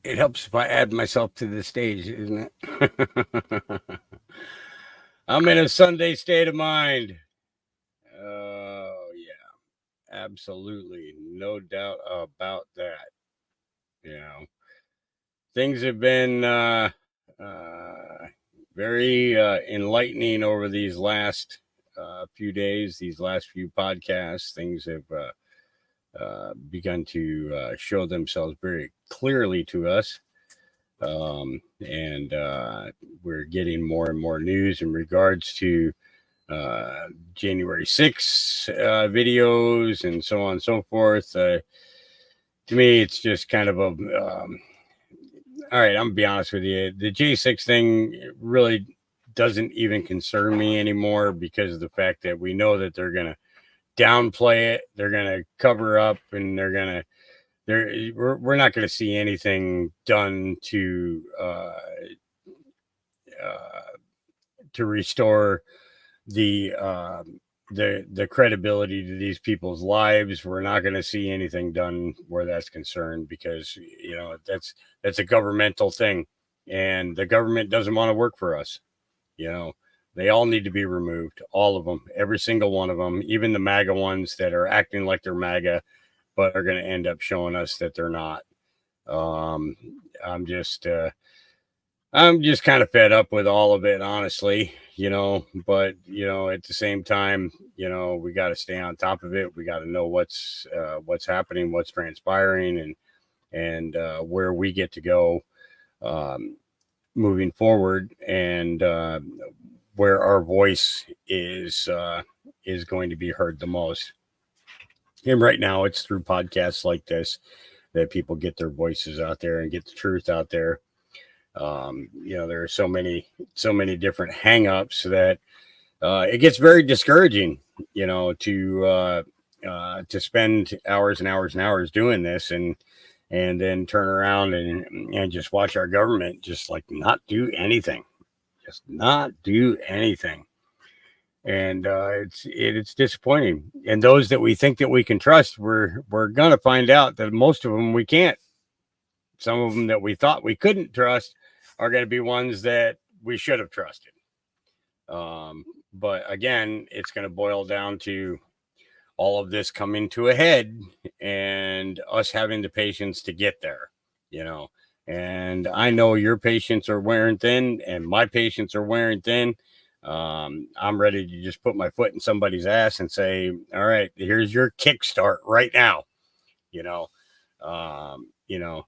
It helps if I add myself to the stage, isn't it? I'm in a Sunday state of mind. Oh, yeah, absolutely. No doubt about that. You know, things have been uh, very enlightening over these last few days, these last few podcasts. Things have begun to show themselves very clearly to us. And we're getting more and more news in regards to January 6th videos and so on and so forth. To me, it's just kind of a all right. I'm gonna be honest with you. The J6 thing really doesn't even concern me anymore because of the fact that we know that they're gonna downplay it, they're gonna cover up, and we're not gonna see anything done uh, to restore the the credibility to these people's lives. We're not going to see anything done where that's concerned because that's a governmental thing, and the government doesn't want to work for us. You know, they all need to be removed, all of them, every single one of them, even the MAGA ones that are acting like they're MAGA, but are going to end up showing us that they're not. Um, I'm just I'm just kind of fed up with all of it, honestly, but, at the same time, we got to stay on top of it. We got to know what's happening, what's transpiring, and where we get to go um, moving forward, and where our voice is going to be heard the most. And right now, it's through podcasts like this that people get their voices out there and get the truth out there. There are so many different hangups that it gets very discouraging, to spend hours and hours and hours doing this and then turn around and just watch our government just like not do anything, just not do anything. And it's disappointing. And those that we think that we can trust, we're gonna find out that most of them we can't. Some of them that we thought we couldn't trust are going to be ones that we should have trusted. Um, but again, it's going to boil down to all of this coming to a head and us having the patience to get there, you know. And I know your patience are wearing thin, and my patience are wearing thin. I'm ready to just put my foot in somebody's ass and say, "All right, here's your kickstart right now." You know, um, you know,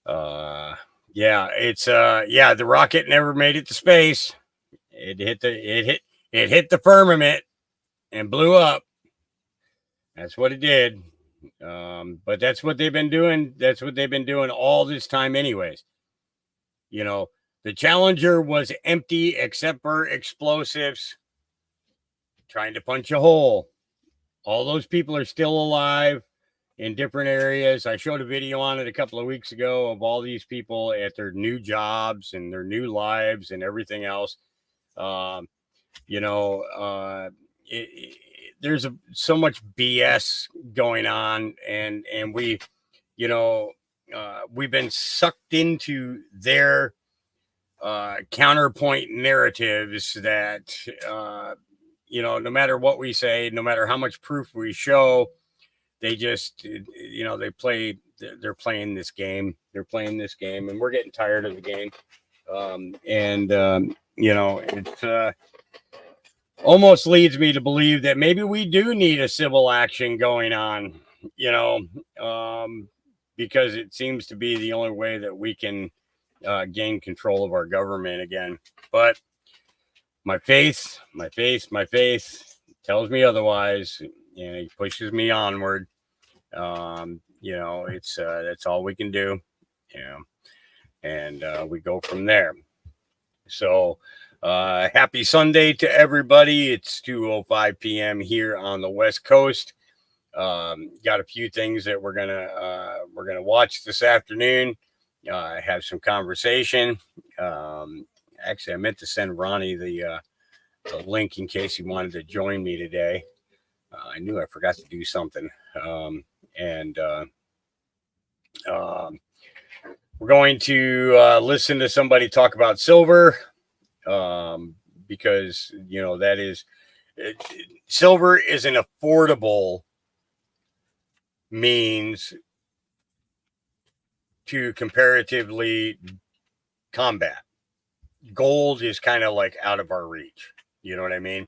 uh, yeah, the rocket never made it to space. It hit the firmament and blew up. That's what it did. But that's what they've been doing. That's what they've been doing all this time, anyways. You know, the Challenger was empty except for explosives trying to punch a hole. All those people are still alive in different areas. I showed a video on it a couple of weeks ago of all these people at their new jobs and their new lives and everything else. Um, you know, there's so much BS going on, and you know, we've been sucked into their counterpoint narratives that no matter what we say, no matter how much proof we show, they just they're playing this game. They're playing this game, and we're getting tired of the game. And it's almost leads me to believe that maybe we do need a civil action going on. You know, um, because it seems to be the only way that we can gain control of our government again. But my faith tells me otherwise, and it pushes me onward. It's that's all we can do. You know, and we go from there. So, happy Sunday to everybody. It's 2:05 p.m. here on the West Coast. Got a few things that we're gonna watch this afternoon. Have some conversation. Actually, I meant to send Ronnie the link in case he wanted to join me today. I knew I forgot to do something. And um, We're going to listen to somebody talk about silver, because that is silver is an affordable means to comparatively combat. Gold is kind of like out of our reach. You know what I mean?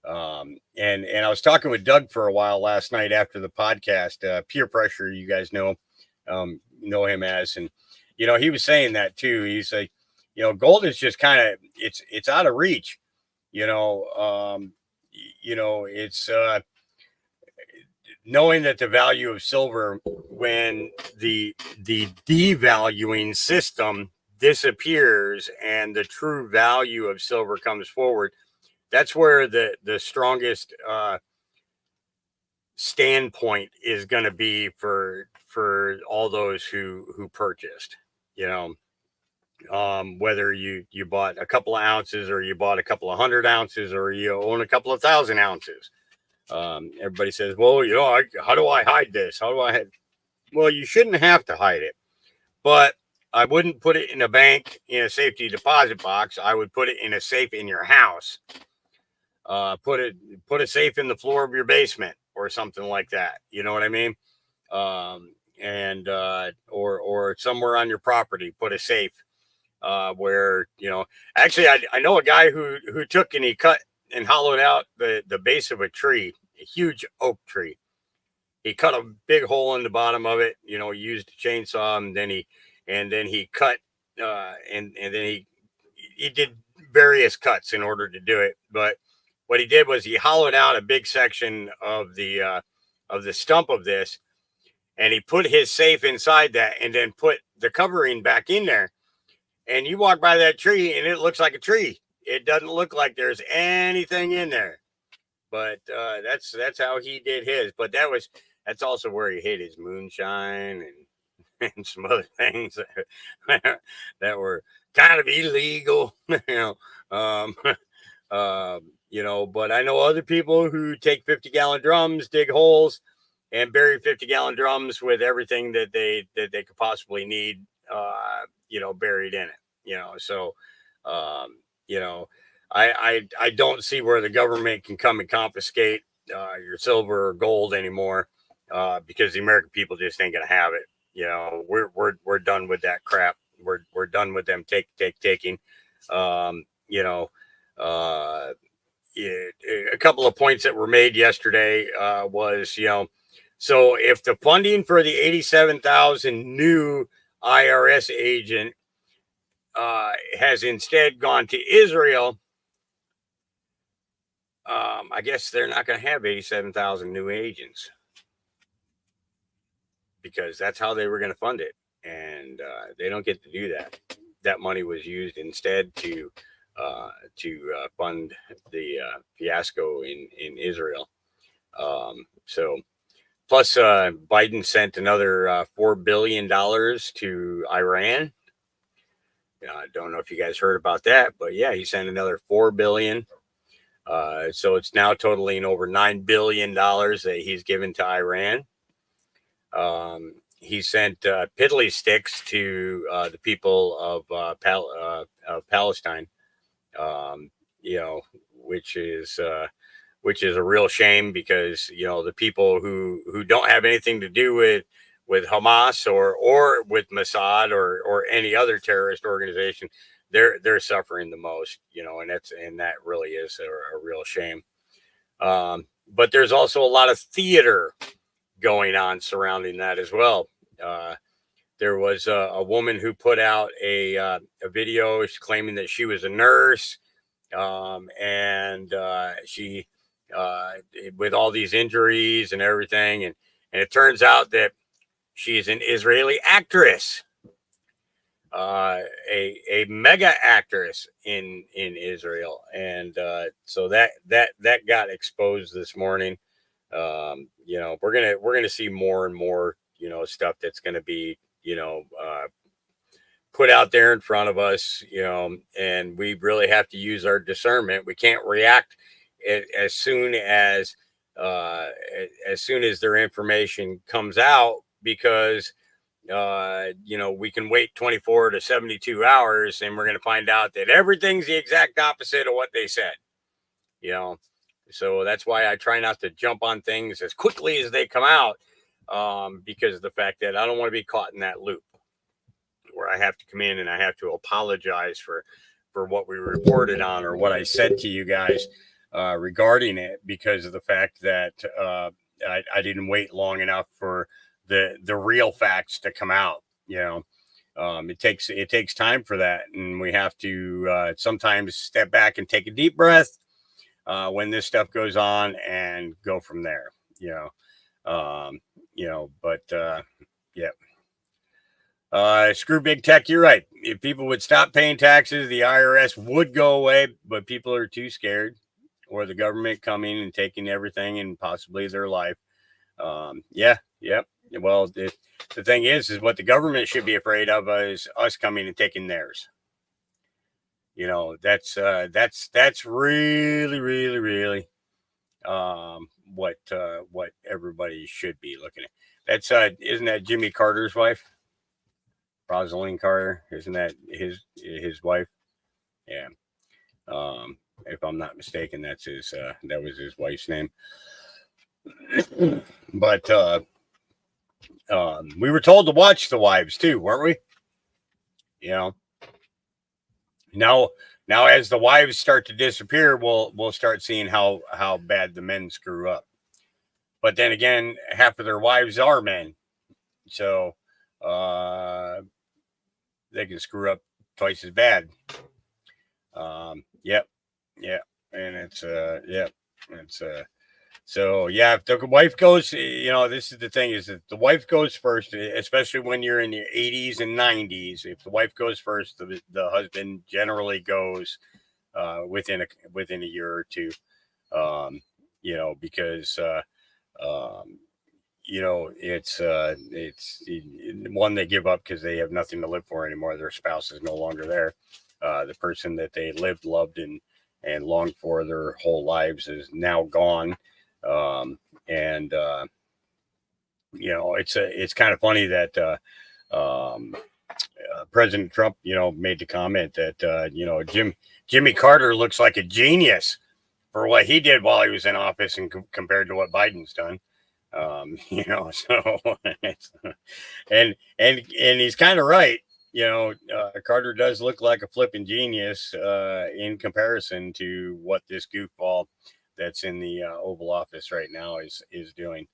And I was talking with Doug for a while last night after the podcast. Peer Pressure, you guys know him as, and he was saying that too. He's like, gold is just kind of it's out of reach. It's knowing that the value of silver, when the devaluing system disappears and the true value of silver comes forward, that's where the strongest standpoint is going to be for all those who purchased. Whether you bought a couple of ounces, or you bought a couple of 100 ounces, or you own a couple of 1,000 ounces. Everybody says, well, how do I hide this? How do I hide? Well, you shouldn't have to hide it, but I wouldn't put it in a bank in a safety deposit box. I would put it in a safe in your house. Put a safe in the floor of your basement or something like that. You know what I mean? Or somewhere on your property, put a safe where, actually I know a guy who took and he cut and hollowed out the base of a tree, a huge oak tree. He cut a big hole in the bottom of it, he used a chainsaw, and then he cut, and then he did various cuts in order to do it. But what he did was he hollowed out a big section of the stump of this, and he put his safe inside that, and then put the covering back in there. And you walk by that tree and it looks like a tree. It doesn't look like there's anything in there. But that's how he did his. But that's also where he hid his moonshine and some other things that were kind of illegal. But I know other people who take 50-gallon drums, dig holes, and bury 50-gallon drums with everything that they could possibly need, buried in it. So I don't see where the government can come and confiscate your silver or gold anymore, because the American people just ain't gonna have it. We're done with that crap. We're done with them taking. A couple of points that were made yesterday was, so if the funding for the 87,000 new IRS agent has instead gone to Israel, I guess they're not going to have 87,000 new agents, because that's how they were going to fund it. And they don't get to do that. That money was used instead to fund the fiasco in Israel. So plus Biden sent another $4 billion to Iran. I don't know if you guys heard about that, but yeah, he sent another $4 billion. So it's now totaling over $9 billion that he's given to Iran. He sent piddly sticks to the people of Palestine, which is a real shame, because the people who don't have anything to do with Hamas or with Mossad or any other terrorist organization, they're suffering the most, and that really is a real shame. But there's also a lot of theater going on surrounding that as well. There was a woman who put out a video claiming that she was a nurse, and she with all these injuries and everything, and it turns out that she's an Israeli actress, a mega actress in Israel, and so that got exposed this morning. We're gonna see more and more stuff that's gonna be put out there in front of us, and we really have to use our discernment. We can't react as soon as their information comes out, because we can wait 24 to 72 hours and we're going to find out that everything's the exact opposite of what they said. So that's why I try not to jump on things as quickly as they come out, because of the fact that I don't want to be caught in that loop where I have to come in and I have to apologize for what we reported on or what I said to you guys regarding it, because of the fact that I didn't wait long enough for the real facts to come out. It takes time for that, and we have to sometimes step back and take a deep breath when this stuff goes on and go from there. But yeah. Screw big tech. You're right. If people would stop paying taxes, the IRS would go away, but people are too scared, or the government coming and taking everything and possibly their life. Yep. Well, the thing is what the government should be afraid of is us coming and taking theirs. That's really, really, really what everybody should be looking at. That's isn't that Jimmy Carter's wife? Rosalind Carter, isn't that his wife? Yeah. If I'm not mistaken, that's his that was his wife's name. But we were told to watch the wives too, weren't we? Now as the wives start to disappear, we'll start seeing how bad the men screw up. But then again, half of their wives are men, so they can screw up twice as bad. Yep, and it's so yeah, if the wife goes, this is the thing, is that the wife goes first, especially when you're in your 80s and 90s. If the wife goes first, the husband generally goes within a year or two, because it's one, they give up because they have nothing to live for anymore. Their spouse is no longer there. The person that they lived, loved, and longed for their whole lives is now gone. It's kind of funny that President Trump, made the comment that Jimmy Carter looks like a genius for what he did while he was in office, and compared to what Biden's done. So and he's kind of right. Carter does look like a flipping genius in comparison to what this goofball that's in the Oval Office right now is doing.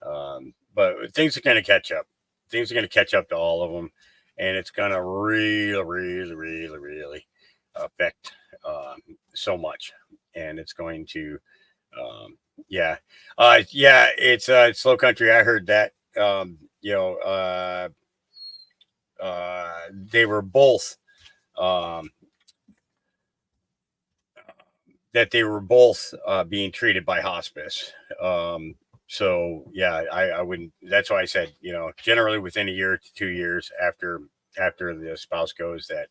But things are going to catch up. Things are going to catch up to all of them, and it's going to really, really, really, really affect so much. And it's going to, it's slow country. I heard that. They were both being treated by hospice. So yeah, I wouldn't. That's why I said, generally within a year to 2 years after the spouse goes, that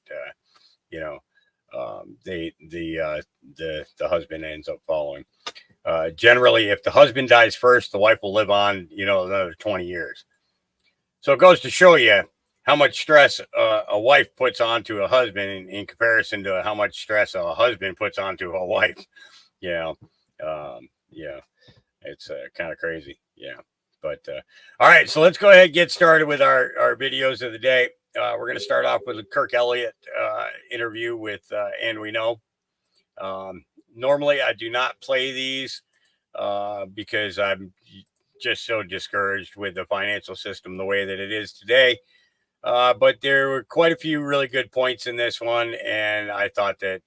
the husband ends up following. Generally, if the husband dies first, the wife will live on, another 20 years. So it goes to show you how much stress a wife puts onto a husband in comparison to how much stress a husband puts onto a wife. It's kind of crazy. Yeah. But all right, so let's go ahead and get started with our videos of the day. We're going to start off with a Kirk Elliott interview with And We Know. Normally, I do not play these because I'm just so discouraged with the financial system the way that it is today. But there were quite a few really good points in this one, and I thought that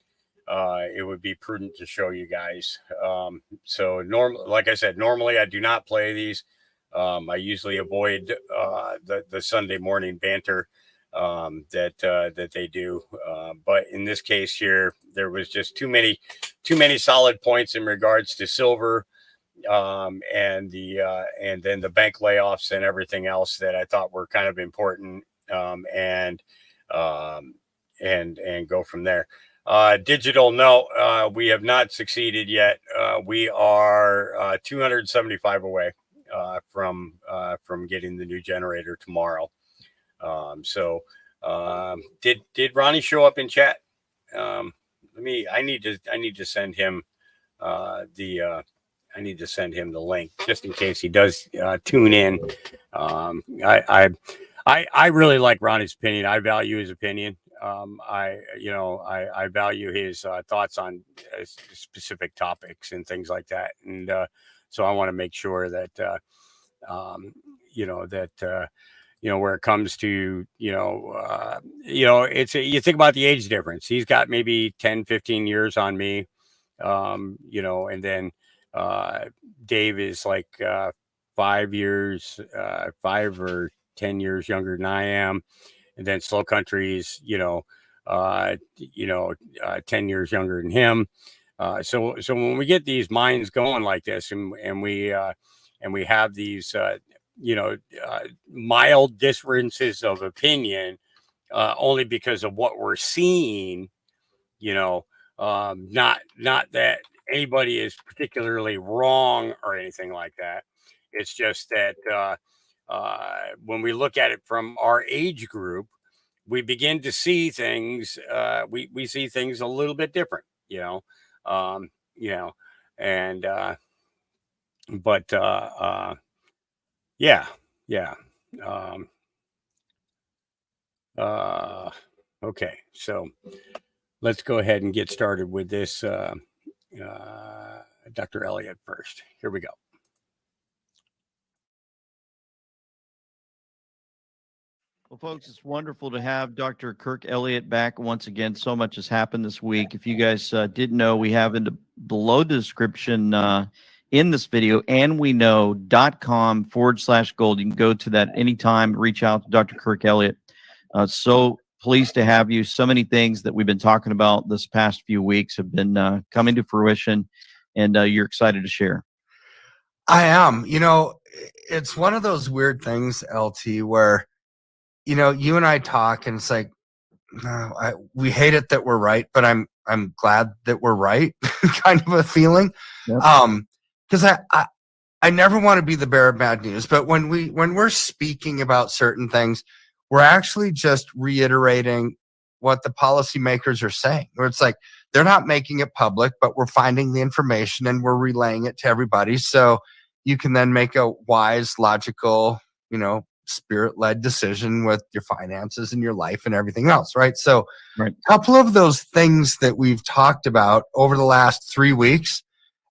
it would be prudent to show you guys. So like I said, normally I do not play these. I usually avoid the Sunday morning banter that they do. But in this case here, there was just too many solid points in regards to silver, and then the bank layoffs and everything else that I thought were kind of important, and go from there. Digital, no, we have not succeeded yet. We are 275 away from getting the new generator tomorrow. Did Ronnie show up in chat? I need to send him I need to send him the link just in case he does tune in. I really like Ronnie's opinion. I value his opinion. I value his thoughts on specific topics and things like that. And so I want to make sure that where it comes to, you think about the age difference. He's got maybe 10, 15 years on me, and then Dave is like 5 or 10 years younger than I am. And then Slow Country's, 10 years younger than him. So when we get these minds going like this, and we have these, mild differences of opinion, only because of what we're seeing, not that anybody is particularly wrong or anything like that. It's just that when we look at it from our age group, we begin to see things. We see things a little bit different, and yeah. Okay, so let's go ahead and get started with this. Dr. Elliott first. Here we go. Well, folks, it's wonderful to have Dr. Kirk Elliott back once again. So much has happened this week. If you guys didn't know, we have below the description in this video, andweknow.com/gold. You can go to that anytime, reach out to Dr. Kirk Elliott. So pleased to have you. So many things that we've been talking about this past few weeks have been coming to fruition, and you're excited to share. I am. It's one of those weird things, LT, where you and I talk, and it's like, we hate it that we're right, but I'm glad that we're right, kind of a feeling. Yep. Because I never want to be the bearer of bad news, but when we're speaking about certain things, we're actually just reiterating what the policymakers are saying. Where it's like they're not making it public, but we're finding the information and we're relaying it to everybody, so you can then make a wise, logical, spirit-led decision with your finances and your life and everything else, right? So a couple of those things that we've talked about over the last 3 weeks,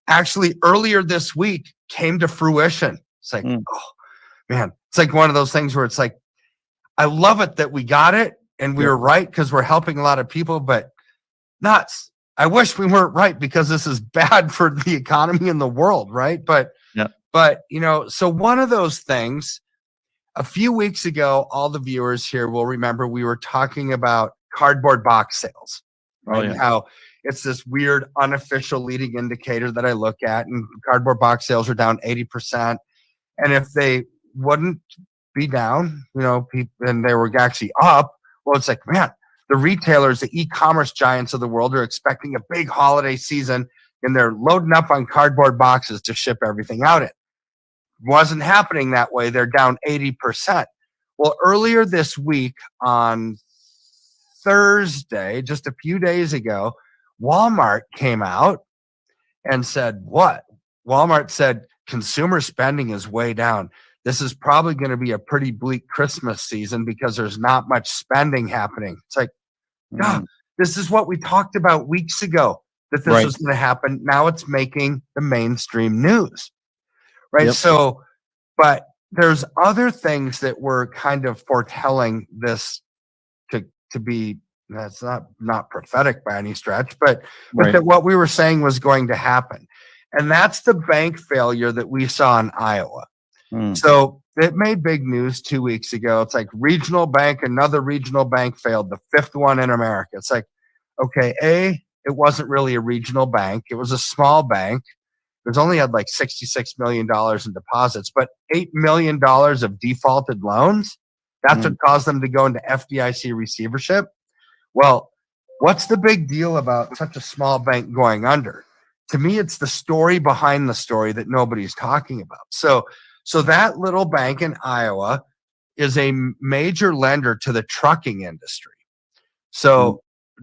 actually earlier this week, came to fruition. It's like, oh man, it's like one of those things where it's like, I love it that we got it and we were right because we're helping a lot of people, but nuts. I wish we weren't right because this is bad for the economy and the world, right? But so one of those things, a few weeks ago, all the viewers here will remember we were talking about cardboard box sales, right? And how it's this weird unofficial leading indicator that I look at, and cardboard box sales are down 80%. And if they wouldn't be down, and they were actually up, well, it's like, man, the retailers, the e-commerce giants of the world are expecting a big holiday season, and they're loading up on cardboard boxes to ship everything out in. Wasn't happening that way. They're down 80%. Well, earlier this week on Thursday, just a few days ago, Walmart came out and said, what? Walmart said consumer spending is way down. This is probably going to be a pretty bleak Christmas season because there's not much spending happening. It's like, this is what we talked about weeks ago, that this was going to happen. Now it's making the mainstream news. Right. Yep. So, but there's other things that were kind of foretelling this to be, that's not prophetic by any stretch, but that what we were saying was going to happen. And that's the bank failure that we saw in Iowa. So it made big news 2 weeks ago. It's like another regional bank failed, the fifth one in America. It's like, okay, it wasn't really a regional bank. It was a small bank. It only had like $66 million in deposits, but $8 million of defaulted loans. That's what caused them to go into FDIC receivership. Well, what's the big deal about such a small bank going under? To me, it's the story behind the story that nobody's talking about. So that little bank in Iowa is a major lender to the trucking industry. So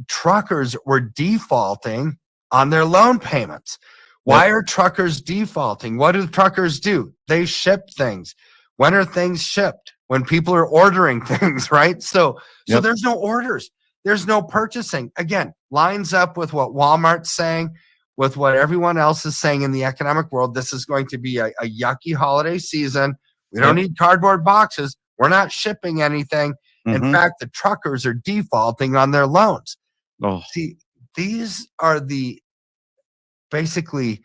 truckers were defaulting on their loan payments. Why are truckers defaulting? What do truckers do? They ship things. When are things shipped? When people are ordering things, right? So there's no orders. There's no purchasing. Again, lines up with what Walmart's saying, with what everyone else is saying in the economic world. This is going to be a yucky holiday season. We don't need cardboard boxes. We're not shipping anything. In fact, the truckers are defaulting on their loans. See, these are the basically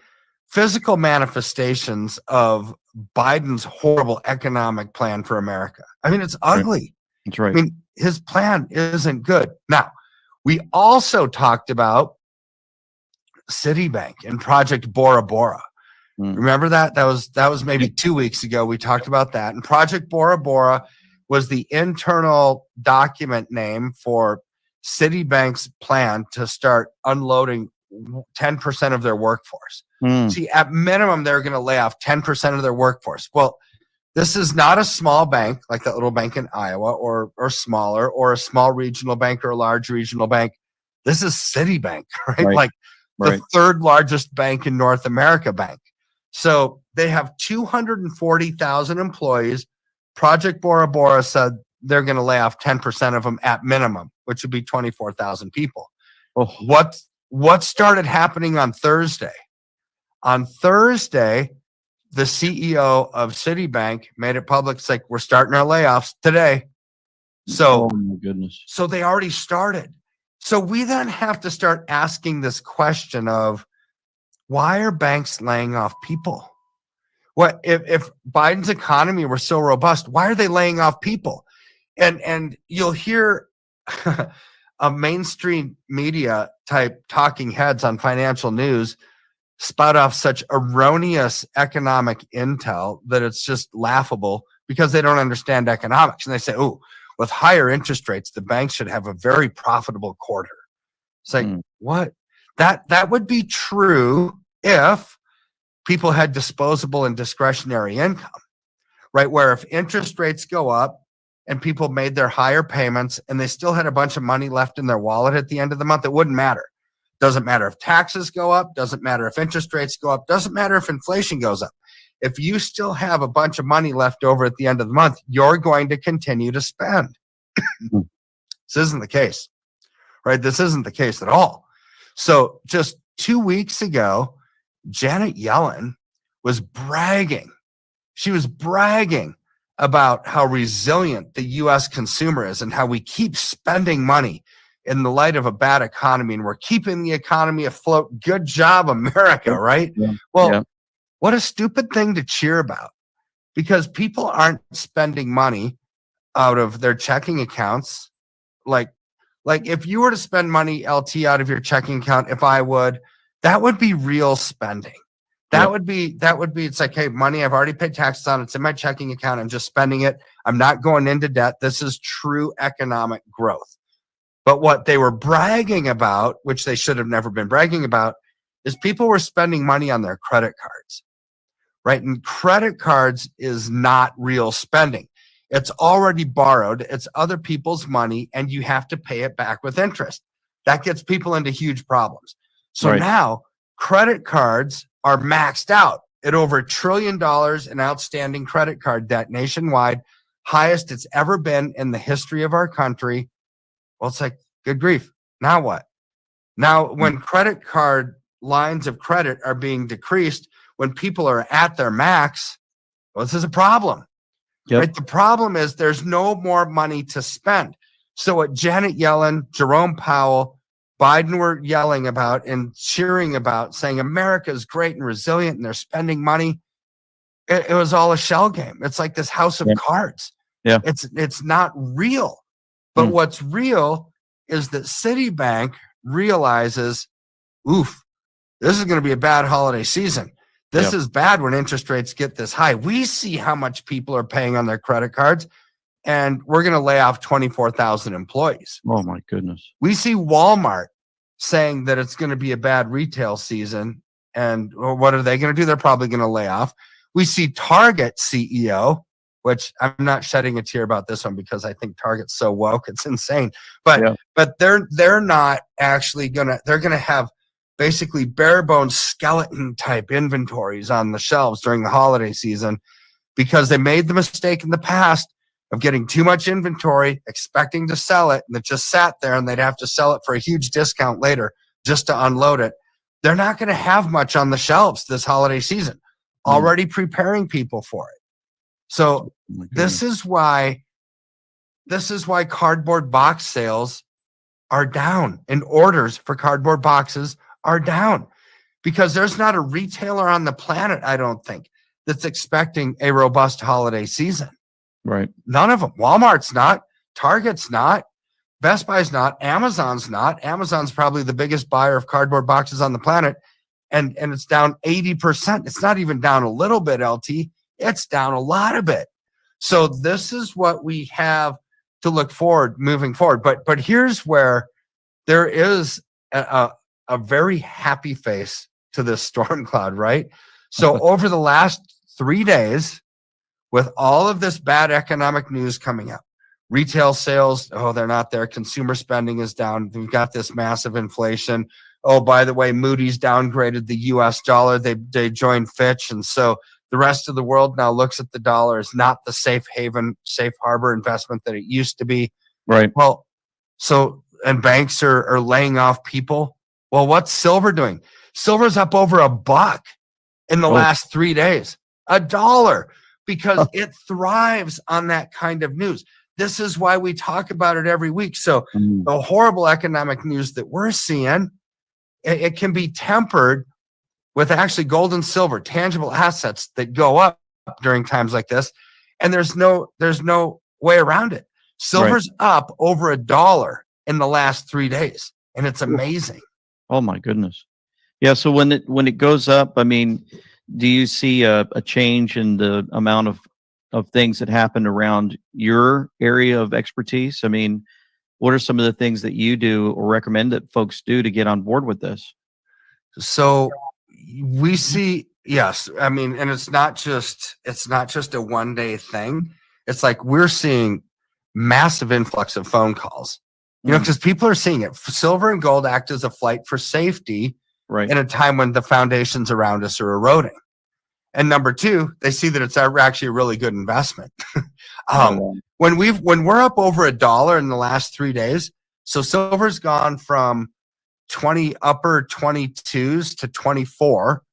physical manifestations of Biden's horrible economic plan for America. I mean, it's ugly. That's right. I mean, his plan isn't good. Now, we also talked about Citibank and Project Bora Bora. Remember that? That was maybe 2 weeks ago. We talked about that. And Project Bora Bora was the internal document name for Citibank's plan to start unloading 10% of their workforce. See, at minimum, they're going to lay off 10% of their workforce. Well, this is not a small bank like that little bank in Iowa or smaller, or a small regional bank or a large regional bank. This is Citibank, right? Like the third largest bank in North America bank. So they have 240,000 employees. Project Bora Bora said they're going to lay off 10% of them at minimum, which would be 24,000 people. What started happening on Thursday? On Thursday, the CEO of Citibank made it public. It's like, we're starting our layoffs today. So, oh my goodness. So they already started. So we then have to start asking this question of, why are banks laying off people? What if Biden's economy were so robust, why are they laying off people? And you'll hear a mainstream media type talking heads on financial news spout off such erroneous economic intel that it's just laughable, because they don't understand economics. And they say, oh, with higher interest rates, the banks should have a very profitable quarter. It's like, what? That would be true if people had disposable and discretionary income, right? Where if interest rates go up and people made their higher payments and they still had a bunch of money left in their wallet at the end of the month, it wouldn't matter. Doesn't matter if taxes go up, doesn't matter if interest rates go up, doesn't matter if inflation goes up. If you still have a bunch of money left over at the end of the month, you're going to continue to spend. This isn't the case, right? This isn't the case at all. So just 2 weeks ago, Janet Yellen was bragging. She was bragging about how resilient the U.S. consumer is and how we keep spending money in the light of a bad economy, and we're keeping the economy afloat. Good job, America, right? What a stupid thing to cheer about, because people aren't spending money out of their checking accounts. Like if you were to spend money, LT, out of your checking account, if I would, that would be real spending. That would be, it's like, hey, money, I've already paid taxes on, it's in my checking account, I'm just spending it. I'm not going into debt. This is true economic growth. But what they were bragging about, which they should have never been bragging about, is people were spending money on their credit cards, right? And credit cards is not real spending. It's already borrowed. It's other people's money, and you have to pay it back with interest. That gets people into huge problems. So now credit cards are maxed out at over $1 trillion in outstanding credit card debt nationwide, highest it's ever been in the history of our country. Well, it's like, good grief. Now what? Now, when credit card lines of credit are being decreased, when people are at their max, well, this is a problem. Right? The problem is there's no more money to spend. So what Janet Yellen, Jerome Powell, Biden were yelling about and cheering about, saying America is great and resilient and they're spending money, it was all a shell game. It's like this house of cards. It's not real. But what's real is that Citibank realizes, oof, this is going to be a bad holiday season. This is bad when interest rates get this high. We see how much people are paying on their credit cards, and we're going to lay off 24,000 employees. Oh, my goodness. We see Walmart saying that it's going to be a bad retail season. And what are they going to do? They're probably going to lay off. We see Target CEO which I'm not shedding a tear about this one because I think Target's so woke, it's insane. But Yeah. but they're not actually they're gonna have basically bare bones skeleton type inventories on the shelves during the holiday season because they made the mistake in the past of getting too much inventory, expecting to sell it, and it just sat there and they'd have to sell it for a huge discount later just to unload it. They're not going to have much on the shelves this holiday season, already preparing people for it. So this is why cardboard box sales are down and orders for cardboard boxes are down because there's not a retailer on the planet, I don't think, that's expecting a robust holiday season. Right. None of them. Walmart's not, Target's not, Best Buy's not, Amazon's not. Amazon's probably the biggest buyer of cardboard boxes on the planet, and it's down 80%. It's not even down a little bit, LT. It's down a lot of it. So this is what we have to look forward moving forward. But here's where there is a very happy face to this storm cloud, right? So over the last 3 days, with all of this bad economic news coming up, retail sales, they're not there. Consumer spending is down. We've got this massive inflation. Oh, by the way, Moody's downgraded the US dollar. They joined Fitch. And so the rest of the world now looks at the dollar as not the safe haven, safe harbor investment that it used to be. Right. Well, and banks are laying off people. Well, what's silver doing? Silver's up over $1 in the last 3 days. $1 because it thrives on that kind of news. This is why we talk about it every week. So the horrible economic news that we're seeing, it can be tempered with actually gold and silver, tangible assets that go up during times like this. And there's no way around it. Silver's up over $1 in the last 3 days. And it's amazing. Oh my goodness. Yeah. So when it goes up, I mean, do you see a change in the amount of things that happen around your area of expertise? I mean, what are some of the things that you do or recommend that folks do to get on board with this? So we see, yes, I mean, and it's not just a 1 day thing. It's like we're seeing massive influx of phone calls, because people are seeing it. Silver and gold act as a flight for safety in a time when the foundations around us are eroding. And number two, they see that it's actually a really good investment. When we're up over $1 in the last 3 days, so silver's gone from upper 22s to 24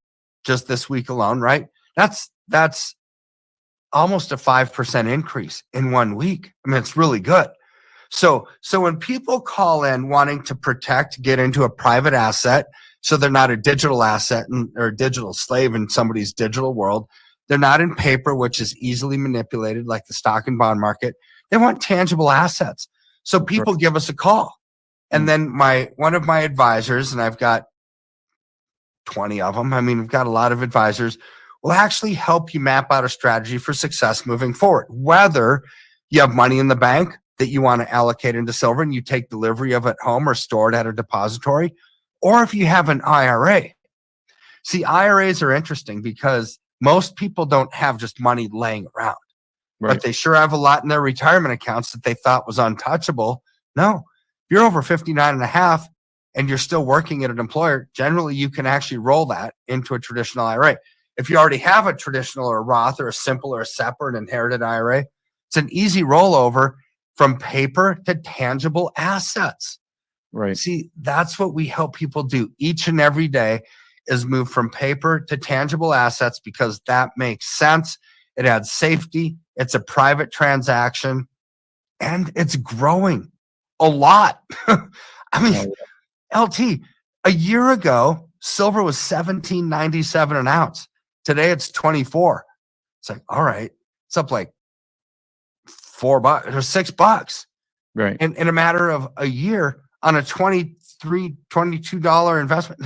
just this week alone, right? That's almost a 5% increase in 1 week. I mean, it's really good. So when people call in wanting to get into a private asset, so they're not a digital asset or a digital slave in somebody's digital world, they're not in paper, which is easily manipulated like the stock and bond market. They want tangible assets. So people give us a call. And then one of my advisors, and I've got 20 of them. I mean, we've got a lot of advisors, will actually help you map out a strategy for success moving forward. Whether you have money in the bank that you want to allocate into silver and you take delivery of it at home or store it at a depository, or if you have an IRA. See, IRAs are interesting because most people don't have just money laying around, but they sure have a lot in their retirement accounts that they thought was untouchable. No, if you're over 59 and a half and you're still working at an employer, generally you can actually roll that into a traditional IRA. If you already have a traditional or a Roth or a simple or a SEP or an inherited IRA, it's an easy rollover from paper to tangible assets. Right. See, that's what we help people do each and every day, is move from paper to tangible assets because that makes sense. It adds safety. It's a private transaction and it's growing a lot. I mean, LT, a year ago, silver was $17.97 an ounce. Today it's 24. It's like, all right, it's up like $4 or $6. Right. And in a matter of a year on a $22 investment,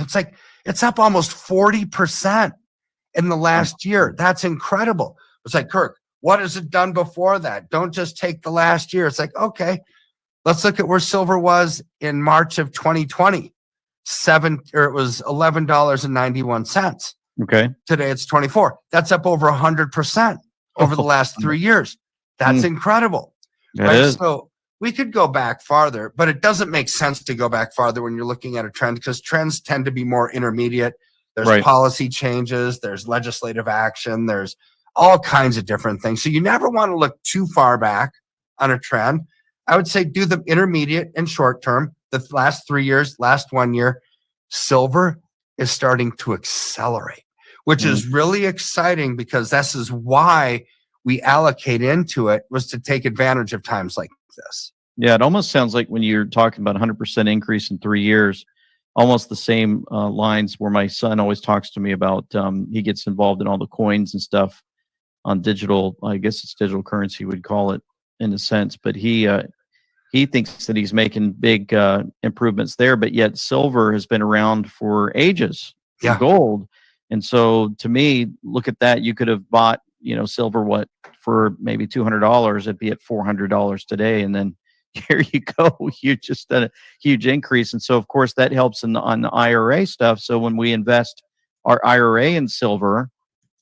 it's up almost 40% in the last year. That's incredible. It's like, Kirk, what has it done before that? Don't just take the last year. It's like, okay, let's look at where silver was in March of 2020. It was $11.91. Okay. Today it's 24. That's up over 100%. over the last 3 years. That's incredible. That Right. is. So we could go back farther, but it doesn't make sense to go back farther when you're looking at a trend, because trends tend to be more intermediate. There's Right. policy changes, there's legislative action, there's all kinds of different things. So you never want to look too far back on a trend. I would say do the intermediate and short term, the last 3 years, last 1 year. Silver is starting to accelerate, which is really exciting, because this is why we allocate into it, was to take advantage of times like this. Yeah, it almost sounds like when you're talking about 100% increase in 3 years, almost the same lines where my son always talks to me about. He gets involved in all the coins and stuff on digital. I guess it's digital currency, we'd call it in a sense. But he thinks that he's making big improvements there. But yet silver has been around for ages. Yeah. Gold. And so to me, look at that. You could have bought, silver for maybe $200. It'd be at $400 today, and then here you go. You just done a huge increase, and so of course that helps on the IRA stuff. So when we invest our IRA in silver,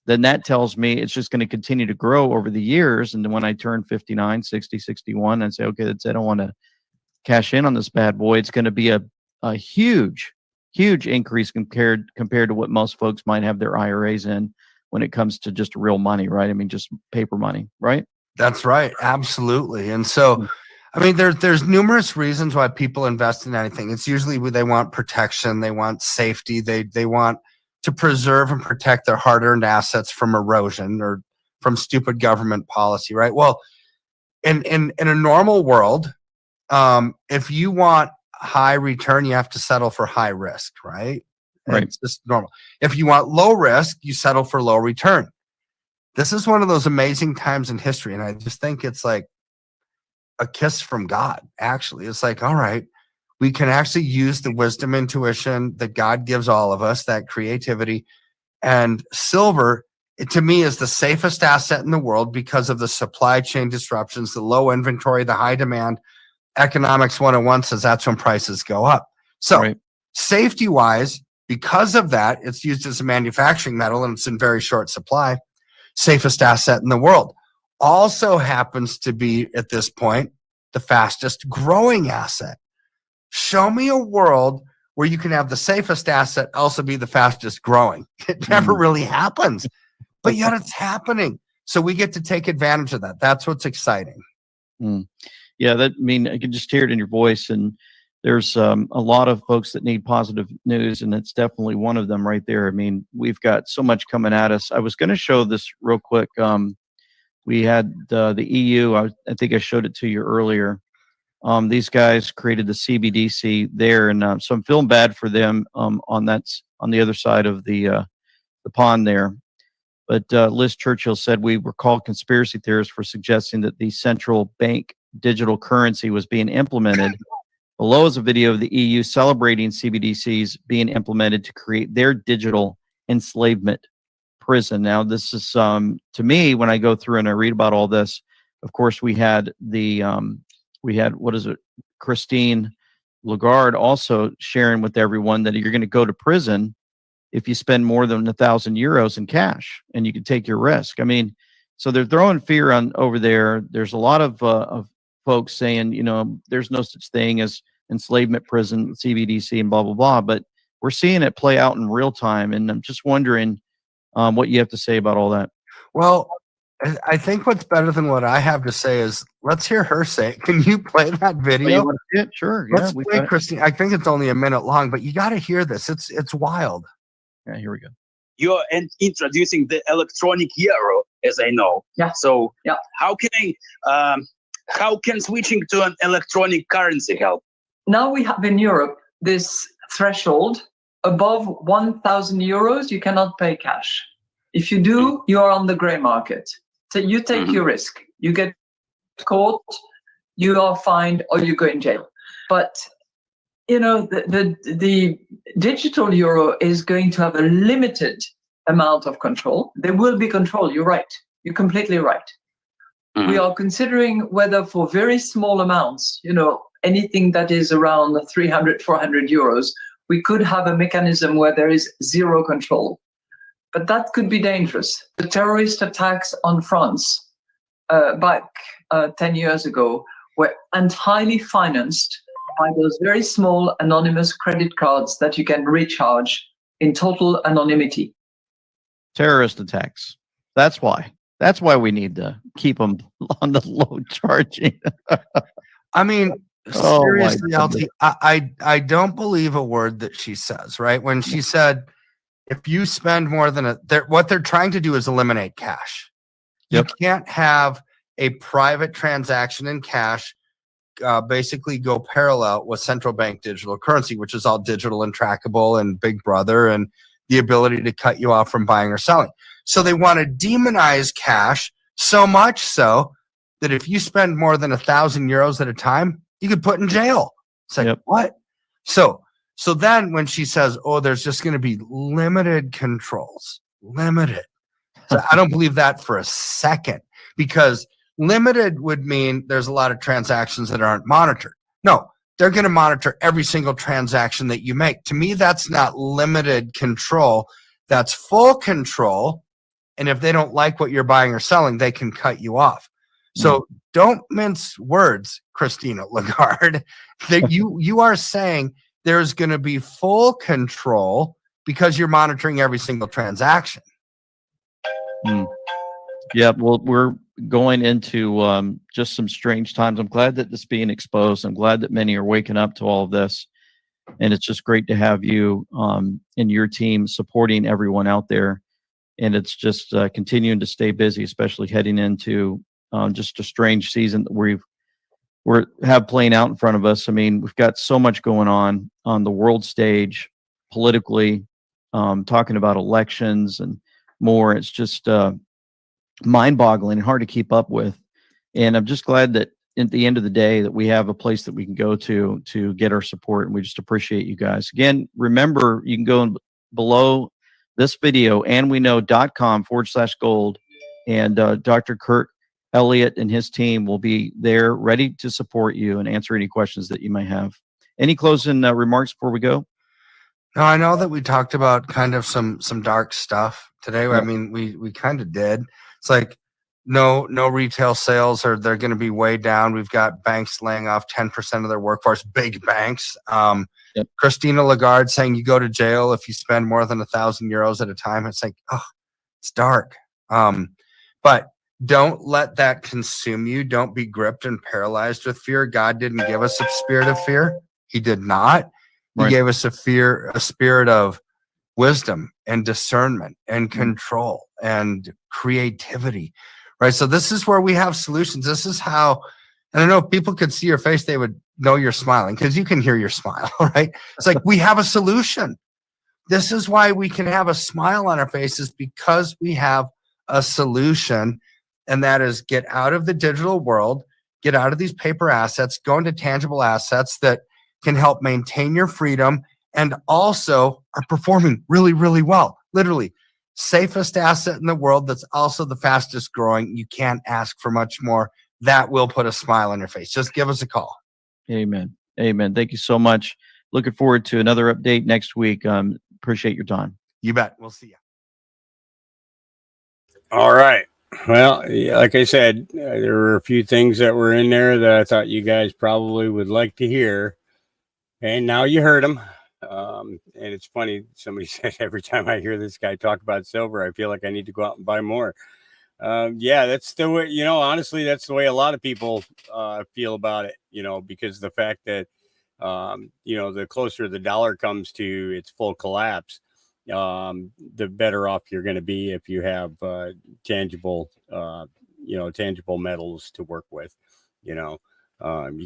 then that tells me it's just going to continue to grow over the years. And then when I turn 59, 60, 61, and say, okay, that's, I don't want to cash in on this bad boy, it's going to be a huge increase compared to what most folks might have their IRAs in when it comes to just real money, right? I mean, just paper money, right? That's right. Absolutely. And so, I mean, there's numerous reasons why people invest in anything. It's usually they want protection, they want safety, they want to preserve and protect their hard-earned assets from erosion or from stupid government policy, right? Well, in a normal world, if you want high return, you have to settle for high risk, right? Right. It's just normal. If you want low risk, you settle for low return. This is one of those amazing times in history, and I just think it's like a kiss from God, actually. It's like, all right, we can actually use the wisdom, intuition that God gives all of us, that creativity. And silver, to me, is the safest asset in the world because of the supply chain disruptions, the low inventory, the high demand. Economics 101 says that's when prices go up. So Right. safety-wise, because of that, it's used as a manufacturing metal and it's in very short supply. Safest asset in the world. Also happens to be, at this point, the fastest growing asset. Show me a world where you can have the safest asset also be the fastest growing. It never really happens, but yet it's happening. So we get to take advantage of that. That's what's exciting. Yeah, I can just hear it in your voice. And there's a lot of folks that need positive news, and it's definitely one of them right there. I mean, we've got so much coming at us. I was going to show this real quick. We had the EU. I think I showed it to you earlier. These guys created the CBDC there, and so I'm feeling bad for them on the other side of the pond there. But Liz Churchill said we were called conspiracy theorists for suggesting that the central bank digital currency was being implemented. Below is a video of the EU celebrating CBDCs being implemented to create their digital enslavement prison. Now, this is to me, when I go through and I read about all this, of course, we had Christine Lagarde also sharing with everyone that you're going to go to prison if you spend more than 1,000 euros in cash, and you can take your risk. I mean, so they're throwing fear on over there. There's a lot of folks saying, there's no such thing as enslavement prison, CBDC, and blah, blah, blah. But we're seeing it play out in real time. And I'm just wondering what you have to say about all that. Well, I think what's better than what I have to say is let's hear her say it. Can you play that video? Oh, you want to see it? Sure. Let's play Christine. I think it's only a minute long, but you got to hear this. It's wild. Yeah, here we go. You're introducing the electronic euro, as I know. Yeah. So yeah. How can switching to an electronic currency help? Now we have in Europe this threshold above 1,000 euros, you cannot pay cash. If you do, you are on the gray market. So you take your risk. You get caught, you are fined, or you go in jail. But the digital euro is going to have a limited amount of control. There will be control. You're right. You're completely right. We are considering whether for very small amounts, anything that is around 300, 400 euros, we could have a mechanism where there is zero control. but that could be dangerous. The terrorist attacks on France back 10 years ago were entirely financed by those very small anonymous credit cards that you can recharge in total anonymity. Terrorist attacks. That's why. That's why we need to keep them on the low charging. I mean, Oh, my seriously, goodness. LT, I don't believe a word that she says, right? When she said, if you spend more than what they're trying to do is eliminate cash. Yep. You can't have a private transaction in cash basically go parallel with central bank digital currency, which is all digital and trackable and Big Brother and the ability to cut you off from buying or selling. So they want to demonize cash so much so that if you spend more than 1,000 euros at a time, you could put in jail. It's like, Yep. what? So then when she says, oh, there's just going to be limited controls, limited. So I don't believe that for a second, because limited would mean there's a lot of transactions that aren't monitored. No, they're going to monitor every single transaction that you make. To me, that's not limited control. That's full control. And if they don't like what you're buying or selling, they can cut you off. So don't mince words, Christina Lagarde. That you are saying there's going to be full control because you're monitoring every single transaction. Yeah, well, we're going into just some strange times. I'm glad that this is being exposed. I'm glad that many are waking up to all of this. And it's just great to have you and your team supporting everyone out there. And it's just continuing to stay busy, especially heading into just a strange season that we have playing out in front of us. I mean, we've got so much going on the world stage, politically, talking about elections and more. It's just mind-boggling and hard to keep up with. And I'm just glad that at the end of the day that we have a place that we can go to get our support. And we just appreciate you guys. Again, remember, you can go below this video, andweknow.com/gold, and Dr. Kirk Elliott and his team will be there ready to support you and answer any questions that you may have. Any closing remarks before we go? Now, I know that we talked about kind of some dark stuff today. I Yep. mean, we kind of did. It's like no retail sales, or they're going to be way down. We've got banks laying off 10% of their workforce, big banks. Yep. Christina Lagarde saying you go to jail if you spend more than 1,000 euros at a time. It's like, oh, it's dark. But don't let that consume you. Don't be gripped and paralyzed with fear. God didn't give us a spirit of fear. He did not. He Right. gave us a spirit of wisdom and discernment and control and creativity, right? So this is where we have solutions. This is how, and I know if people could see your face, they would know you're smiling because you can hear your smile, right? It's like we have a solution. This is why we can have a smile on our faces, because we have a solution, and that is get out of the digital world, get out of these paper assets, go into tangible assets that can help maintain your freedom and also are performing really, really well. Literally, safest asset in the world that's also the fastest growing. You can't ask for much more. That will put a smile on your face. Just give us a call. Amen. Amen. Thank you so much. Looking forward to another update next week. Appreciate your time. You bet. We'll see you. All right. Well, yeah, like I said, there were a few things that were in there that I thought you guys probably would like to hear. And now you heard them. And it's funny. Somebody said every time I hear this guy talk about silver, I feel like I need to go out and buy more. Yeah, that's the way, honestly, that's the way a lot of people feel about it, because the fact that, the closer the dollar comes to its full collapse, the better off you're going to be if you have tangible metals to work with. You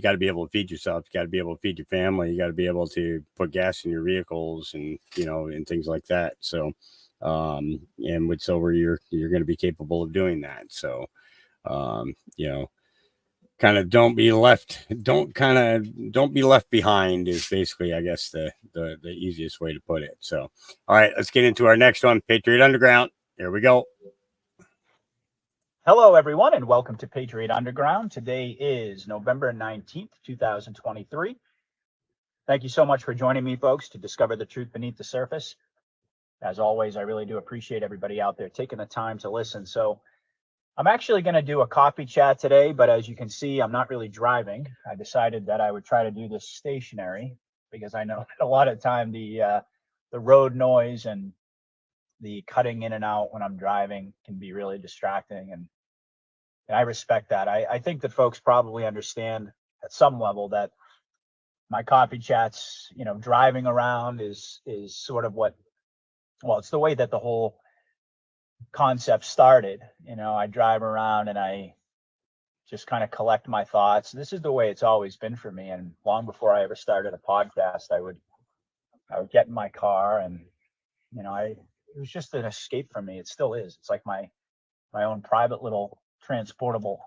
got to be able to feed yourself. You got to be able to feed your family. You got to be able to put gas in your vehicles and and things like that. So and with silver, you're going to be capable of doing that. So kind of don't be left behind is basically, I guess, the easiest way to put it. So, all right, let's get into our next one, Patriot Underground. Here we go. Hello, everyone, and welcome to Patriot Underground. Today is November 19th, 2023. Thank you so much for joining me, folks, to discover the truth beneath the surface. As always, I really do appreciate everybody out there taking the time to listen. So I'm actually going to do a coffee chat today, but as you can see, I'm not really driving. I decided that I would try to do this stationary because I know that a lot of time the road noise and the cutting in and out when I'm driving can be really distracting, and I respect that. I think that folks probably understand at some level that my coffee chats, driving around is sort of it's the way that the whole concept started. I drive around and I just kind of collect my thoughts. This is the way it's always been for me. And long before I ever started a podcast, I would get in my car and, it was just an escape for me. It still is. It's like my own private little transportable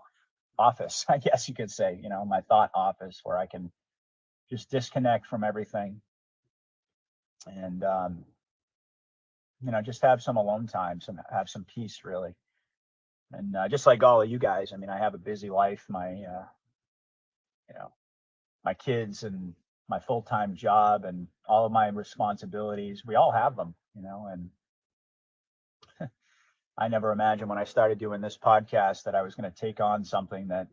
office, I guess you could say, my thought office where I can just disconnect from everything and, just have some alone time, have some peace really. And just like all of you guys, I mean, I have a busy life. My kids and my full-time job and all of my responsibilities, we all have them, and I never imagined when I started doing this podcast that I was going to take on something that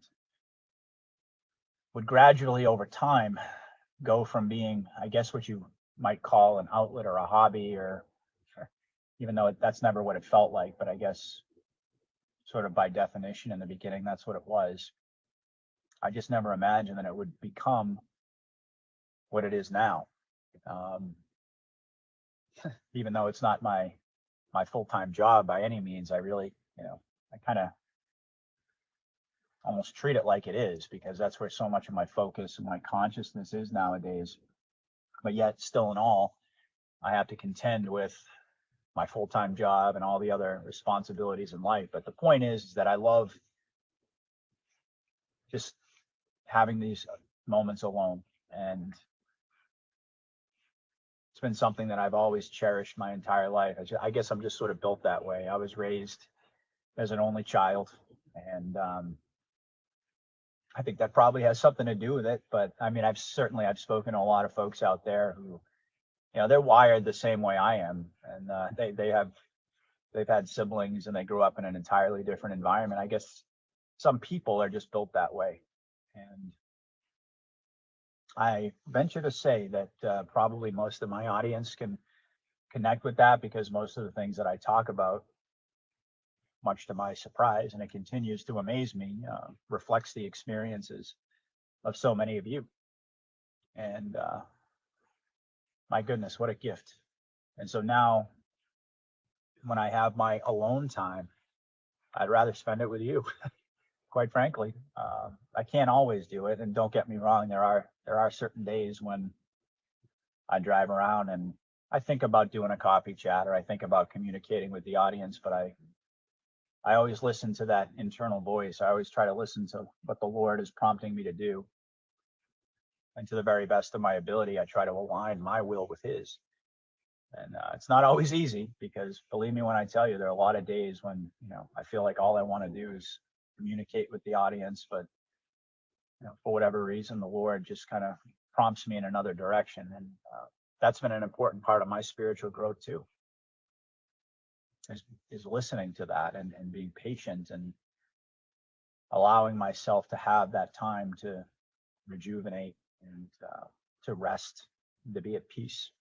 would gradually over time go from being, I guess, what you might call an outlet or a hobby, or even though that's never what it felt like, but I guess sort of by definition in the beginning, that's what it was. I just never imagined that it would become what it is now. Even though it's not my full-time job by any means, I really, I kind of almost treat it like it is, because that's where so much of my focus and my consciousness is nowadays. But yet still in all, I have to contend with my full-time job and all the other responsibilities in life. But the point is that I love just having these moments alone. And it's been something that I've always cherished my entire life. I guess I'm just sort of built that way. I was raised as an only child, and I think that probably has something to do with it. But I mean, I've spoken to a lot of folks out there who, they're wired the same way I am, and they've had siblings and they grew up in an entirely different environment. I guess some people are just built that way, and I venture to say that probably most of my audience can connect with that, because most of the things that I talk about, much to my surprise, and it continues to amaze me, reflects the experiences of so many of you. And my goodness, what a gift. And so now, when I have my alone time, I'd rather spend it with you. Quite frankly, I can't always do it. And don't get me wrong, there are certain days when I drive around and I think about doing a coffee chat, or I think about communicating with the audience, but I always listen to that internal voice. I always try to listen to what the Lord is prompting me to do. And to the very best of my ability, I try to align my will with His. And it's not always easy, because believe me when I tell you, there are a lot of days when, I feel like all I want to do is communicate with the audience. But, for whatever reason, the Lord just kind of prompts me in another direction. And that's been an important part of my spiritual growth too, is listening to that and being patient and allowing myself to have that time to rejuvenate and to rest, and to be at peace.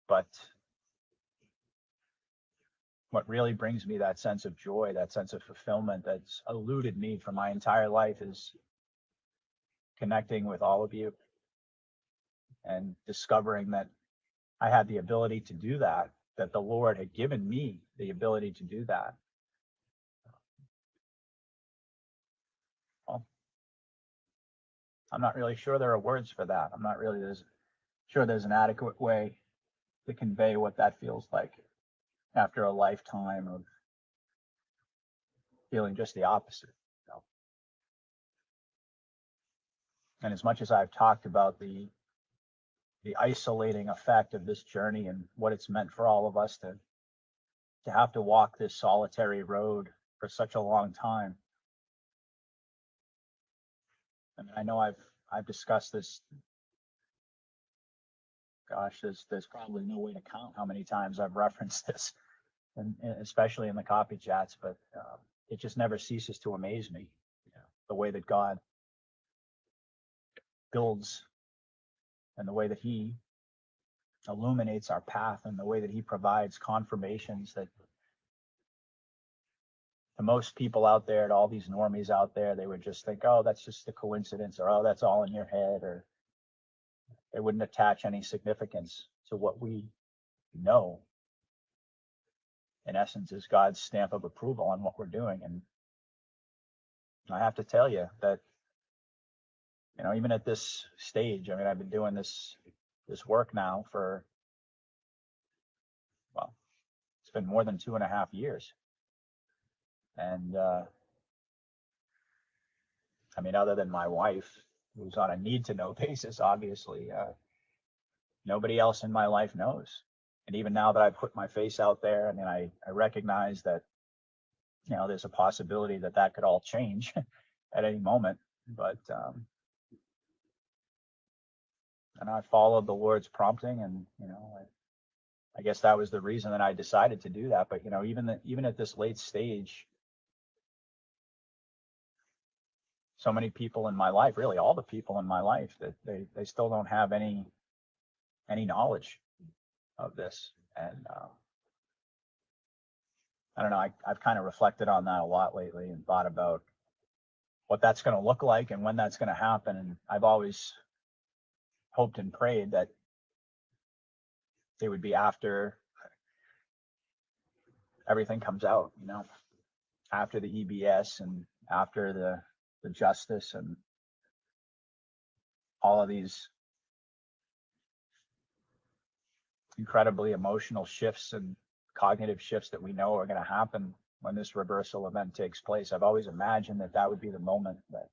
But what really brings me that sense of joy, that sense of fulfillment that's eluded me for my entire life, is connecting with all of you and discovering that I had the ability to do that, that the Lord had given me the ability to do that. Well, I'm not really sure there are words for that. I'm not really sure there's an adequate way to convey what that feels like after a lifetime of feeling just the opposite. And as much as I've talked about the isolating effect of this journey and what it's meant for all of us to have to walk this solitary road for such a long time. I mean, I know I've discussed this gosh, there's probably no way to count how many times I've referenced this, and especially in the copy chats, but it just never ceases to amaze me, the way that God builds and the way that he illuminates our path and the way that he provides confirmations that to most people out there, to all these normies out there, they would just think, oh, that's just a coincidence, or oh, that's all in your head, or they wouldn't attach any significance to what we know, in essence, is God's stamp of approval on what we're doing. And I have to tell you that, even at this stage, I mean, I've been doing this work now for, well, it's been more than 2.5 years. And I mean, other than my wife, who's on a need to know basis, obviously, nobody else in my life knows. And even now that I put my face out there, I mean, I recognize that, there's a possibility that could all change at any moment. But, and I followed the Lord's prompting, and, I guess that was the reason that I decided to do that. But, even at this late stage, so many people in my life, really all the people in my life, that they still don't have any knowledge of this. And I don't know, I've kind of reflected on that a lot lately and thought about what that's going to look like and when that's going to happen. And I've always hoped and prayed that it would be after everything comes out, after the EBS and after the justice and all of these incredibly emotional shifts and cognitive shifts that we know are going to happen when this reversal event takes place. I've always imagined that would be the moment that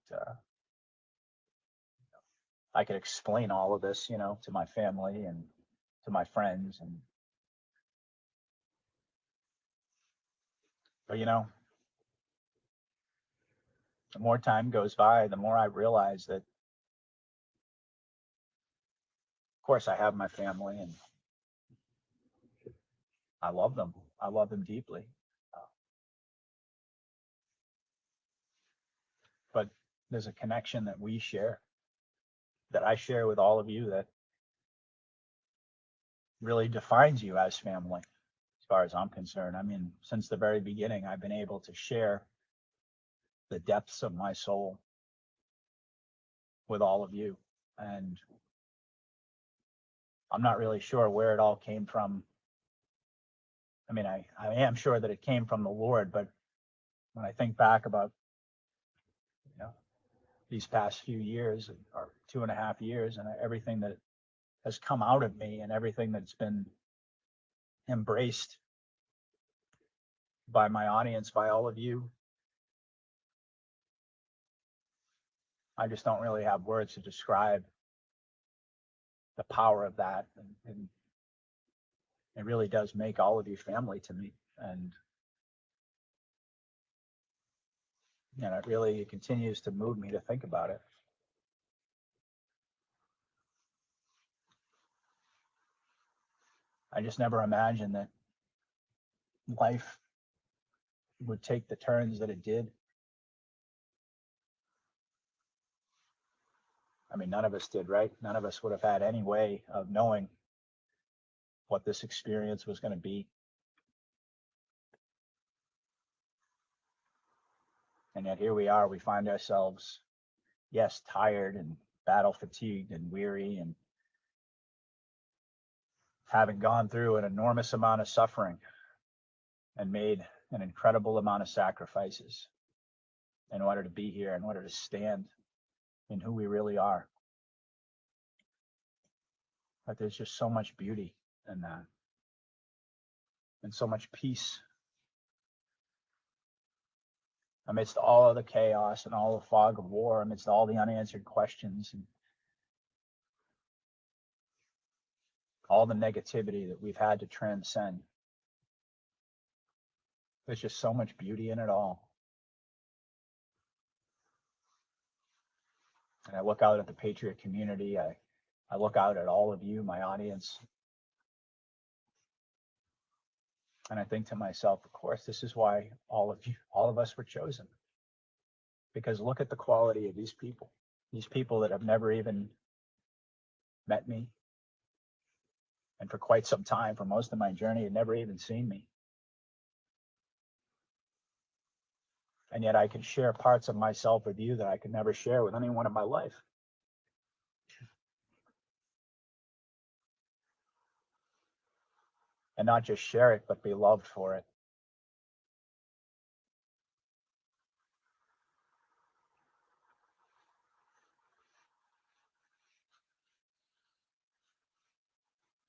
I could explain all of this, to my family and to my friends. But the more time goes by, the more I realize that, of course, I have my family and I love them. I love them deeply. But there's a connection that we share, that I share with all of you, that really defines you as family, as far as I'm concerned. I mean, since the very beginning, I've been able to share the depths of my soul with all of you. And I'm not really sure where it all came from. I mean, I am sure that it came from the Lord, but when I think back about, these past few years, or 2.5 years, and everything that has come out of me and everything that's been embraced by my audience, by all of you, I just don't really have words to describe the power of that. And it really does make all of you family to me. And it continues to move me to think about it. I just never imagined that life would take the turns that it did. I mean, none of us did, right? None of us would have had any way of knowing what this experience was going to be. And yet here we are, we find ourselves, yes, tired and battle fatigued and weary, and having gone through an enormous amount of suffering and made an incredible amount of sacrifices in order to be here, in order to stand in who we really are. But there's just so much beauty in that, and so much peace amidst all of the chaos and all the fog of war, amidst all the unanswered questions and all the negativity that we've had to transcend. There's just so much beauty in it all. And I look out at the Patriot community. I I look out at all of you, my audience, and I think to myself, of course, this is why all of us were chosen. Because look at the quality of these people that have never even met me. And for quite some time, for most of my journey, had never even seen me. And yet I can share parts of myself with you that I could never share with anyone in my life. And not just share it, but be loved for it.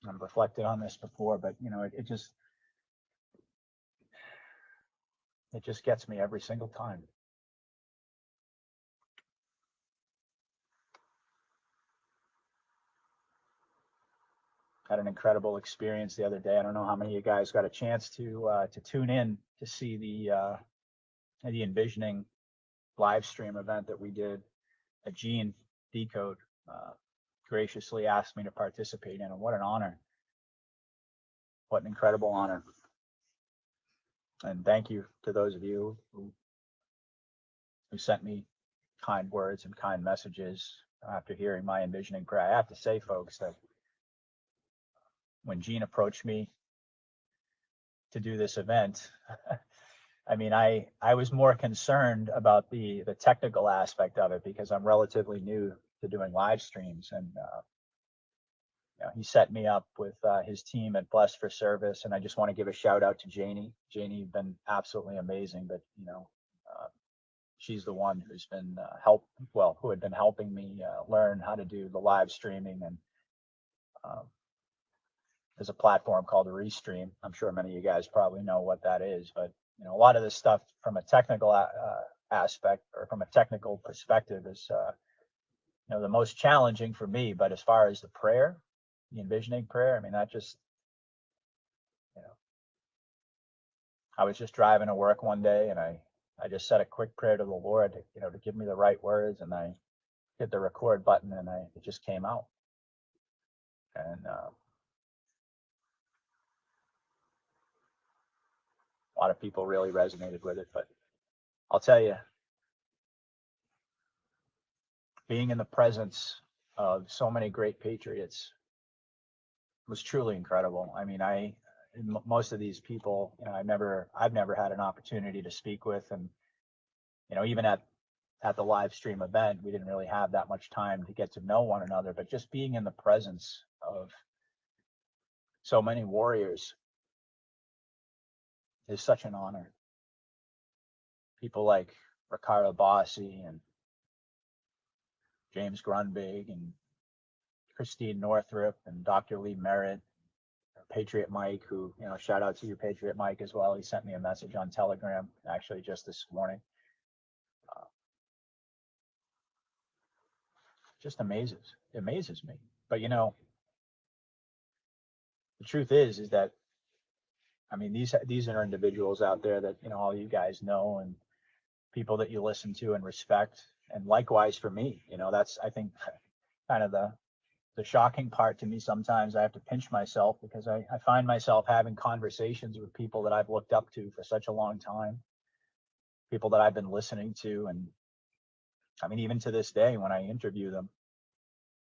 I've reflected on this before, but it just gets me every single time. Had an incredible experience the other day. I don't know how many of you guys got a chance to tune in to see the Envisioning live stream event that we did. Gene Decode graciously asked me to participate in, and what an honor! What an incredible honor! And thank you to those of you who sent me kind words and kind messages after hearing my envisioning prayer. I have to say, folks, that when Gene approached me to do this event, I mean, I was more concerned about the technical aspect of it because I'm relatively new to doing live streams, and he set me up with his team at Blessed for Service, and I just want to give a shout out to Janie. Janie has been absolutely amazing, but she's the one who's been who had been helping me learn how to do the live streaming, and there's a platform called Restream. I'm sure many of you guys probably know what that is, but a lot of this stuff from a technical aspect or from a technical perspective is the most challenging for me. But as far as the prayer, the envisioning prayer, I mean, that just I was just driving to work one day, and I just said a quick prayer to the Lord, to give me the right words, and I hit the record button, and it just came out. And a lot of people really resonated with it. But I'll tell you, being in the presence of so many great patriots was truly incredible. I mean, most of these people, I've never had an opportunity to speak with, and even at the live stream event, we didn't really have that much time to get to know one another. But just being in the presence of so many warriors is such an honor. People like Ricardo Bossi and James Grunbig and Christine Northrup and Dr. Lee Merritt, Patriot Mike, who, shout out to you, Patriot Mike, as well. He sent me a message on Telegram, actually, just this morning. Just amazes me. But, the truth is that, I mean, these are individuals out there that, all you guys know, and people that you listen to and respect. And likewise for me, that's, I think, kind of the shocking part to me. Sometimes I have to pinch myself because I find myself having conversations with people that I've looked up to for such a long time, people that I've been listening to. And I mean, even to this day, when I interview them,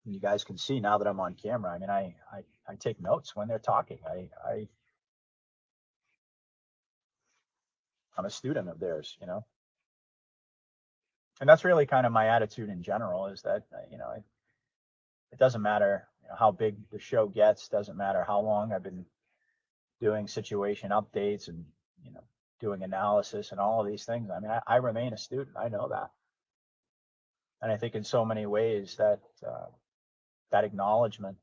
and you guys can see now that I'm on camera, I mean, I take notes when they're talking. I'm a student of theirs, and that's really kind of my attitude in general, is that, it doesn't matter how big the show gets, doesn't matter how long I've been doing situation updates and, doing analysis and all of these things. I mean, I remain a student. I know that. And I think in so many ways that that acknowledgement,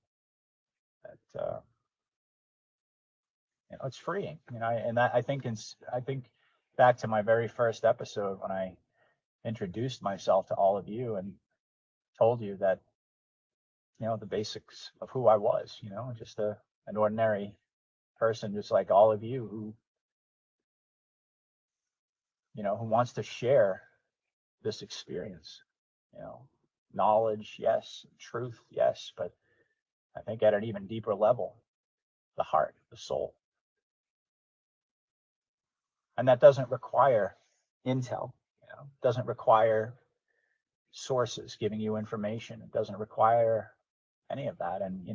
that, it's freeing, and that I think back to my very first episode when I introduced myself to all of you and told you that, the basics of who I was, just an ordinary person, just like all of you, who who wants to share this experience, knowledge, yes, truth, yes, but I think at an even deeper level, the heart, the soul. And that doesn't require intel, doesn't require sources giving you information. It doesn't require any of that. And,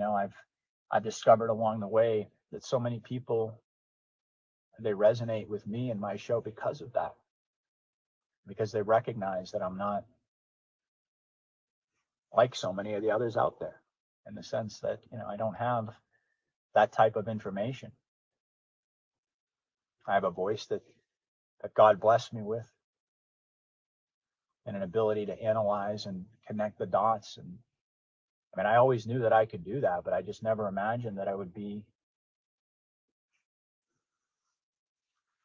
I've discovered along the way that so many people, they resonate with me and my show because of that, because they recognize that I'm not like so many of the others out there, in the sense that, I don't have that type of information. I have a voice that God blessed me with, and an ability to analyze and connect the dots. And I always knew that I could do that, but I just never imagined that I would be.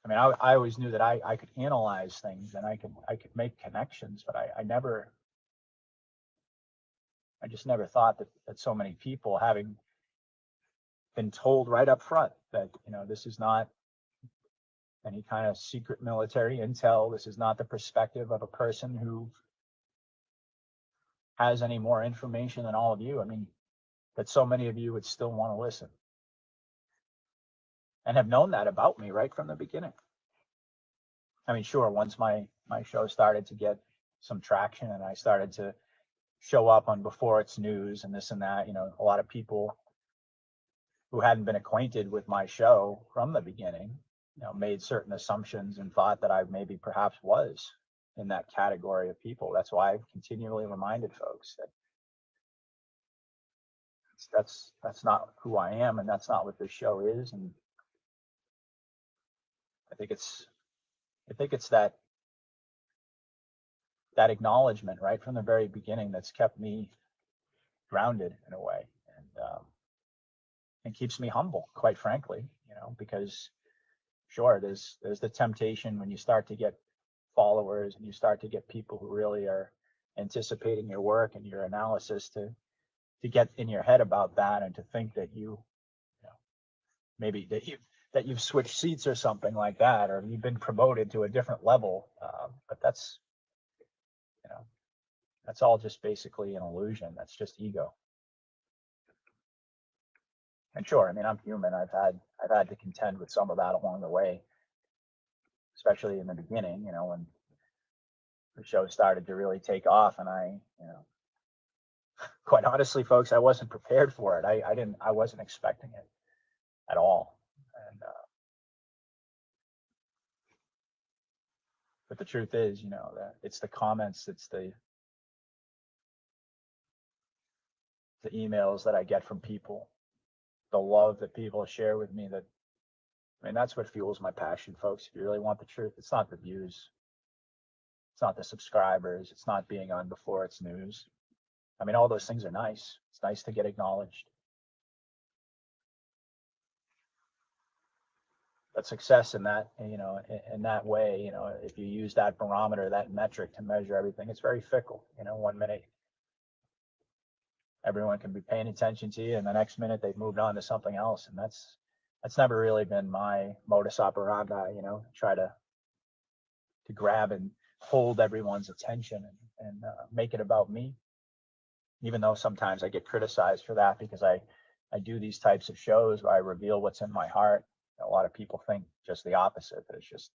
I always knew that I could analyze things and I could make connections, but I just never thought that so many people, having been told right up front that, this is not any kind of secret military intel. This is not the perspective of a person who has any more information than all of you. That so many of you would still want to listen and have known that about me right from the beginning. Sure, once my show started to get some traction and I started to show up on Before It's News and this and that, a lot of people who hadn't been acquainted with my show from the beginning, made certain assumptions and thought that I maybe perhaps was in that category of people. That's why I've continually reminded folks that that's not who I am, and that's not what this show is. And I think it's that acknowledgement right from the very beginning that's kept me grounded in a way, and keeps me humble, quite frankly, because sure, there's the temptation when you start to get followers and you start to get people who really are anticipating your work and your analysis to get in your head about that, and to think that maybe that you've switched seats or something like that, or you've been promoted to a different level. But that's all just basically an illusion. That's just ego. And sure, I'm human. I've had to contend with some of that along the way, especially in the beginning, when the show started to really take off. And I quite honestly, folks, I wasn't prepared for it. I wasn't expecting it at all. And but the truth is, that it's the comments, it's the emails that I get from people, the love that people share with me, that's what fuels my passion, folks. If you really want the truth, it's not the views, it's not the subscribers, it's not being on Before It's News. All those things are nice. It's nice to get acknowledged. But success in that, in that way, if you use that barometer, that metric to measure everything, it's very fickle. 1 minute everyone can be paying attention to you, and the next minute they've moved on to something else. And that's never really been my modus operandi, try to grab and hold everyone's attention and make it about me. Even though sometimes I get criticized for that, because I do these types of shows where I reveal what's in my heart. A lot of people think just the opposite, that it's just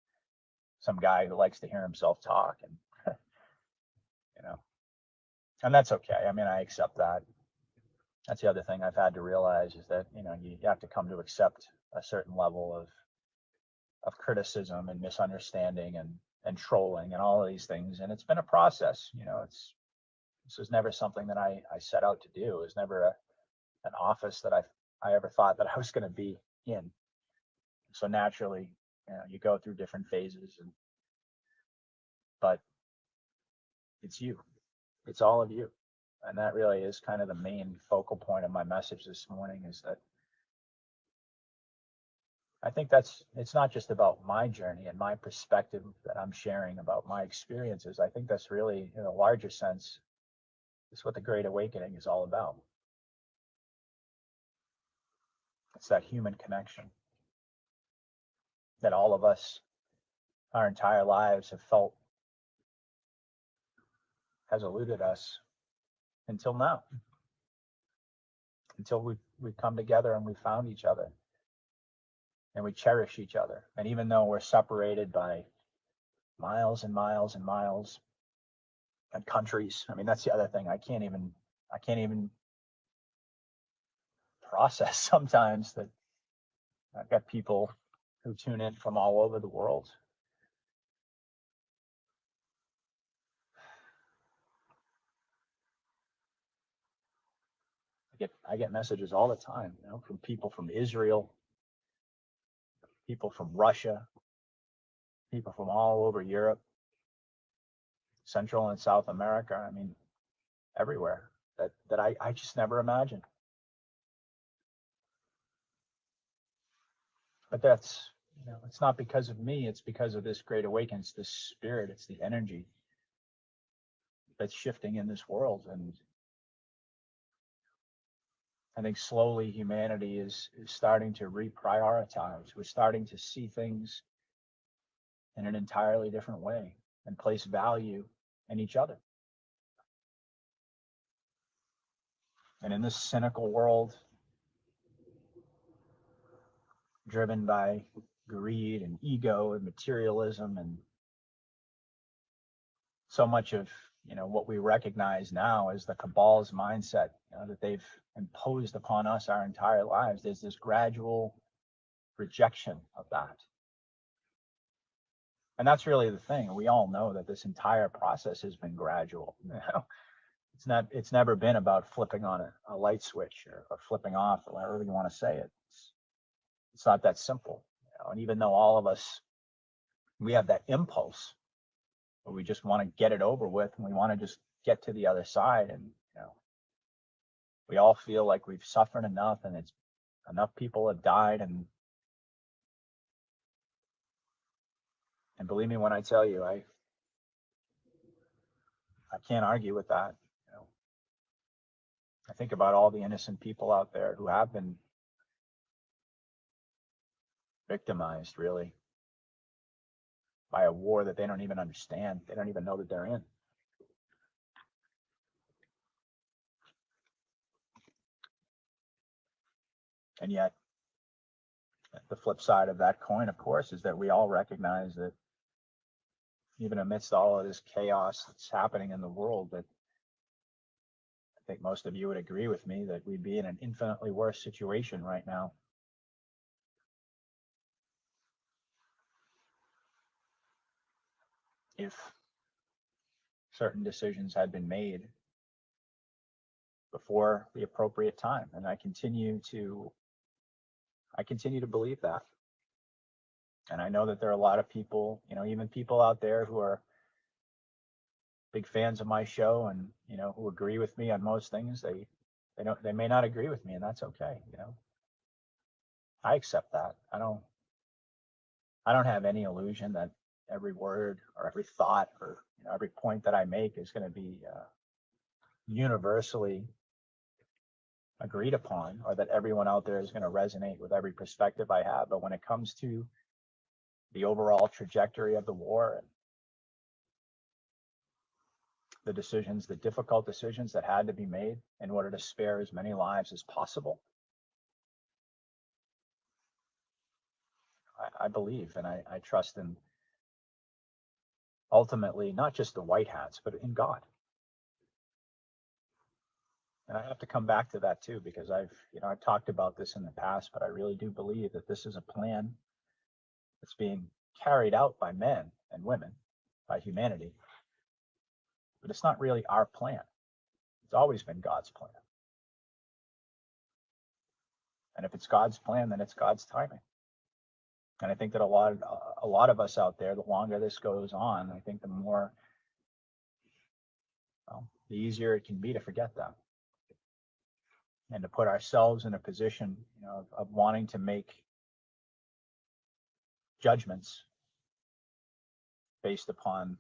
some guy who likes to hear himself talk, and and that's okay. I accept that. That's the other thing I've had to realize, is that you have to come to accept a certain level of criticism and misunderstanding and trolling and all of these things. And it's been a process. This was never something that I set out to do. It was never an office that I ever thought that I was going to be in. So naturally, you go through different phases, but it's you. It's all of you. And that really is kind of the main focal point of my message this morning, is that I think it's not just about my journey and my perspective that I'm sharing about my experiences. I think that's really, in a larger sense, is what the Great Awakening is all about. It's that human connection that all of us, our entire lives, have felt has eluded us until now. until we come together and we found each other and we cherish each other. And even though we're separated by miles and miles and miles and countries, I mean, that's the other thing. I can't even process sometimes that I've got people who tune in from all over the world. I get messages all the time, you know, from people from Israel, people from Russia, people from all over Europe, Central and South America. I mean, everywhere that I just never imagined. But that's, you know, it's not because of me. It's because of this great awakeness, this spirit. It's the energy that's shifting in this world. And I think slowly humanity is starting to reprioritize. We're starting to see things in an entirely different way and place value in each other. And in this cynical world, driven by greed and ego and materialism and so much of, you know, what we recognize now as the cabal's mindset, you know, that they've imposed upon us our entire lives, there's this gradual rejection of that. And that's really the thing. We all know that this entire process has been gradual. You know? It's never been about flipping on a light switch or flipping off, or however you want to say it. It's not that simple. You know? And even though all of us, we have that impulse, but we just want to get it over with and we want to just get to the other side. And, you know, we all feel like we've suffered enough and it's enough people have died. And believe me when I tell you, I can't argue with that. You know, I think about all the innocent people out there who have been victimized, really, by a war that they don't even understand. They don't even know that they're in. And yet, the flip side of that coin, of course, is that we all recognize that even amidst all of this chaos that's happening in the world, that I think most of you would agree with me that we'd be in an infinitely worse situation right now if certain decisions had been made before the appropriate time. And I continue to believe that. And I know that there are a lot of people, you know, even people out there who are big fans of my show and, you know, who agree with me on most things. They may not agree with me, and that's okay. You know, I accept that. I don't have any illusion that every word or every thought or, you know, every point that I make is going to be universally agreed upon, or that everyone out there is going to resonate with every perspective I have. But when it comes to the overall trajectory of the war and the decisions, the difficult decisions that had to be made in order to spare as many lives as possible, I believe and I trust in, ultimately, not just the white hats, but in God. And I have to come back to that too, because I've talked about this in the past, but I really do believe that this is a plan that's being carried out by men and women, by humanity. But it's not really our plan. It's always been God's plan. And if it's God's plan, then it's God's timing. And I think that a lot of us out there, the longer this goes on, I think the more, well, the easier it can be to forget that. And to put ourselves in a position, you know, of wanting to make judgments based upon,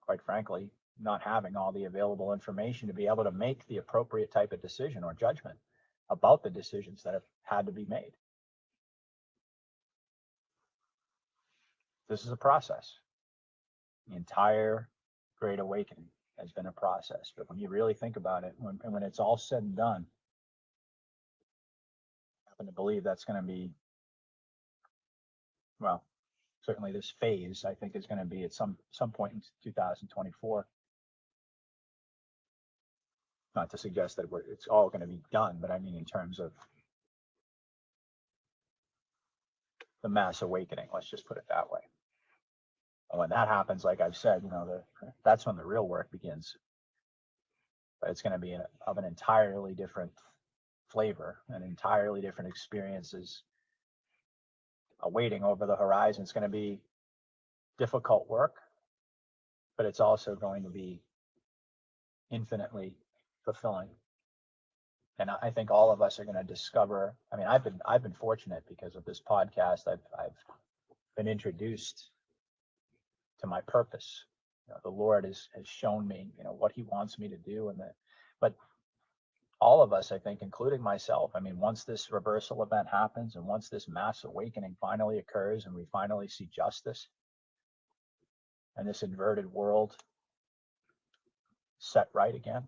quite frankly, not having all the available information to be able to make the appropriate type of decision or judgment about the decisions that have had to be made. This is a process. The entire Great Awakening has been a process. But when you really think about it, when it's all said and done, happen to believe that's going to be, well, certainly this phase, I think, is going to be at some point in 2024. Not to suggest that it's all going to be done, but I mean in terms of the mass awakening, let's just put it that way. And when that happens, like I've said, that's when the real work begins. But it's going to be of an entirely different flavor, and entirely different experiences awaiting over the horizon. It's going to be difficult work, but it's also going to be infinitely fulfilling. And I think all of us are going to discover. I mean, I've been fortunate because of this podcast. I've been introduced to my purpose. The Lord has shown me, what He wants me to do, but all of us, I think, including myself. I mean, once this reversal event happens, and once this mass awakening finally occurs, and we finally see justice, and this inverted world set right again,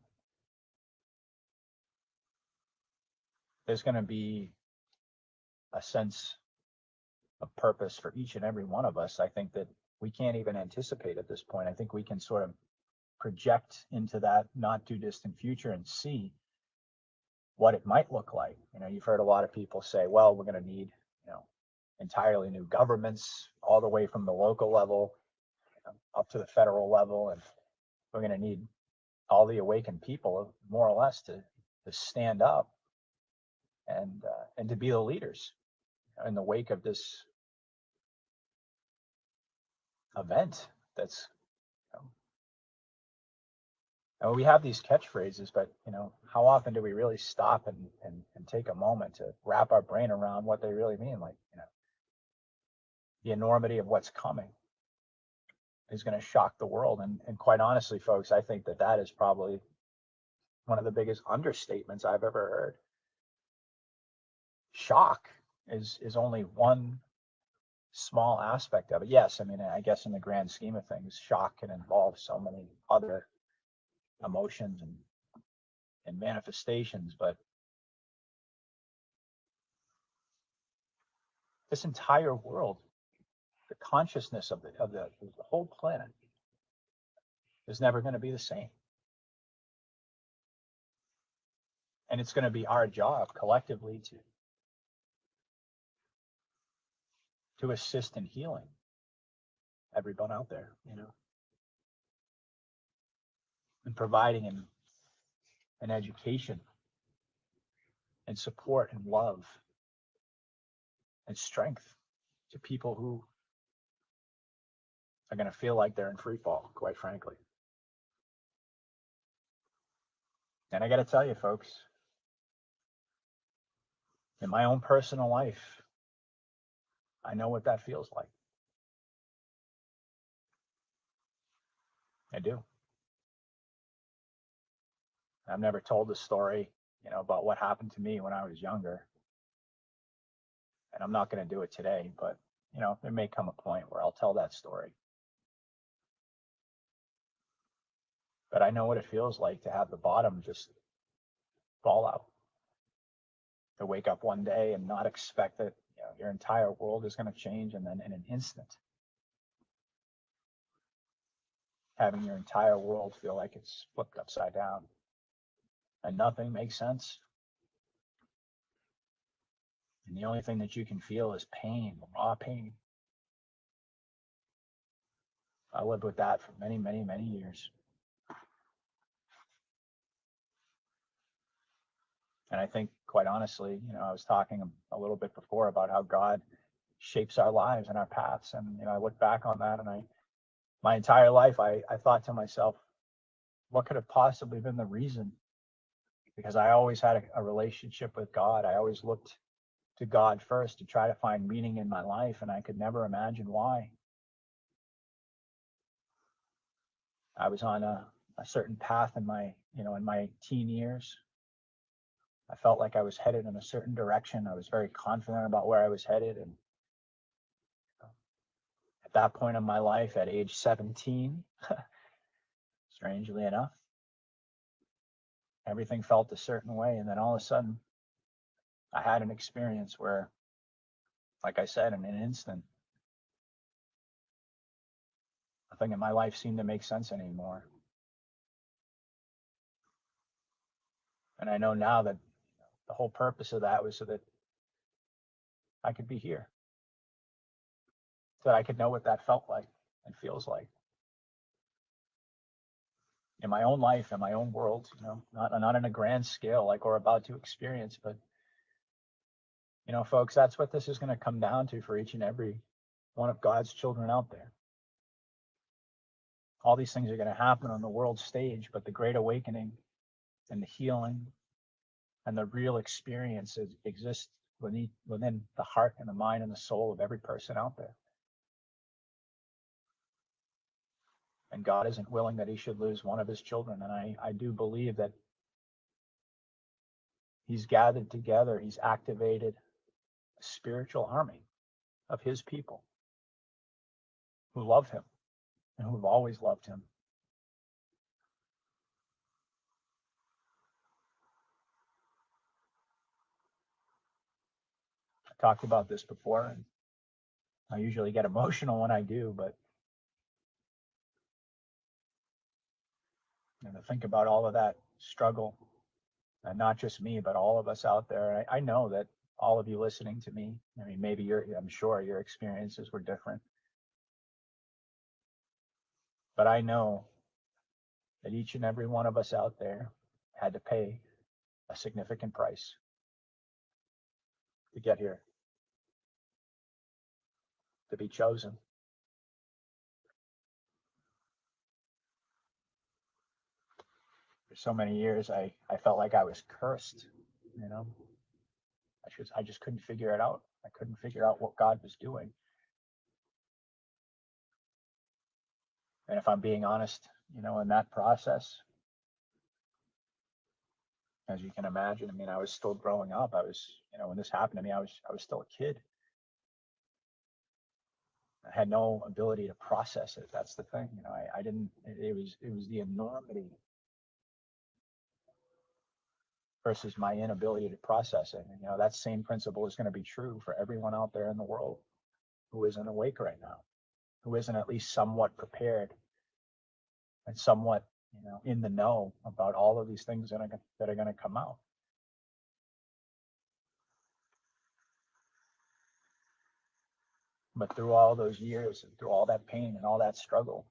there's going to be a sense of purpose for each and every one of us. I think that we can't even anticipate at this point. I think we can sort of project into that not too distant future and see what it might look like. You've heard a lot of people say, well, we're going to need, entirely new governments, all the way from the local level up to the federal level, and we're going to need all the awakened people, more or less, to stand up and to be the leaders in the wake of this event. That's we have these catchphrases, but how often do we really stop and take a moment to wrap our brain around what they really mean? Like, the enormity of what's coming is going to shock the world. And quite honestly, folks, I think that is probably one of the biggest understatements I've ever heard. Shock is only one small aspect of it. Yes, I mean, I guess in the grand scheme of things, shock can involve so many other emotions and manifestations, but this entire world, the consciousness of the whole planet, is never going to be the same. And it's going to be our job collectively to assist in healing everyone out there, and providing an education and support and love and strength to people who are going to feel like they're in free fall, quite frankly. And I got to tell you, folks, in my own personal life, I know what that feels like. I do. I've never told the story, about what happened to me when I was younger. And I'm not going to do it today, but, there may come a point where I'll tell that story. But I know what it feels like to have the bottom just fall out. To wake up one day and not expect that your entire world is going to change, and then in an instant, having your entire world feel like it's flipped upside down and nothing makes sense. And the only thing that you can feel is pain, raw pain. I lived with that for many, many, many years. And I think, quite honestly, I was talking a little bit before about how God shapes our lives and our paths. And, I look back on that, and my entire life, I thought to myself, what could have possibly been the reason? Because I always had a relationship with God. I always looked to God first to try to find meaning in my life, and I could never imagine why. I was on a certain path in my teen years. I felt like I was headed in a certain direction. I was very confident about where I was headed. And at that point in my life, at age 17, strangely enough, everything felt a certain way. And then all of a sudden, I had an experience where, like I said, in an instant, nothing in my life seemed to make sense anymore. And I know now that the whole purpose of that was so that I could be here, so that I could know what that felt like and feels like in my own life, in my own world, you know, not on a grand scale like we're about to experience, but you know, folks, that's what this is going to come down to for each and every one of God's children out there. All these things are going to happen on the world stage, but the great awakening and the healing and the real experiences exist within the heart and the mind and the soul of every person out there. And God isn't willing that he should lose one of his children. And I do believe that he's gathered together, he's activated a spiritual army of his people who love him and who've always loved him. I talked about this before, and I usually get emotional when I do, but you know, to think about all of that struggle, and not just me, but all of us out there. I know that all of you listening to me, I mean, maybe I'm sure your experiences were different, but I know that each and every one of us out there had to pay a significant price to get here, to be chosen. For so many years, I felt like I was cursed, you know. I just couldn't figure it out. I couldn't figure out what God was doing. And if I'm being honest, you know, in that process, as you can imagine, I mean, I was still growing up. I was, you know, when this happened to me, I was still a kid. I had no ability to process it. That's the thing, you know. I didn't. It was the enormity versus my inability to process it. And, you know, that same principle is going to be true for everyone out there in the world who isn't awake right now, who isn't at least somewhat prepared and somewhat, you know, in the know about all of these things that are going to come out. But through all those years and through all that pain and all that struggle,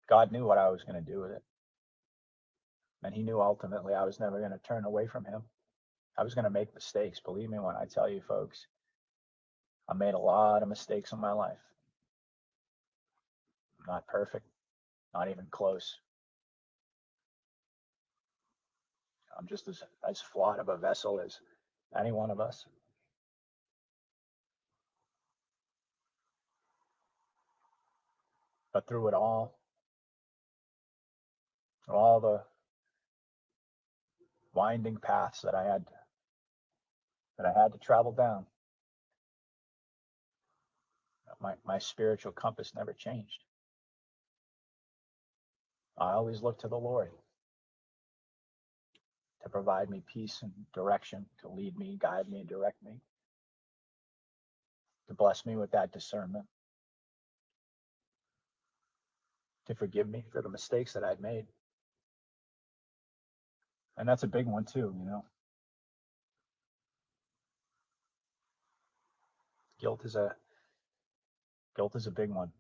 God knew what I was going to do with it. And he knew ultimately I was never going to turn away from him. I was going to make mistakes. Believe me when I tell you, folks, I made a lot of mistakes in my life. I'm not perfect, not even close. I'm just as flawed of a vessel as any one of us. But through it all the winding paths that I had to travel down, my spiritual compass never changed. I always looked to the Lord to provide me peace and direction, to lead me, guide me, direct me, to bless me with that discernment, to forgive me for the mistakes that I'd made. And that's a big one too, you know. Guilt is a big one.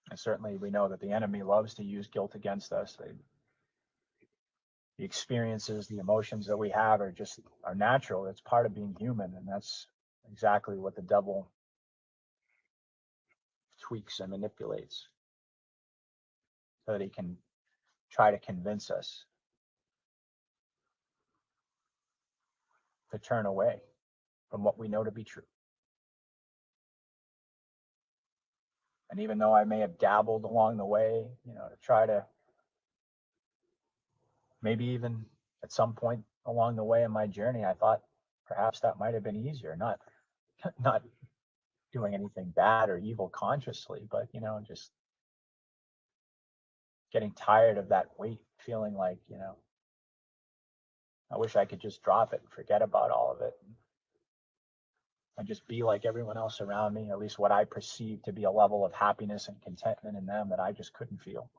And certainly we know that the enemy loves to use guilt against us. The experiences, the emotions that we have are natural. It's part of being human. And that's exactly what the devil tweaks and manipulates so that he can try to convince us to turn away from what we know to be true. And even though I may have dabbled along the way, you know, to try to maybe even at some point along the way in my journey, I thought perhaps that might have been easier, not doing anything bad or evil consciously, but, you know, just getting tired of that weight, feeling like, you know, I wish I could just drop it and forget about all of it and just be like everyone else around me, at least what I perceive to be a level of happiness and contentment in them that I just couldn't feel.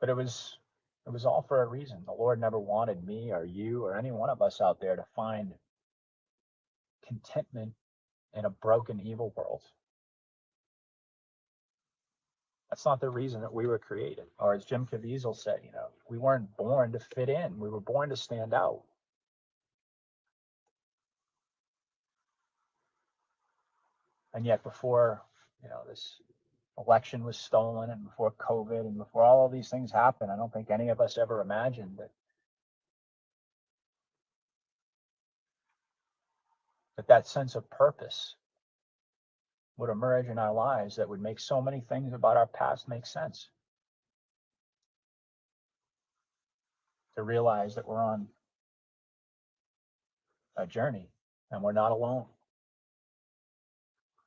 But it was all for a reason. The Lord never wanted me or you or any one of us out there to find contentment in a broken, evil world. That's not the reason that we were created. Or as Jim Caviezel said, we weren't born to fit in. We were born to stand out. And yet before, this election was stolen and before COVID and before all of these things happened, I don't think any of us ever imagined that sense of purpose would emerge in our lives that would make so many things about our past make sense. To realize that we're on a journey and we're not alone.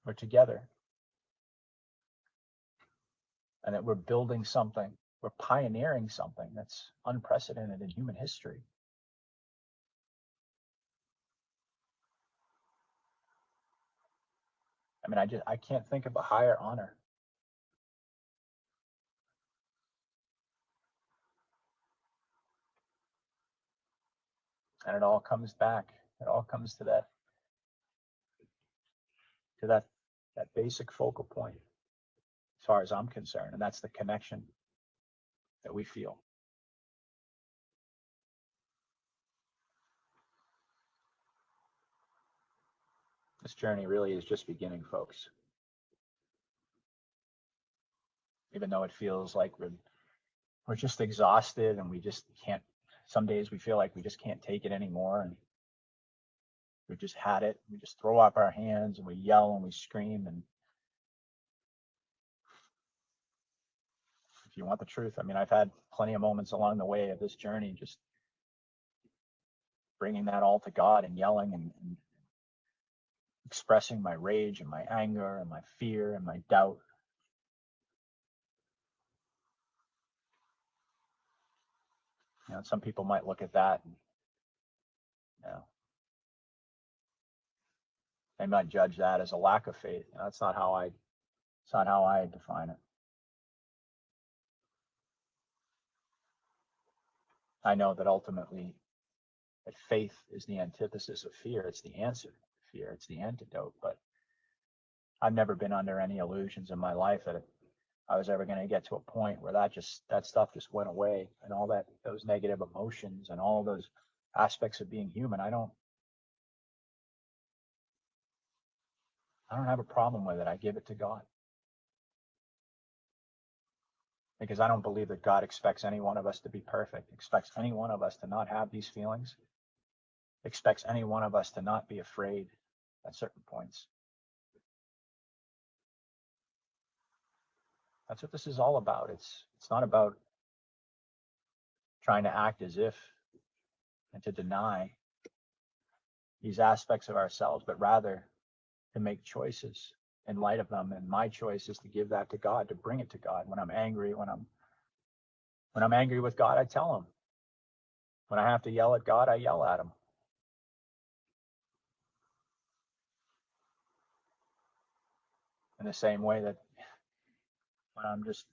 We're together. And that we're building something, we're pioneering something that's unprecedented in human history. I mean, I can't think of a higher honor. And it all comes back. It all comes to that basic focal point, as far as I'm concerned, and that's the connection that we feel. This journey really is just beginning, folks. Even though it feels like we're just exhausted and we just can't, some days we feel like we just can't take it anymore and we've just had it. We just throw up our hands and we yell and we scream. And if you want the truth, I mean, I've had plenty of moments along the way of this journey, just bringing that all to God and yelling and expressing my rage and my anger and my fear and my doubt. Some people might look at that and, they might judge that as a lack of faith. That's not how I define it. I know that ultimately that faith is the antithesis of fear. It's the answer to fear. It's the antidote. But I've never been under any illusions in my life that I was ever going to get to a point where that stuff just went away, and all those negative emotions and all those aspects of being human. I don't have a problem with it. I give it to God. Because I don't believe that God expects any one of us to be perfect, expects any one of us to not have these feelings, expects any one of us to not be afraid at certain points. That's what this is all about. It's not about trying to act as if and to deny these aspects of ourselves, but rather to make choices in light of them. And my choice is to give that to God, to bring it to God. When I'm angry, when I'm angry with God, I tell him. When I have to yell at God, I yell at him. In the same way that when I'm just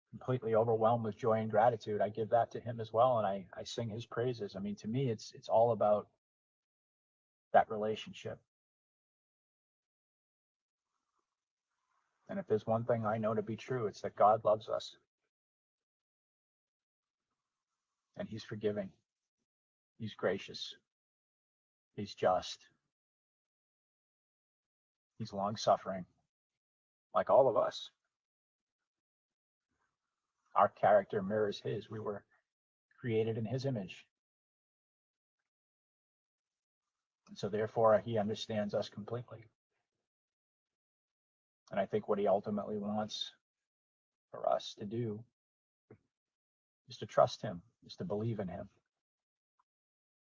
completely overwhelmed with joy and gratitude, I give that to him as well, and I sing his praises. I mean, to me, it's all about that relationship. And if there's one thing I know to be true, it's that God loves us. And he's forgiving. He's gracious. He's just. He's long-suffering, like all of us. Our character mirrors his. We were created in his image. And so therefore, he understands us completely. And I think what he ultimately wants for us to do is to trust him, is to believe in him,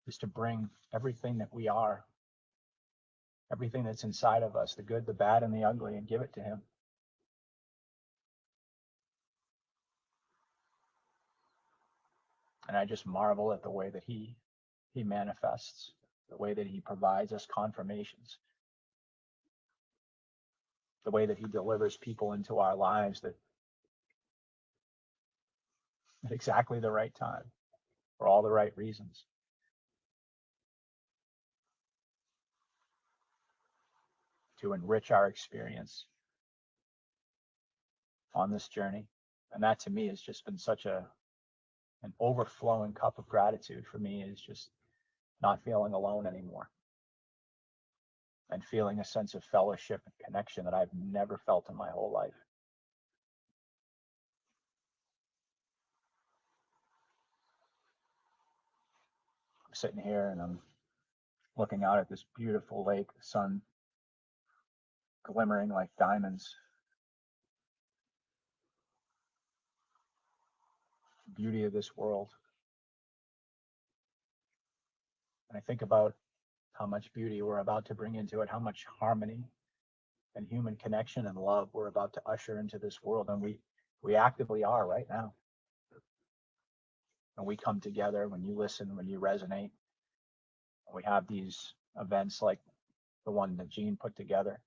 is to bring everything that we are, everything that's inside of us, the good, the bad, and the ugly, and give it to him. And I just marvel at the way that he manifests, the way that he provides us confirmations, the way that he delivers people into our lives that at exactly the right time for all the right reasons. To enrich our experience on this journey. And that to me has just been such an overflowing cup of gratitude for me, is just not feeling alone anymore and feeling a sense of fellowship and connection that I've never felt in my whole life. I'm sitting here and I'm looking out at this beautiful lake, the sun glimmering like diamonds. The beauty of this world. And I think about how much beauty we're about to bring into it, how much harmony and human connection and love we're about to usher into this world. And we actively are right now. When we come together, when you listen, when you resonate, when we have these events like the one that Gene put together,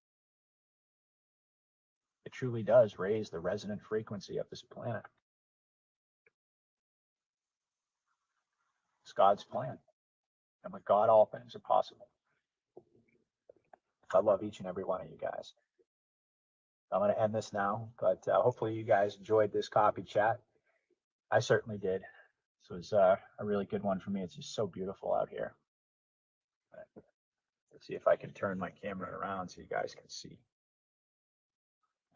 it truly does raise the resonant frequency of this planet. It's God's plan. And with God, all things are possible. I love each and every one of you guys. I'm going to end this now, but hopefully you guys enjoyed this coffee chat. I certainly did. This was a really good one for me. It's just so beautiful out here. Let's see if I can turn my camera around so you guys can see.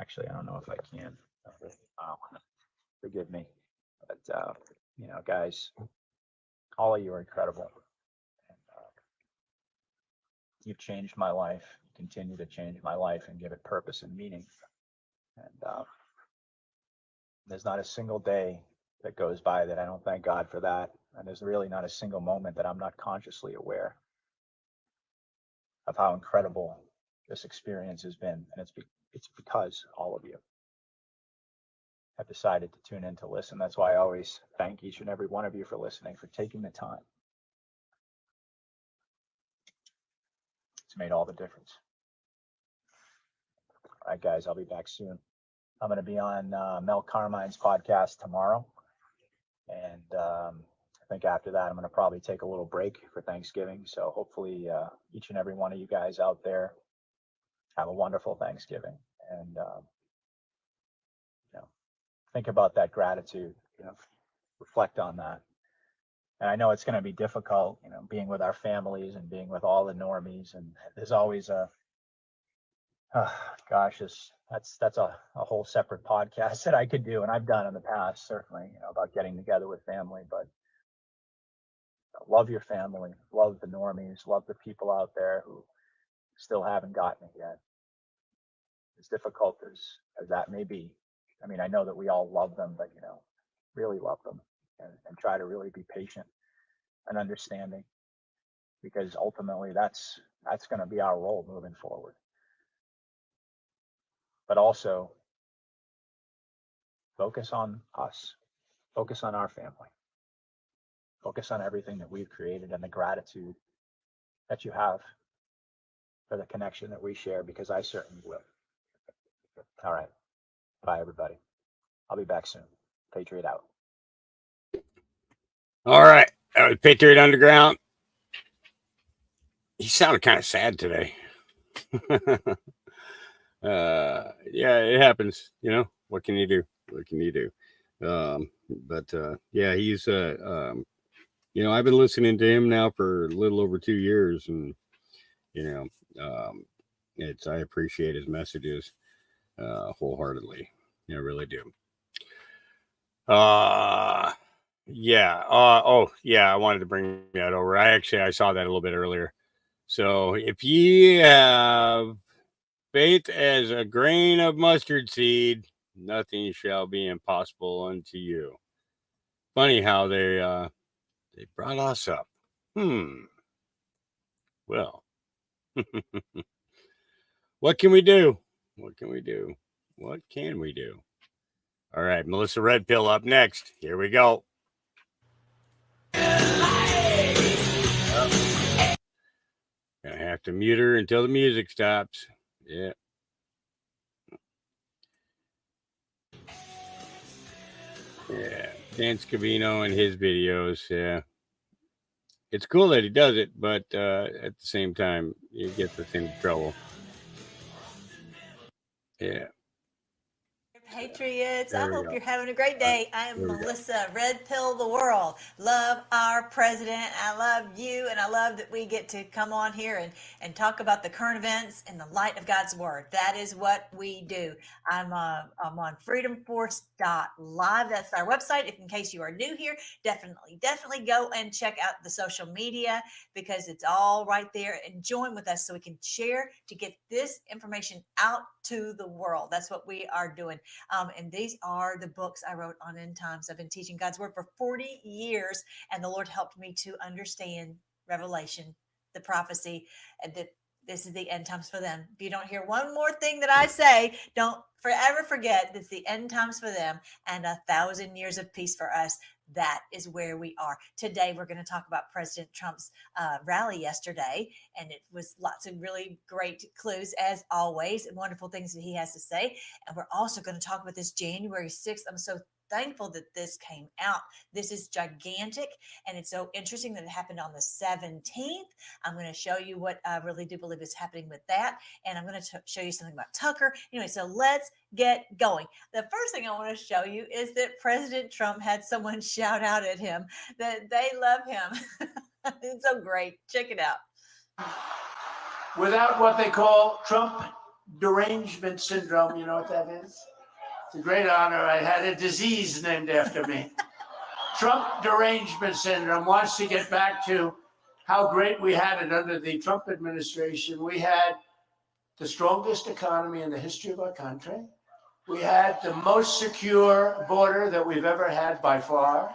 Actually, I don't know if I can. Oh, forgive me. But, you know, guys, all of you are incredible. And, you've changed my life, continue to change my life and give it purpose and meaning. And there's not a single day that goes by that I don't thank God for that. And there's really not a single moment that I'm not consciously aware of how incredible this experience has been. And it's because all of you have decided to tune in to listen. That's why I always thank each and every one of you for listening, for taking the time. It's made all the difference. All right, guys, I'll be back soon. I'm going to be on Mel Carmine's podcast tomorrow. And I think after that, I'm going to probably take a little break for Thanksgiving. So hopefully each and every one of you guys out there have a wonderful Thanksgiving. And, you know, think about that gratitude, you know, reflect on that. And I know it's going to be difficult, you know, being with our families and being with all the normies. And there's always gosh, that's a whole separate podcast that I could do, and I've done in the past, certainly, you know, about getting together with family. But love your family, love the normies, love the people out there who still haven't gotten it yet. As difficult as that may be. I mean, I know that we all love them, but, you know, really love them and try to really be patient and understanding, because ultimately that's going to be our role moving forward. But also focus on us, focus on our family, focus on everything that we've created and the gratitude that you have for the connection that we share, because I certainly will. All right. Bye, everybody. I'll be back soon. Patriot out. All right. That was Patriot Underground. He sounded kind of sad today. Yeah, it happens. You know, what can you do? What can you do? Yeah, he's you know, I've been listening to him now for a little over 2 years, and you know, I appreciate his messages wholeheartedly. I really do. Yeah. Oh, yeah. I wanted to bring that over. I saw that a little bit earlier. So if ye have faith as a grain of mustard seed, nothing shall be impossible unto you. Funny how they brought us up. Well, what can we do? What can we do? What can we do? All right, Melissa Red Pill up next. Here we go. have to mute her until the music stops. Yeah. Yeah. Dan Scavino and his videos. Yeah. It's cool that he does it, but at the same time, he gets us into trouble. Yeah. Patriots, I There we hope go. you're having a great day. I am There we go. Melissa, Red Pill the World. Love our president. I love you, and I love that we get to come on here and talk about the current events in the light of God's word. That is what we do. I'm on freedomforce.live. That's our website. If in case you are new here, definitely go and check out the social media, because it's all right there, and join with us so we can share to get this information out to the world. That's what we are doing. And these are the books I wrote on end times. I've been teaching God's word for 40 years, and the Lord helped me to understand Revelation, the prophecy, and that this is the end times for them. If you don't hear one more thing that I say, don't forever forget that's the end times for them and 1,000 years of peace for us. That is where we are. Today, we're going to talk about President Trump's rally yesterday, and it was lots of really great clues, as always, and wonderful things that he has to say. And we're also going to talk about this January 6th. I'm so thankful that this came out. This is gigantic, and it's so interesting that it happened on the 17th. I'm going to show you what I really do believe is happening with that, and I'm going to show you something about Tucker. Anyway, so let's get going. The first thing I want to show you is that President Trump had someone shout out at him that they love him. It's so great. Check it out. Without what they call Trump derangement syndrome, you know what that is? It's a great honor. I had a disease named after me. Trump derangement syndrome wants to get back to how great we had it under the Trump administration. We had the strongest economy in the history of our country. We had the most secure border that we've ever had by far.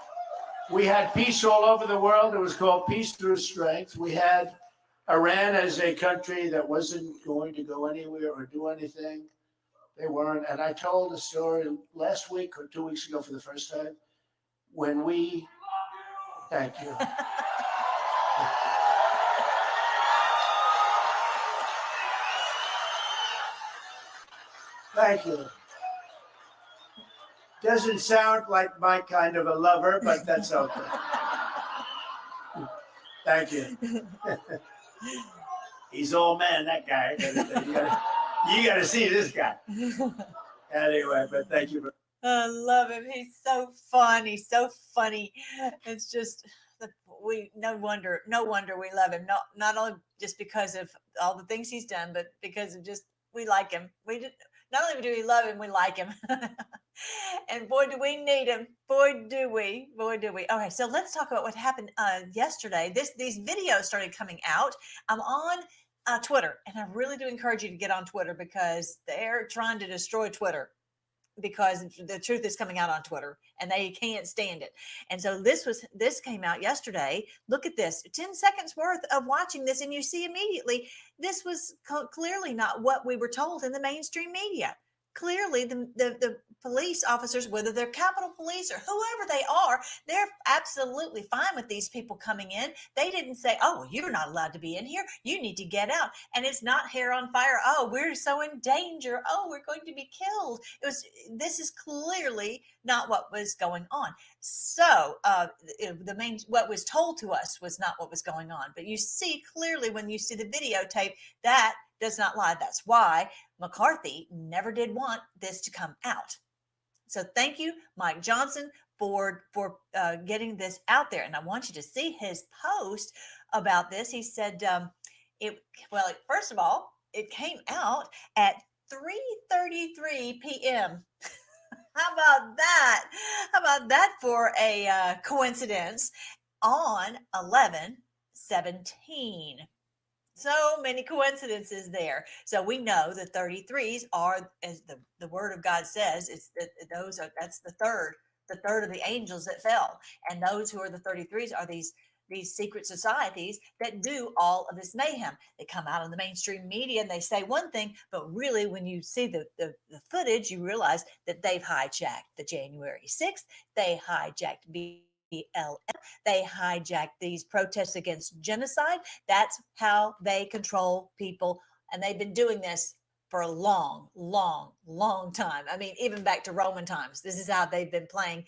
We had peace all over the world. It was called peace through strength. We had Iran as a country that wasn't going to go anywhere or do anything. They weren't. And I told a story last week or 2 weeks ago for the first time when we, thank you. Thank you. Doesn't sound like my kind of a lover, but that's okay. Thank you. He's old man, that guy. You got to see this guy. Anyway, but thank you. I love him. He's so fun. He's so funny. It's just no wonder we love him. Not only just because of all the things he's done, but because of just we like him. Not only do we love him, we like him. And boy, do we need him. Boy, do we. Okay, so let's talk about what happened yesterday. These videos started coming out. I'm on Twitter, and I really do encourage you to get on Twitter, because they're trying to destroy Twitter, because the truth is coming out on Twitter and they can't stand it. And so this came out yesterday. Look at this, 10 seconds worth of watching this, and you see immediately this was clearly not what we were told in the mainstream media. Clearly, the police officers, whether they're Capitol Police or whoever they are, they're absolutely fine with these people coming in. They didn't say, "Oh, you're not allowed to be in here. You need to get out." And it's not hair on fire. "Oh, we're so in danger. Oh, we're going to be killed." This is clearly not what was going on. So what was told to us was not what was going on. But you see clearly when you see the videotape that does not lie. That's why McCarthy never did want this to come out. So thank you, Mike Johnson, for getting this out there. And I want you to see his post about this. He said, first of all, it came out at 3:33 p.m. How about that? How about that for a coincidence on 11/17? So many coincidences there. So we know the 33s are, as the word of God says, that's the third of the angels that fell. And those who are the 33s are these secret societies that do all of this mayhem. They come out in the mainstream media and they say one thing, but really when you see the footage, you realize that they've hijacked the January 6th. They hijacked BLM. They hijack these protests against genocide. That's how they control people. And they've been doing this for a long, long, long time. I mean, even back to Roman times. This is how they've been playing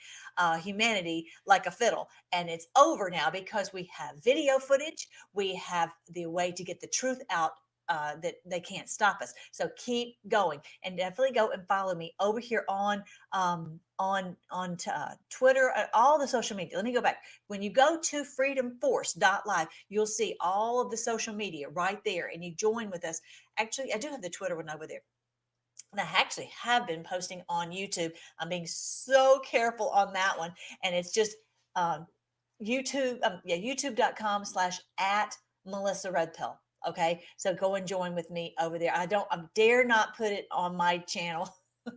humanity like a fiddle. And it's over now because we have video footage. We have the way to get the truth out. That they can't stop us. So keep going, and definitely go and follow me over here on Twitter, all the social media. Let me go back. When you go to freedomforce.live, you'll see all of the social media right there, and you join with us. Actually, I do have the Twitter one over there. And I actually have been posting on YouTube. I'm being so careful on that one. And it's just YouTube, youtube.com/@Melissa Redpill. Okay. So go and join with me over there. I dare not put it on my channel.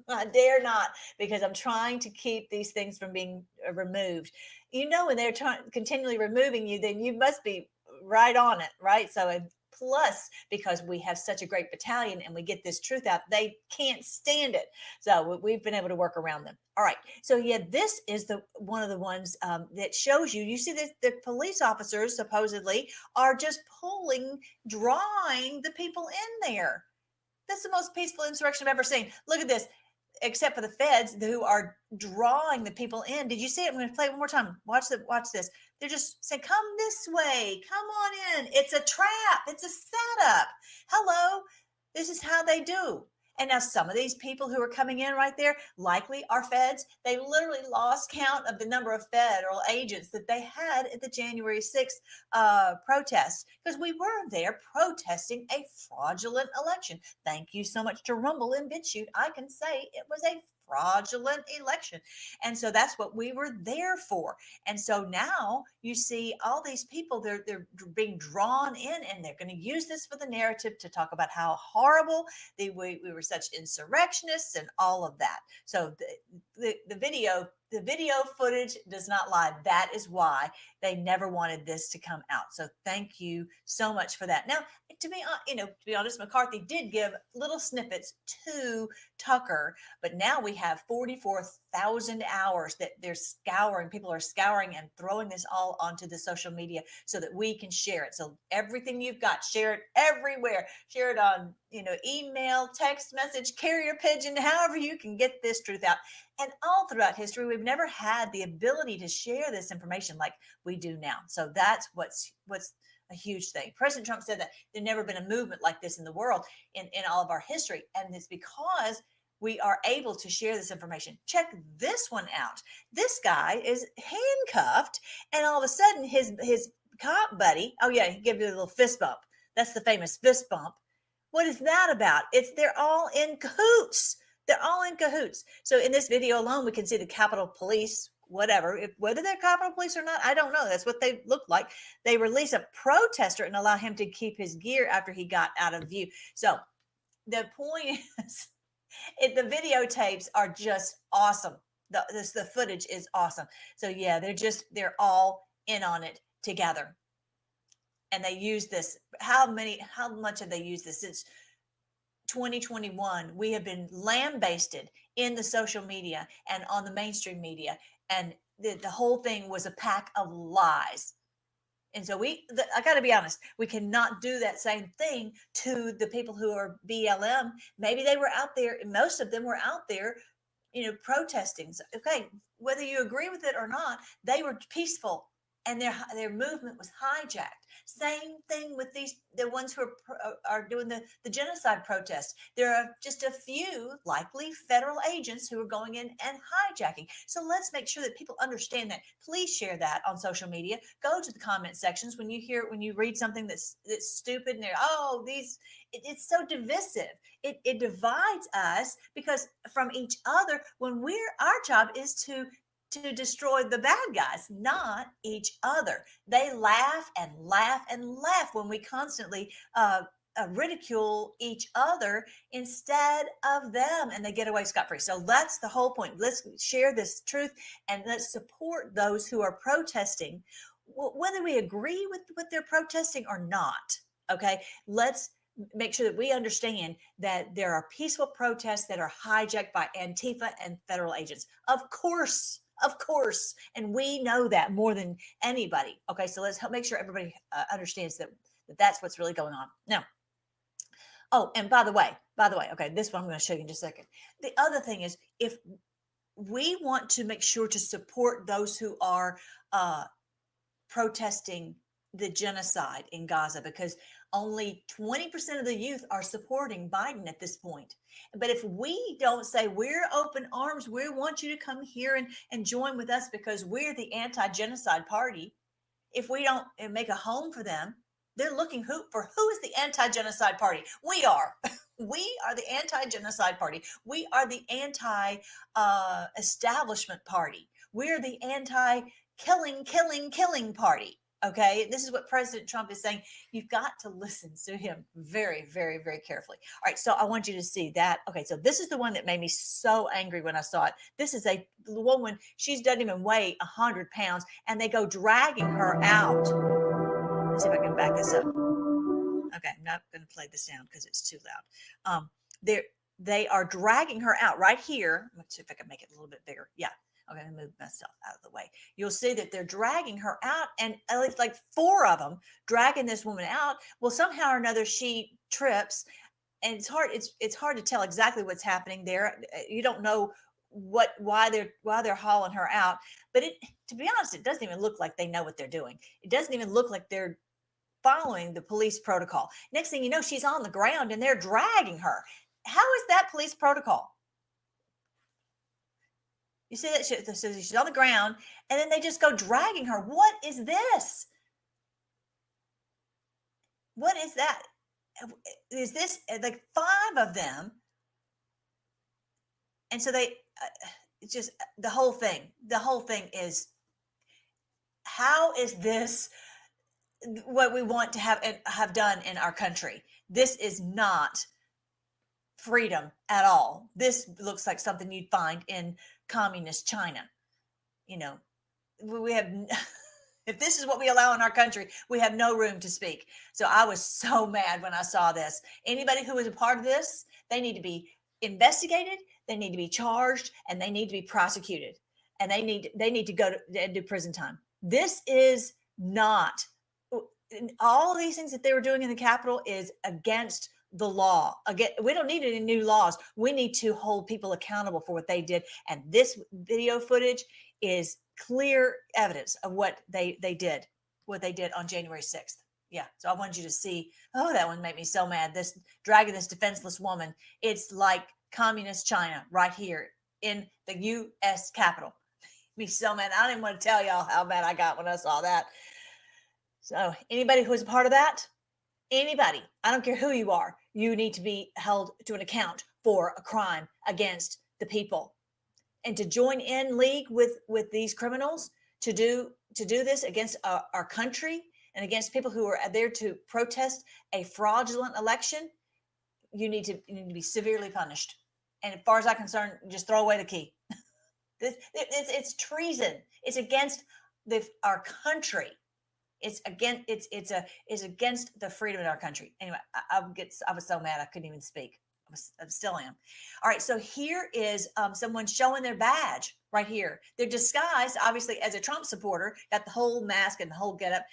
I dare not, because I'm trying to keep these things from being removed. When they're continually removing you, then you must be right on it. Right. So, plus, because we have such a great battalion and we get this truth out, they can't stand it. So we've been able to work around them. All right. So yeah, this is one of the ones that shows you see that the police officers supposedly are just drawing the people in there. That's the most peaceful insurrection I've ever seen. Look at this. Except for the feds who are drawing the people in. Did you see it? I'm going to play it one more time. Watch this. They're just saying, come this way. Come on in. It's a trap. It's a setup. Hello. This is how they do. And now some of these people who are coming in right there likely are feds. They literally lost count of the number of federal agents that they had at the January 6th protests, because we were there protesting a fraudulent election. Thank you so much to Rumble and BitChute. I can say it was a fraudulent election. And so that's what we were there for. And so now you see all these people, they're being drawn in, and they're going to use this for the narrative to talk about how horrible we were such insurrectionists and all of that. So the video footage does not lie. That is why they never wanted this to come out. So thank you so much for that. Now, to be honest, McCarthy did give little snippets to Tucker, but now we have 44,000 hours that people are scouring and throwing this all onto the social media so that we can share it. So everything you've got, share it everywhere. Share it on, email, text message, carrier pigeon, however you can get this truth out. And all throughout history, we've never had the ability to share this information like we do now. So that's what's a huge thing. President Trump said that there's never been a movement like this in the world in all of our history. And it's because we are able to share this information. Check this one out. This guy is handcuffed, and all of a sudden his cop buddy, oh yeah, he gave you a little fist bump. That's the famous fist bump. What is that about? They're all in cahoots. They're all in cahoots. So in this video alone, we can see the Capitol Police, whether they're Capitol Police or not, I don't know. That's what they look like. They release a protester and allow him to keep his gear after he got out of view. So the point is, the videotapes are just awesome. The footage is awesome. So yeah, they're all in on it together. And they use this. How much have they used this since 2021? We have been lambasted in the social media and on the mainstream media. And the whole thing was a pack of lies. And so I got to be honest, we cannot do that same thing to the people who are BLM. Maybe they were out there, and most of them were out there, protesting. So, okay, whether you agree with it or not, they were peaceful. And their movement was hijacked. Same thing with the ones who are doing the genocide protests. There are just a few likely federal agents who are going in and hijacking. So let's make sure that people understand that. Please share that on social media. Go to the comment sections when you read something that's stupid and it's so divisive. It divides us because from each other, when our job is to destroy the bad guys, not each other. They laugh and laugh and laugh when we constantly ridicule each other instead of them, and they get away scot-free. So that's the whole point. Let's share this truth and let's support those who are protesting, whether we agree with what they're protesting or not. Okay, let's make sure that we understand that there are peaceful protests that are hijacked by Antifa and federal agents. Of course, Of course. And we know that more than anybody. Okay. So let's help make sure everybody understands that that's what's really going on. Now, oh, and by the way, okay, this one I'm going to show you in just a second. The other thing is, if we want to make sure to support those who are protesting the genocide in Gaza, because only 20% of the youth are supporting Biden at this point. But if we don't say we're open arms, we want you to come here and join with us because we're the anti-genocide party, if we don't make a home for them, they're looking for who is the anti-genocide party? We are. We are the anti-genocide party. We are the anti-establishment party. We're the anti-killing party. Okay, this is what President Trump is saying. You've got to listen to him very, very, very carefully. All right, so I want you to see that. Okay, so this is the one that made me so angry when I saw it. This is a woman. She doesn't even weigh 100 pounds, and they go dragging her out. Let's see if I can back this up. Okay, I'm not going to play the sound because it's too loud. They are dragging her out right here. Let's see if I can make it a little bit bigger. Yeah. Okay, I'm going to move myself out of the way. You'll see that they're dragging her out, and at least like 4 of them dragging this woman out. Well, somehow or another, she trips, and it's hard to tell exactly what's happening there. You don't know why they're hauling her out. But to be honest, it doesn't even look like they know what they're doing. It doesn't even look like they're following the police protocol. Next thing you know, she's on the ground and they're dragging her. How is that police protocol? You see that she's on the ground, and then they just go dragging her. What is this? What is that? Is this like 5 of them? And so it's just the whole thing. The whole thing is, how is this what we want to have done in our country? This is not freedom at all. This looks like something you'd find in communist China. You know, we have, if this is what we allow in our country, we have no room to speak. So I was so mad when I saw this. Anybody who is a part of this, they need to be investigated, they need to be charged, and they need to be prosecuted. And they need to go and do prison time. This is not, all of these things that they were doing in the Capitol is against the law. Again, we don't need any new laws. We need to hold people accountable for what they did. And this video footage is clear evidence of what they did on January 6th. Yeah. So I wanted you to see, oh, that one made me so mad. This dragging this defenseless woman. It's like communist China right here in the U.S. Capitol. Me so mad. I don't even want to tell y'all how mad I got when I saw that. So anybody who was a part of that, anybody, I don't care who you are, you need to be held to an account for a crime against the people. And to join in league with these criminals to do this against our country and against people who are there to protest a fraudulent election, you need to be severely punished. And as far as I'm concerned, just throw away the key. It's treason. It's against our country. It's against the freedom in our country. Anyway, I was so mad I couldn't even speak. I still am. All right, so here is someone showing their badge right here. They're disguised, obviously, as a Trump supporter. Got the whole mask and the whole getup.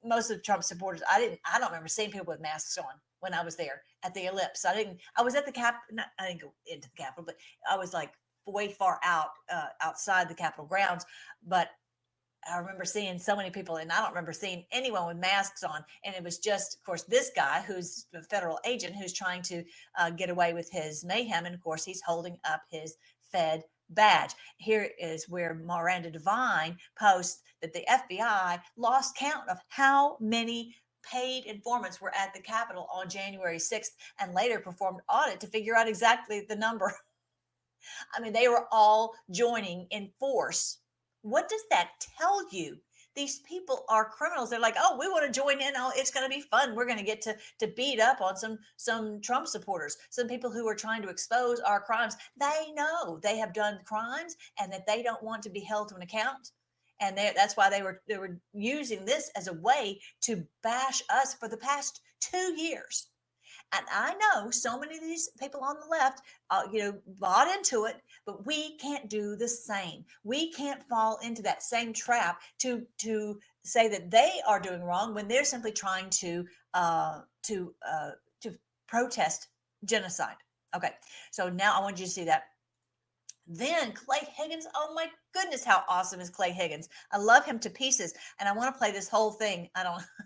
Most of the Trump supporters, I don't remember seeing people with masks on when I was there at the Ellipse. I was at the I didn't go into the Capitol, but I was like way far outside the Capitol grounds. But I remember seeing so many people, and I don't remember seeing anyone with masks on. And it was just, of course, this guy who's a federal agent who's trying to get away with his mayhem. And of course, he's holding up his Fed badge. Here is where Miranda Devine posts that the FBI lost count of how many paid informants were at the Capitol on January 6th and later performed audit to figure out exactly the number. I mean, they were all joining in force. What does that tell you? These people are criminals. They're like, oh, we want to join in. Oh, it's going to be fun. We're going to get to beat up on some Trump supporters, some people who are trying to expose our crimes. They know they have done crimes and that they don't want to be held to an account. And that's why they were using this as a way to bash us for the past 2 years. And I know so many of these people on the left, bought into it, but we can't do the same. We can't fall into that same trap to say that they are doing wrong when they're simply trying to protest genocide. Okay, so now I want you to see that. Then Clay Higgins, oh my goodness, how awesome is Clay Higgins? I love him to pieces, and I want to play this whole thing. I'm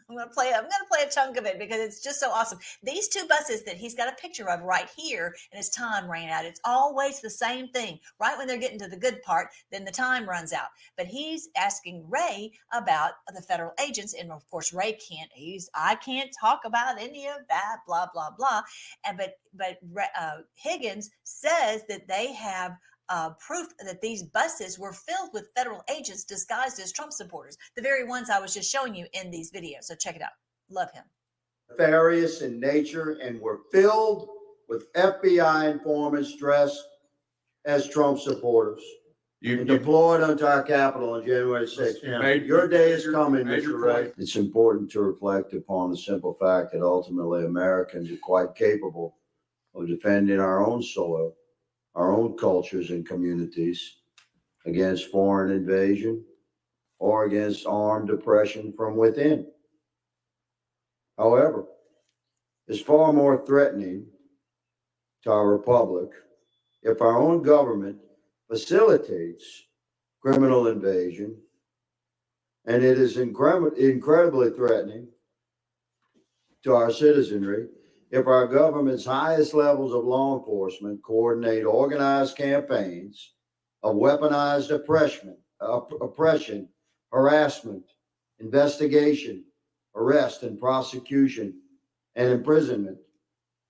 going to play a chunk of it because it's just so awesome. These two buses that he's got a picture of right here, and his time ran out. It's always the same thing. Right when they're getting to the good part, then the time runs out. But he's asking Ray about the federal agents, and of course Ray can't. I can't talk about any of that. Blah blah blah. And but Higgins says that they have proof that these buses were filled with federal agents disguised as Trump supporters, the very ones I was just showing you in these videos. So check it out. Love him. Nefarious in nature and were filled with FBI informants dressed as Trump supporters and deployed onto our Capitol on January 6th. Your day is coming, Mr. Ray. It's important to reflect upon the simple fact that ultimately Americans are quite capable of defending our own soil, our own cultures and communities against foreign invasion or against armed oppression from within. However, it's far more threatening to our republic if our own government facilitates criminal invasion, and it is incredibly threatening to our citizenry if our government's highest levels of law enforcement coordinate organized campaigns of weaponized oppression, harassment, investigation, arrest and prosecution, and imprisonment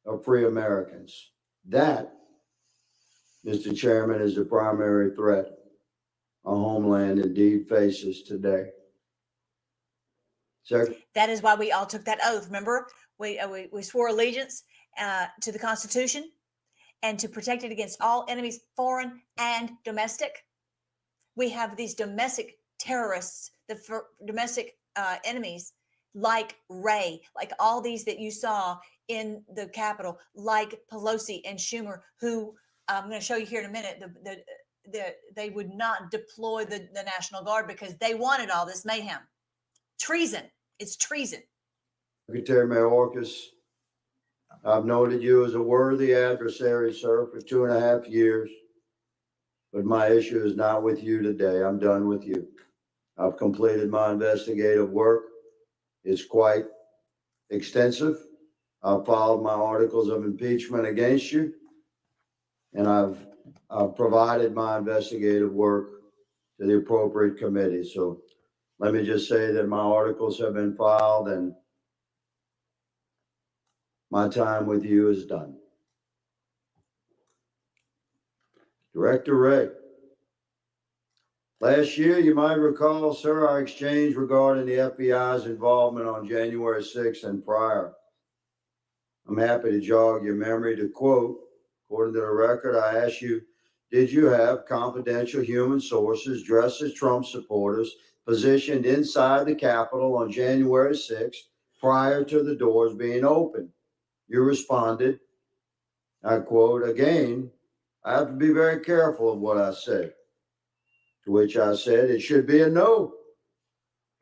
of free Americans. That, Mr. Chairman, is the primary threat our homeland indeed faces today. Second. That is why we all took that oath. Remember, we swore allegiance to the Constitution and to protect it against all enemies, foreign and domestic. We have these domestic terrorists, domestic enemies like Ray, like all these that you saw in the Capitol, like Pelosi and Schumer, who I'm going to show you here in a minute. They would not deploy the National Guard because they wanted all this mayhem. Treason. It's treason. Secretary Mayorkas, I've noted you as a worthy adversary, sir, for 2.5 years. But my issue is not with you today. I'm done with you. I've completed my investigative work. It's quite extensive. I've filed my articles of impeachment against you. And I've provided my investigative work to the appropriate committee. So let me just say that my articles have been filed and my time with you is done. Director Ray. Last year, you might recall, sir, our exchange regarding the FBI's involvement on January 6th and prior. I'm happy to jog your memory to quote, according to the record, I asked you, did you have confidential human sources dressed as Trump supporters positioned inside the Capitol on January 6th prior to the doors being opened? You responded, I quote, again, I have to be very careful of what I say. To which I said, it should be a no.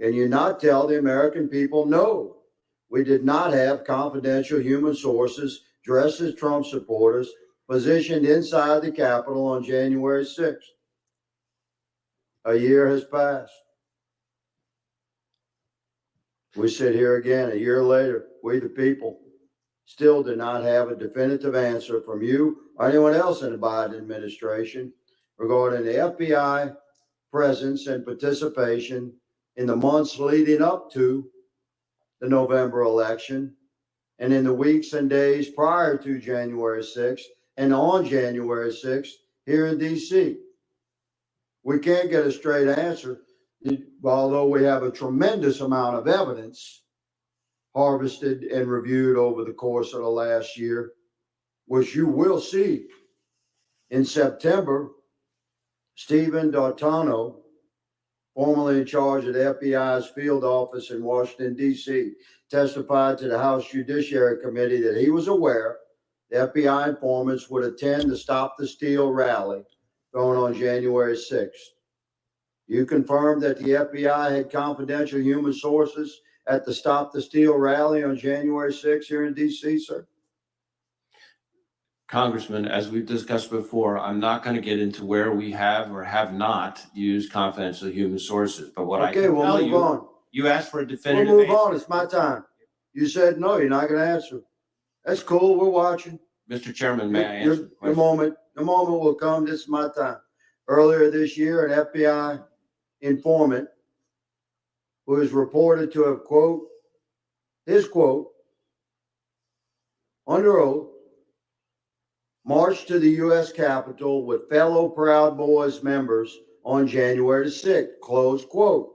Can you not tell the American people no? We did not have confidential human sources dressed as Trump supporters positioned inside the Capitol on January 6th. A year has passed. We sit here again a year later, we the people still do not have a definitive answer from you or anyone else in the Biden administration regarding the FBI presence and participation in the months leading up to the November election and in the weeks and days prior to January 6th and on January 6th here in DC. We can't get a straight answer, although we have a tremendous amount of evidence harvested and reviewed over the course of the last year, which you will see. In September, Stephen D'Artano, formerly in charge of the FBI's field office in Washington, D.C., testified to the House Judiciary Committee that he was aware the FBI informants would attend the Stop the Steal rally thrown on January 6th. You confirmed that the FBI had confidential human sources at the Stop the Steal rally on January 6th here in D.C., sir? Congressman, as we've discussed before, I'm not going to get into where we have or have not used confidential human sources. But what I Okay, can we'll tell move you, on. you asked for a We'll definitive move answer. on. It's my time. You said no, you're not going to answer. That's cool. We're watching. Mr. Chairman, may I answer the The question? moment will come. This is my time. Earlier this year, an FBI informant who is reported to have his quote, under oath, marched to the U.S. Capitol with fellow Proud Boys members on January 6th, close quote.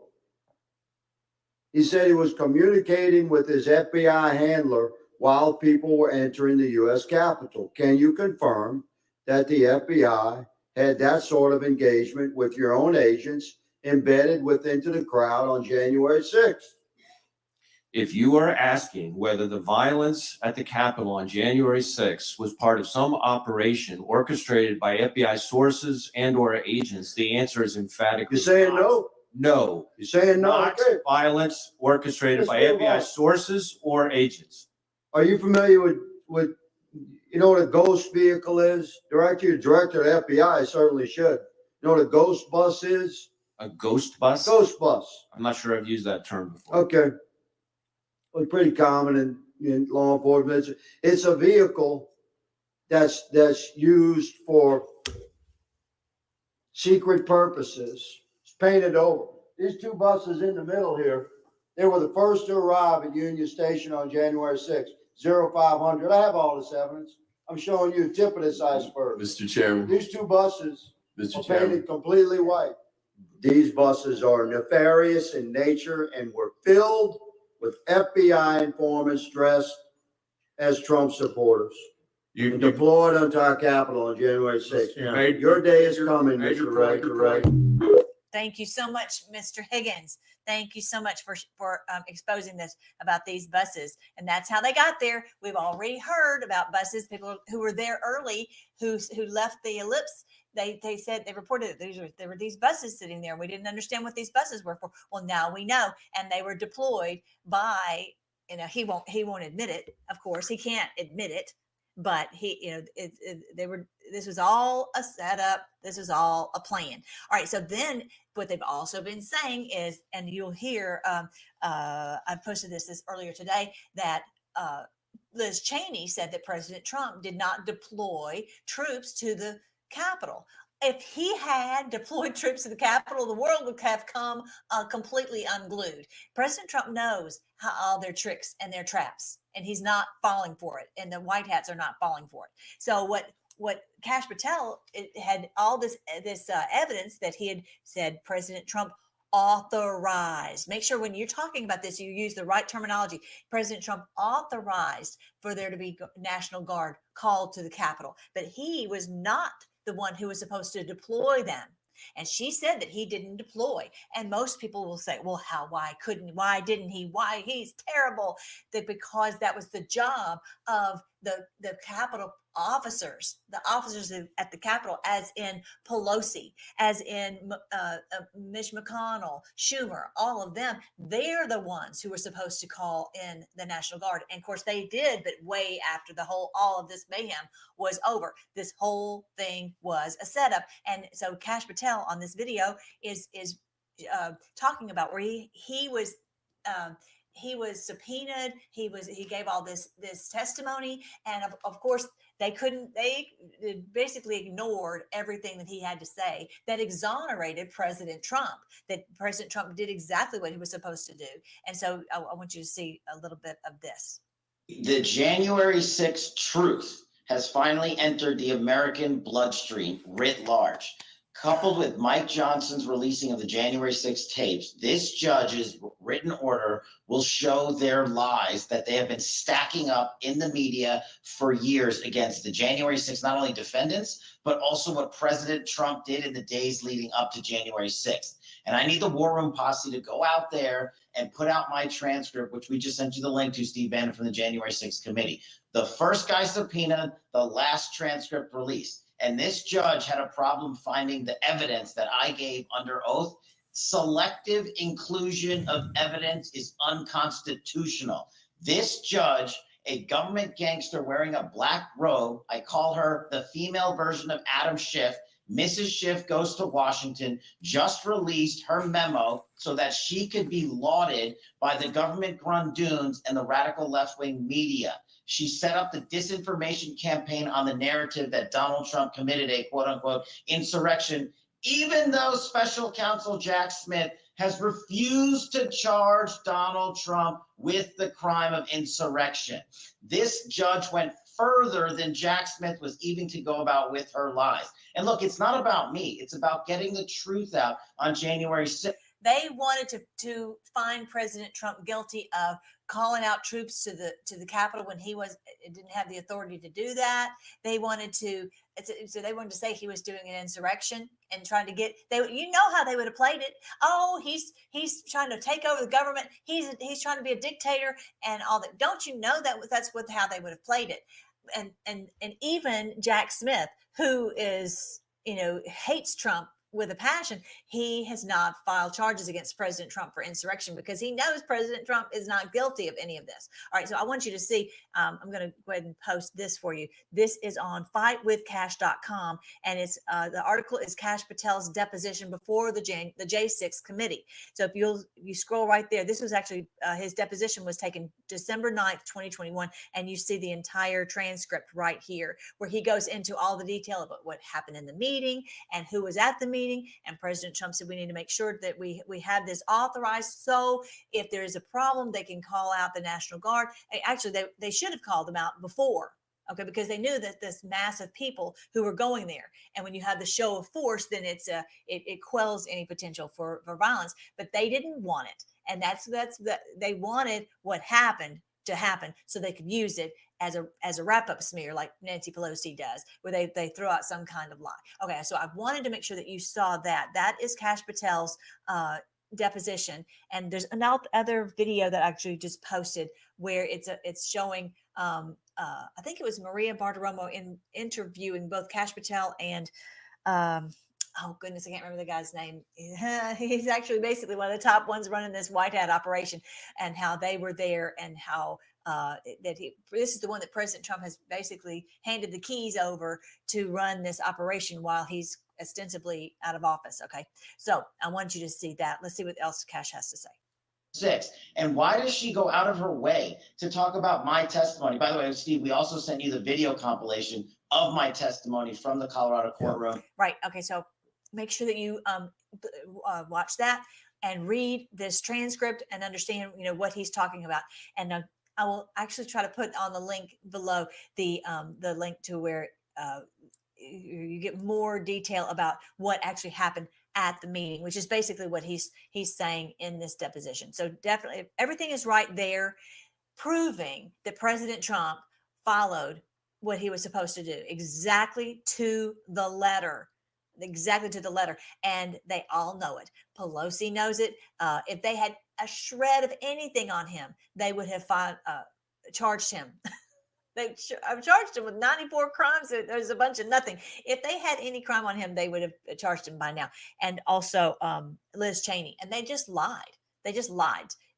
He said he was communicating with his FBI handler while people were entering the U.S. Capitol. Can you confirm that the FBI had that sort of engagement with your own agents embedded into the crowd on January 6th? If you are asking whether the violence at the Capitol on January 6th was part of some operation orchestrated by FBI sources and or agents, the answer is emphatically You're saying not. no? No. You're saying no? Not Okay. violence orchestrated Let's by move FBI on. sources or agents. Are you familiar with you know what a ghost vehicle is? Director of the FBI certainly should. You know what a ghost bus is? A ghost bus? Ghost bus. I'm not sure I've used that term before. Okay. Well, pretty common in law enforcement. It's a vehicle that's used for secret purposes. It's painted over. These two buses in the middle here, they were the first to arrive at Union Station on January 6th, 0500. I have all this evidence. I'm showing you the tip of this iceberg. Mr. Chairman. These two buses Mr. are Chairman. painted completely white. These buses are nefarious in nature and were filled with FBI informants dressed as Trump supporters and deployed onto our Capitol on January 6th. Your day is coming, Mr. Ray. Thank you so much, Mr. Higgins. Thank you so much for exposing this about these buses. And that's how they got there. We've already heard about buses, people who were there early, who left the ellipse. They said, they reported that there were these buses sitting there. We didn't understand what these buses were for. Well, now we know. And they were deployed by, he won't admit it. Of course, he can't admit it. But this was all a setup. This was all a plan. All right. So then what they've also been saying is, and you'll hear, I posted this earlier today, that Liz Cheney said that President Trump did not deploy troops to the Capitol. If he had deployed troops to the Capitol, the world would have come completely unglued. President Trump knows how all their tricks and their traps, and he's not falling for it. And the White Hats are not falling for it. So what Kash Patel had all this evidence that he had said President Trump authorized. Make sure when you're talking about this, you use the right terminology. President Trump authorized for there to be National Guard called to the Capitol, but he was not the one who was supposed to deploy them. And she said that he didn't deploy. And most people will say, well, why didn't he? Why? He's terrible. That because that was the job of the Capitol officers, the officers at the Capitol, as in Pelosi, as in Mitch McConnell, Schumer, all of them. They're the ones who were supposed to call in the National Guard. And of course they did, but way after all of this mayhem was over. This whole thing was a setup. And so Kash Patel on this video is talking about where he was subpoenaed. He gave all this testimony. And of course they basically ignored everything that he had to say that exonerated President Trump, that President Trump did exactly what he was supposed to do. And so I want you to see a little bit of this. The January 6th truth has finally entered the American bloodstream writ large. Coupled with Mike Johnson's releasing of the January 6th tapes, this judge's written order will show their lies that they have been stacking up in the media for years against the January 6th, not only defendants, but also what President Trump did in the days leading up to January 6th. And I need the War Room posse to go out there and put out my transcript, which we just sent you the link to, Steve Bannon, from the January 6th committee. The first guy subpoenaed, the last transcript released. And this judge had a problem finding the evidence that I gave under oath. Selective inclusion of evidence is unconstitutional. This judge, a government gangster wearing a black robe, I call her the female version of Adam Schiff. Mrs. Schiff goes to Washington, just released her memo so that she could be lauded by the government grundoons and the radical left-wing media. She set up the disinformation campaign on the narrative that Donald Trump committed a quote-unquote insurrection, even though special counsel Jack Smith has refused to charge Donald Trump with the crime of insurrection. This judge went further than Jack Smith was even to go about with her lies. And look, it's not about me. It's about getting the truth out on January 6th. They wanted to find President Trump guilty of calling out troops to the Capitol when he didn't have the authority to do that. They wanted to say he was doing an insurrection and trying to get how they would have played it. Oh, he's trying to take over the government. He's trying to be a dictator and all that. Don't you know that's how they would have played it? And even Jack Smith, who is hates Trump with a passion, he has not filed charges against President Trump for insurrection because he knows President Trump is not guilty of any of this. All right, so I want you to see, I'm going to go ahead and post this for you. This is on fightwithcash.com, and it's the article is Kash Patel's deposition before the J6 committee. So if you scroll right there, this was actually his deposition was taken December 9th, 2021, and you see the entire transcript right here where he goes into all the detail about what happened in the meeting and who was at the meeting. And President Trump said we need to make sure that we have this authorized, so if there is a problem, they can call out the National Guard. Actually, they should have called them out before, okay, because they knew that this mass of people who were going there, and when you have the show of force, then it quells any potential for violence. But they didn't want it, and they wanted what happened to happen so they could use it as a wrap-up smear like Nancy Pelosi does, where they throw out some kind of lie. Okay, so I wanted to make sure that you saw that. That is Kash Patel's deposition. And there's another video that I actually just posted where it's showing, I think it was Maria Bartiromo interviewing both Kash Patel and, oh goodness, I can't remember the guy's name. He's actually basically one of the top ones running this White Hat operation, and how they were there, and how this is the one that President Trump has basically handed the keys over to run this operation while he's ostensibly out of office. Okay, so I want you to see that. Let's see what else Kash has to say. 6. And why does she go out of her way to talk about my testimony? By the way, Steve, we also sent you the video compilation of my testimony from the Colorado courtroom. Right. Okay. So make sure that you watch that and read this transcript and understand, what he's talking about. And I will actually try to put on the link below the link to where you get more detail about what actually happened at the meeting, which is basically what he's saying in this deposition. So definitely everything is right there, proving that President Trump followed what he was supposed to do exactly to the letter. And they all know it. Pelosi knows it. If they had a shred of anything on him, they would have charged him. I've charged him with 94 crimes. There's a bunch of nothing. If they had any crime on him, they would have charged him by now. And also Liz Cheney. And they just lied.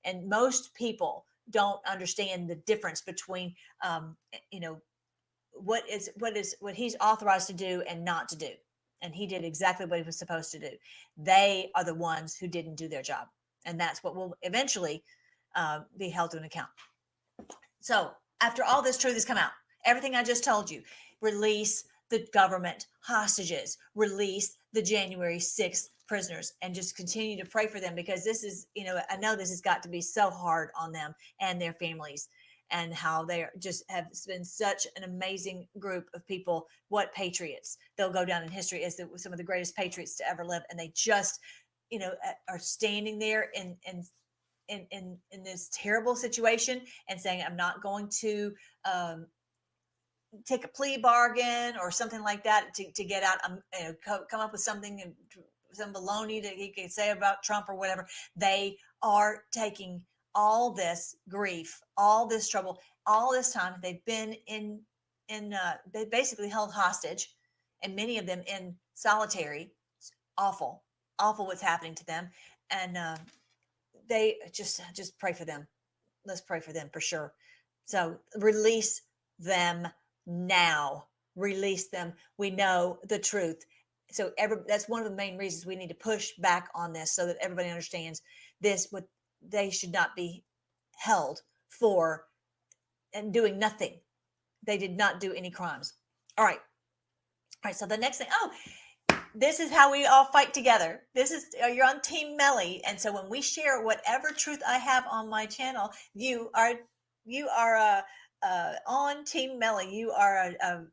And most people don't understand the difference between, what he's authorized to do and not to do. And he did exactly what he was supposed to do. They are the ones who didn't do their job. And that's what will eventually be held to an account. So after all this truth has come out, everything I just told you, release the government hostages, release the January 6th prisoners, and just continue to pray for them, because this is, I know this has got to be so hard on them and their families, and how they just have been such an amazing group of people. What patriots. They'll go down in history as some of the greatest patriots to ever live. And they just, are standing there in this terrible situation and saying, I'm not going to take a plea bargain or something like that to get out. I'm come up with something some baloney that he can say about Trump or whatever. They are taking all this grief, all this trouble, all this time. They've been they basically held hostage, and many of them in solitary. It's awful what's happening to them. And they just pray for them. Let's pray for them for sure. So release them now. Release them. We know the truth. So that's one of the main reasons we need to push back on this, so that everybody understands this. What they should not be held for and doing nothing. They did not do any crimes. All right. So the next thing. This is how we all fight together. This is, you're on Team Melly. And so when we share whatever truth I have on my channel, you are on Team Melly. You are an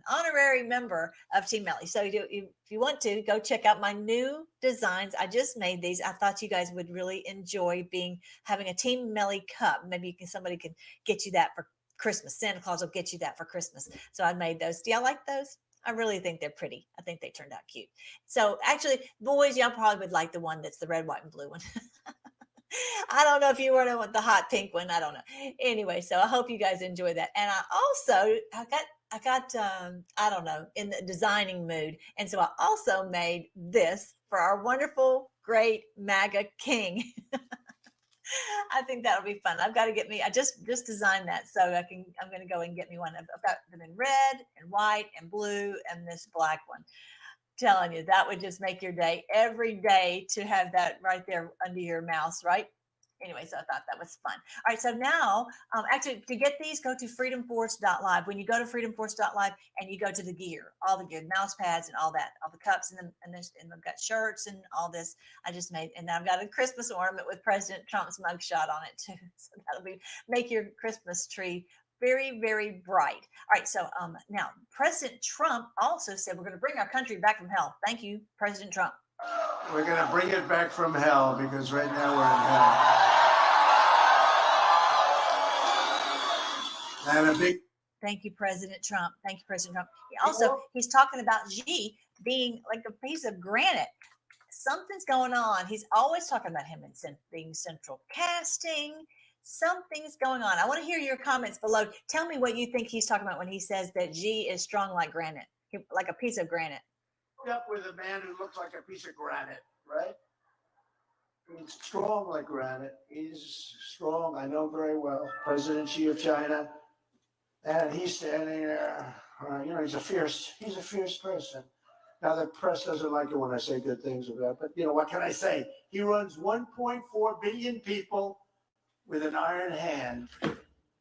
honorary member of Team Melly. So if you want to, go check out my new designs. I just made these. I thought you guys would really enjoy having a Team Melly cup. Maybe somebody can get you that for Christmas. Santa Claus will get you that for Christmas. So I made those. Do y'all like those? I really think they're pretty. I think they turned out cute. So actually, boys, y'all probably would like the one that's the red, white, and blue one. I don't know if you want the hot pink one. I don't know. Anyway, so I hope you guys enjoy that. And I got I don't know, in the designing mood. And so I also made this for our wonderful, great MAGA king. I think that'll be fun. I've got to get me. I just designed that, so I'm going to go and get me one. I've got them in red and white and blue and this black one. Telling you, that would just make your day every day to have that right there under your mouse, right? Anyway, so I thought that was fun. All right, so now, actually, to get these, go to freedomforce.live. When you go to freedomforce.live and you go to the gear, all the gear, mouse pads and all that, all the cups and they've got shirts and all this I just made. And I've got a Christmas ornament with President Trump's mugshot on it too. So that'll make your Christmas tree very, very bright. All right, so now President Trump also said we're going to bring our country back from hell. Thank you, President Trump. We're going to bring it back from hell because right now we're in hell. And a big Thank you, President Trump. Thank you, President Trump. He's talking about Xi being like a piece of granite. Something's going on. He's always talking about him being central casting. Something's going on. I want to hear your comments below. Tell me what you think he's talking about when he says that Xi is strong like granite, like a piece of granite. up with a man who looks like a piece of granite, right? He's strong like granite. He's strong. I know very well. President Xi of China. And he's standing there. He's a fierce person. Now, the press doesn't like it when I say good things about, but what can I say? He runs 1.4 billion people with an iron hand.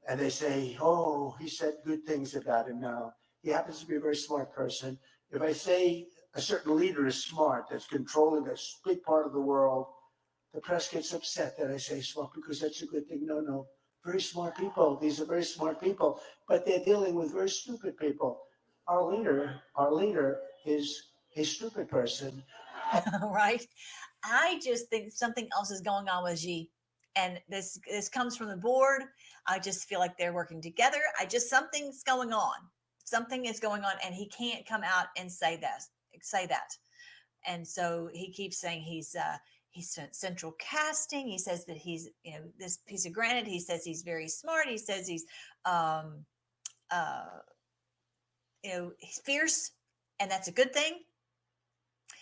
And they say, oh, he said good things about him now. He happens to be a very smart person. If I say a certain leader is smart, that's controlling a big part of the world, the press gets upset that I say smart because that's a good thing. No. Very smart people. These are very smart people, but they're dealing with very stupid people. Our leader is a stupid person. Right? I just think something else is going on with Xi. And this comes from the board. I just feel like they're working together. Something's going on. Something is going on, and he can't come out and say that. And so he keeps saying he's central casting. He says that he's this piece of granite. He says he's very smart. He says he's he's fierce, and that's a good thing.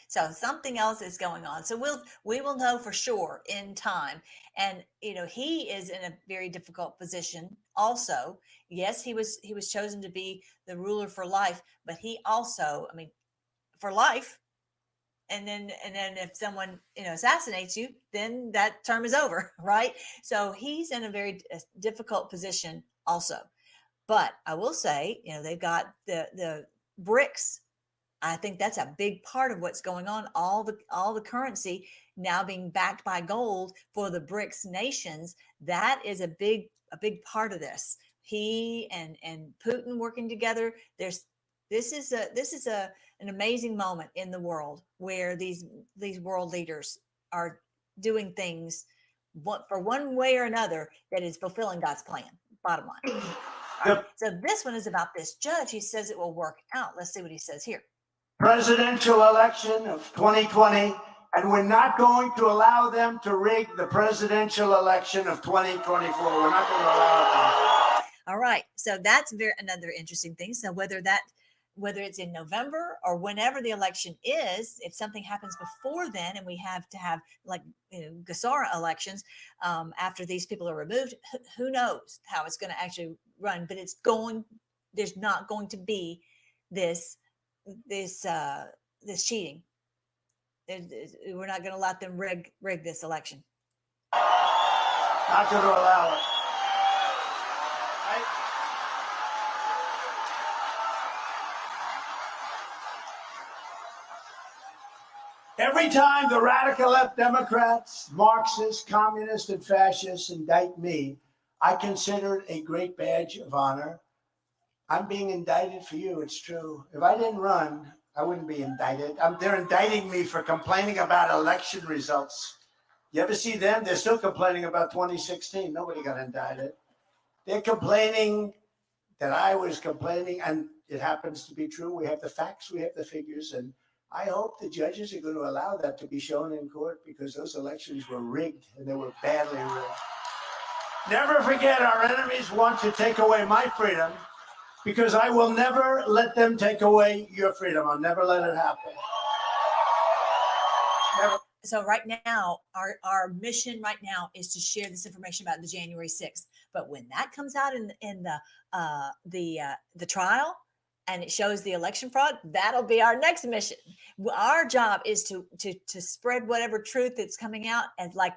So something else is going on. So we will know for sure in time. And he is in a very difficult position. Also, yes, he was chosen to be the ruler for life, but he also, for life. And then if someone assassinates you, then that term is over, right? So he's in a very difficult position also. But I will say, they've got the BRICS. I think that's a big part of what's going on. All the currency now being backed by gold for the BRICS nations. That is a big part of this. He and Putin working together. This is an amazing moment in the world where these world leaders are doing things for one way or another that is fulfilling God's plan. Bottom line. All right, so this one is about this judge. He says it will work out. Let's see what he says here. presidential election of 2020, and we're not going to allow them to rig the presidential election of 2024. We're not going to allow it. All right. So that's another interesting thing. So whether it's in November or whenever the election is, if something happens before then, and we have to have like Gasara elections after these people are removed, who knows how it's going to actually run? But there's not going to be this cheating. We're not going to let them rig this election. Not going to allow it. Every time the radical left Democrats, Marxists, communists, and fascists indict me, I consider it a great badge of honor. I'm being indicted for you, it's true. If I didn't run, I wouldn't be indicted. They're indicting me for complaining about election results. You ever see them? They're still complaining about 2016. Nobody got indicted. They're complaining that I was complaining, and it happens to be true. We have the facts, we have the figures, and I hope the judges are going to allow that to be shown in court, because those elections were rigged, and they were badly rigged. Never forget, our enemies want to take away my freedom, because I will never let them take away your freedom. I'll never let it happen. Never. So right now, our mission right now is to share this information about the January 6th. But when that comes out in the trial, and it shows the election fraud, that'll be our next mission. Our job is to spread whatever truth that's coming out, and like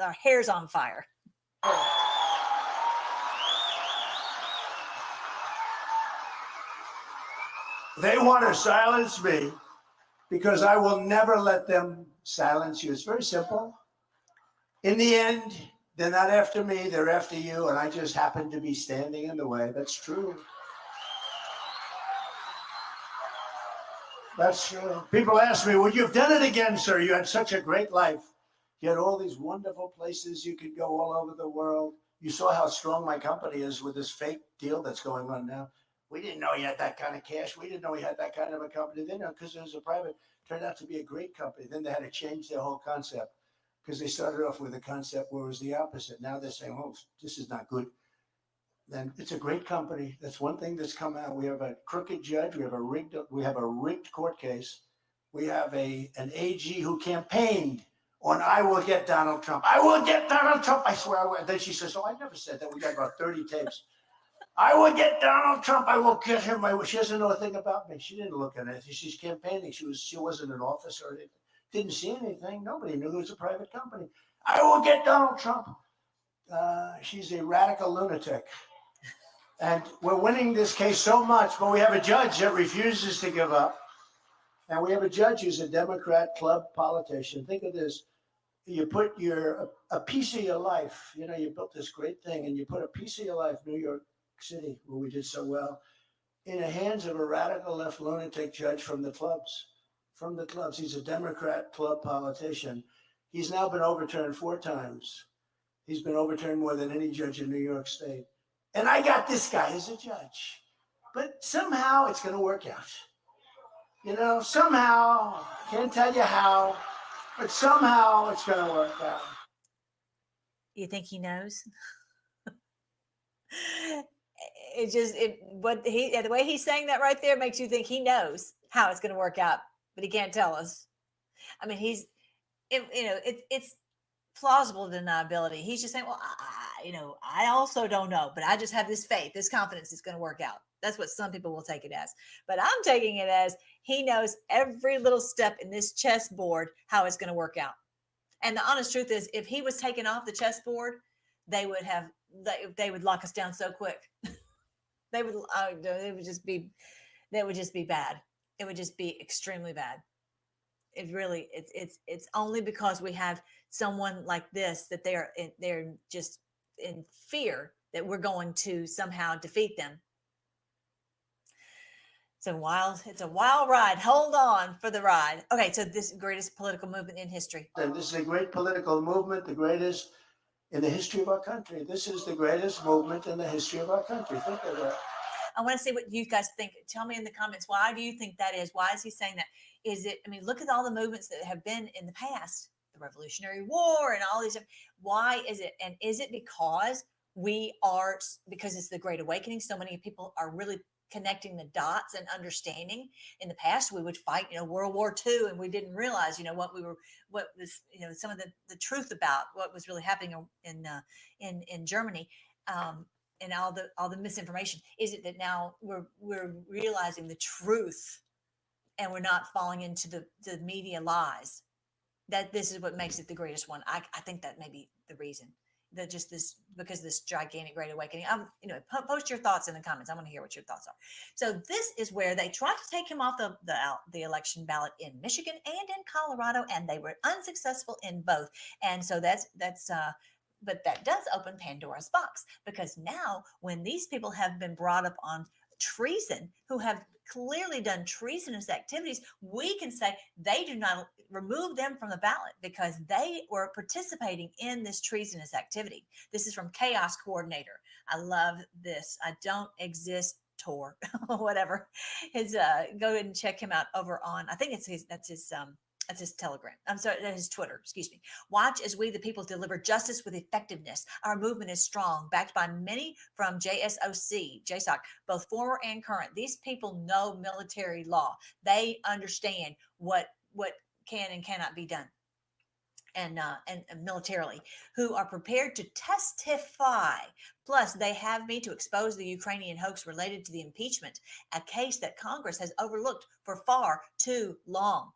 our hair's on fire. They want to silence me because I will never let them silence you. It's very simple. In the end, they're not after me, they're after you, and I just happen to be standing in the way. That's true. That's true. People ask me, would you have done it again, sir? You had such a great life. You had all these wonderful places you could go all over the world. You saw how strong my company is with this fake deal that's going on now. We didn't know he had that kind of cash. We didn't know he had that kind of a company. They know because it was a private, turned out to be a great company. Then they had to change their whole concept because they started off with a concept where it was the opposite. Now they're saying, oh, this is not good. Then it's a great company. That's one thing that's come out. We have a crooked judge. We have a rigged court case. We have an AG who campaigned on, I will get Donald Trump. I will get Donald Trump. I swear I will. And then she says, oh, I never said that. We got about 30 tapes. I will get Donald Trump. I will get him. She doesn't know a thing about me. She didn't look at it. She's campaigning. She wasn't in office or anything. Didn't see anything. Nobody knew it was a private company. I will get Donald Trump. She's a radical lunatic. And we're winning this case so much, but we have a judge that refuses to give up. And we have a judge who's a Democrat club politician. Think of this. You put a piece of your life, you built this great thing, and you put a piece of your life, New York City, where we did so well, in the hands of a radical left lunatic judge from the clubs. He's a Democrat club politician. He's now been overturned 4 times. He's been overturned more than any judge in New York State. And I got this guy as a judge. But somehow it's going to work out. Somehow, can't tell you how, but somehow it's going to work out. You think he knows? The way he's saying that right there makes you think he knows how it's going to work out, but he can't tell us. I mean, it's plausible deniability. He's just saying, well, I also don't know, but I just have this faith, this confidence it's going to work out. That's what some people will take it as. But I'm taking it as he knows every little step in this chessboard, how it's going to work out. And the honest truth is, if he was taken off the chessboard, they would lock us down so quick. It would just be bad. It would just be extremely bad. It's only because we have someone like this that they're just in fear that we're going to somehow defeat them. It's a wild ride. Hold on for the ride. Okay, so this is the greatest political movement in history. And this is a great political movement, the greatest in the history of our country. This is the greatest movement in the history of our country. Think of that. I want to see what you guys think. Tell me in the comments, why do you think that is? Why is he saying that? Is it, I mean, look at all the movements that have been in the past, the Revolutionary War and all these. Why is it? And is it because because it's the Great Awakening, so many people are really connecting the dots and understanding? In the past, we would fight, World War II, and we didn't realize, what was, some of the truth about what was really happening in Germany, and all the misinformation. Is it that now we're realizing the truth, and we're not falling into the media lies? That this is what makes it the greatest one. I think that may be the reason. That just because of this gigantic Great Awakening. Post your thoughts in the comments. I want to hear what your thoughts are. So this is where they tried to take him off the election ballot in Michigan and in Colorado, and they were unsuccessful in both. And so but that does open Pandora's box, because now when these people have been brought up on treason, who have clearly done treasonous activities, we can say they do not remove them from the ballot because they were participating in this treasonous activity. This is from Chaos Coordinator. I love this. I don't exist Tor, whatever. Go ahead and check him out over on, I think that's his Telegram. I'm sorry, that's his Twitter, excuse me. Watch as we, the people, deliver justice with effectiveness. Our movement is strong, backed by many from JSOC, both former and current. These people know military law. They understand what can and cannot be done. And militarily, who are prepared to testify. Plus, they have me to expose the Ukrainian hoax related to the impeachment, a case that Congress has overlooked for far too long.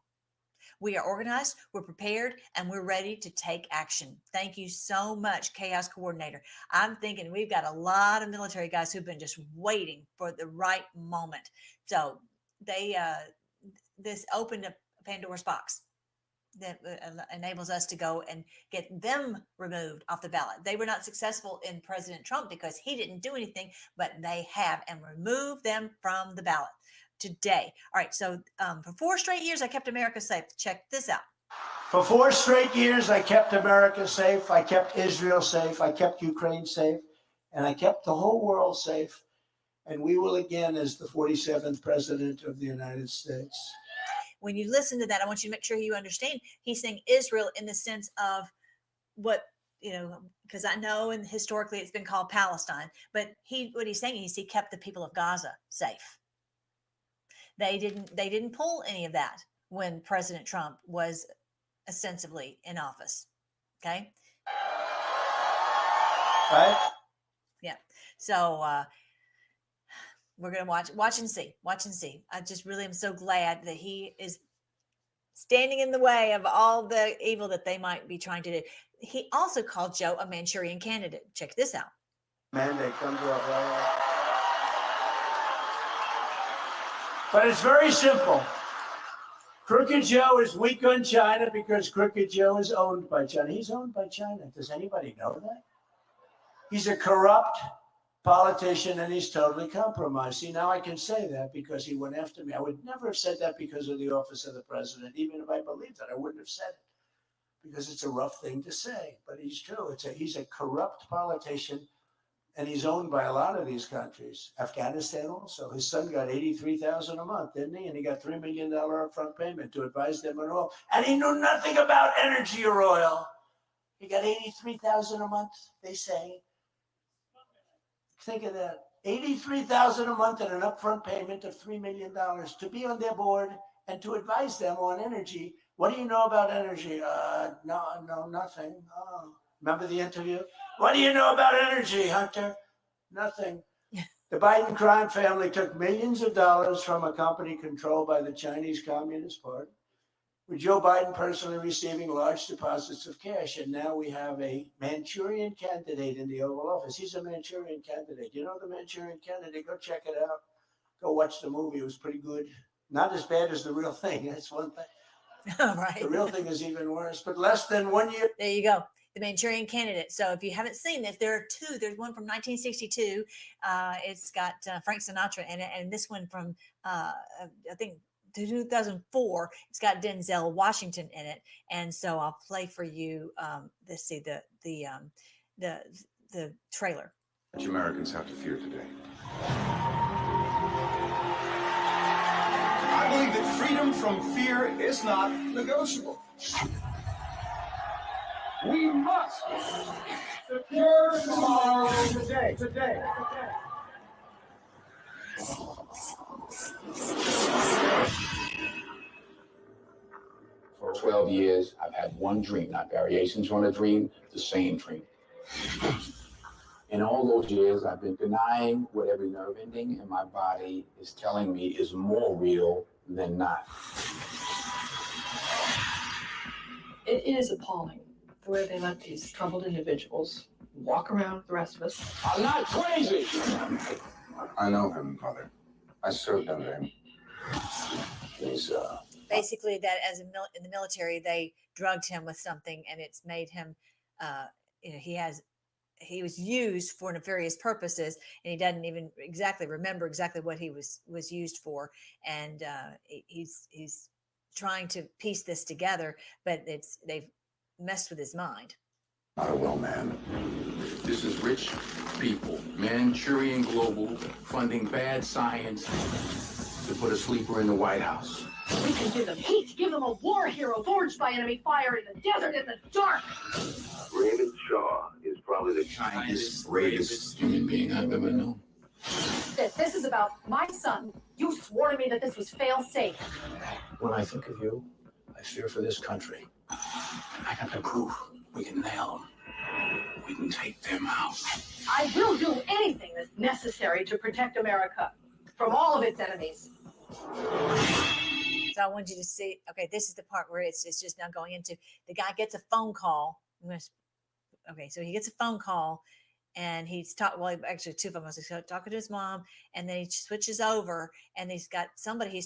We are organized, we're prepared, and we're ready to take action. Thank you so much, Chaos Coordinator. I'm thinking we've got a lot of military guys who've been just waiting for the right moment. So this opened a Pandora's box that enables us to go and get them removed off the ballot. They were not successful in President Trump because he didn't do anything, but they have, and removed them from the ballot today. All right. So for 4 straight years, I kept America safe. Check this out. For 4 straight years, I kept America safe. I kept Israel safe. I kept Ukraine safe. And I kept the whole world safe. And we will again as the 47th president of the United States. When you listen to that, I want you to make sure you understand. He's saying Israel in the sense of what, because I know, and historically it's been called Palestine, but what he's saying is he kept the people of Gaza safe. They didn't pull any of that when President Trump was ostensibly in office. Okay. Right. Yeah. So we're going to watch and see. I just really am so glad that he is standing in the way of all the evil that they might be trying to do. He also called Joe a Manchurian candidate. Check this out. Mandate comes off right. But it's very simple. Crooked Joe is weak on China because Crooked Joe is owned by China. He's owned by China. Does anybody know that? He's a corrupt politician and he's totally compromised. See, now I can say that because he went after me. I would never have said that because of the office of the president. Even if I believed that, I wouldn't have said it because it's a rough thing to say. But he's true. He's a corrupt politician. And he's owned by a lot of these countries. Afghanistan also. His son got $83,000 a month, didn't he? And he got $3 million upfront payment to advise them on oil. And he knew nothing about energy or oil. He got $83,000 a month, they say. Think of that. $83,000 a month and an upfront payment of $3 million to be on their board and to advise them on energy. What do you know about energy? No, nothing. Oh. Remember the interview? What do you know about energy, Hunter? Nothing. The Biden crime family took millions of dollars from a company controlled by the Chinese Communist Party, with Joe Biden personally receiving large deposits of cash. And now we have a Manchurian candidate in the Oval Office. He's a Manchurian candidate. You know the Manchurian candidate? Go check it out. Go watch the movie. It was pretty good. Not as bad as the real thing. That's one thing. Right. The real thing is even worse, but less than 1 year. There you go. The Manchurian Candidate. So if you haven't seen this, there are 2. There's one from 1962. It's got Frank Sinatra in it, and this one from I think 2004. It's got Denzel Washington in it. And so I'll play for you. Let's see the trailer. Which Americans have to fear today. I believe that freedom from fear is not negotiable. We must secure tomorrow today. For 12 years, I've had one dream, not variations on a dream, the same dream. In all those years, I've been denying what every nerve ending in my body is telling me is more real than not. It is appalling the way they let these troubled individuals walk around with the rest of us. I'm not crazy! I know him, Mother. I served under him. He's, Basically, that as in the military, they drugged him with something, and it's made him, he was used for nefarious purposes, and he doesn't even exactly remember exactly what he was used for, and he's trying to piece this together, but they've messed with his mind. not a well man. This is rich people, Manchurian Global, funding bad science to put a sleeper in the White House. We can give them heat, give them a war hero forged by enemy fire in the desert, in the dark. Raymond Shaw is probably the kindest, bravest human being I've ever known. This is about my son. You swore to me that this was fail-safe. When I think of you, I fear for this country. I got the proof. We can nail them. We can take them out. I will do anything that's necessary to protect America from all of its enemies. So I want you to see, okay, this is the part where it's just now going into, the guy gets a phone call. Okay, so he gets a phone call and he's talking, well, actually two phone calls. He's talking to his mom and then he switches over and he's got somebody,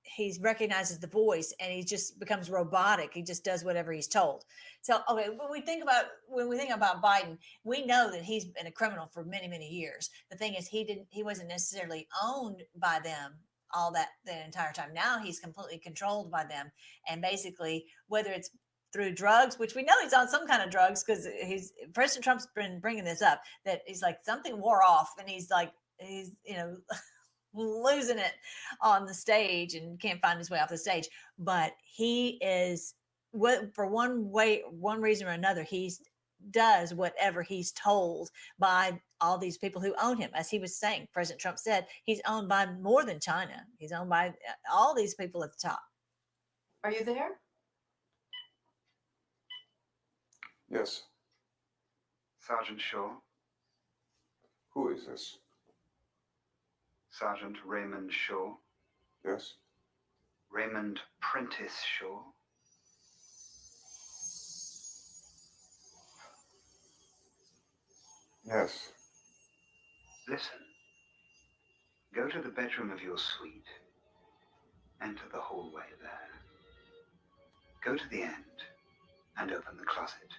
he recognizes the voice and he just becomes robotic. He just does whatever he's told. So, okay, when we think about Biden, we know that he's been a criminal for many, many years. The thing is, he wasn't necessarily owned by them all that the entire time. Now he's completely controlled by them. And basically, whether it's through drugs, which we know he's on some kind of drugs because President Trump's been bringing this up, that he's like something wore off and he's losing it on the stage and can't find his way off the stage. But he is, for one reason or another, he does whatever he's told by all these people who own him. As he was saying, President Trump said he's owned by more than China. He's owned by all these people at the top. Are you there? Yes. Sergeant Shaw, Who is this? Sergeant Raymond Shaw, Yes. Raymond Prentice Shaw. Yes. Listen. Go to the bedroom of your suite. Enter the hallway there. Go to the end and open the closet.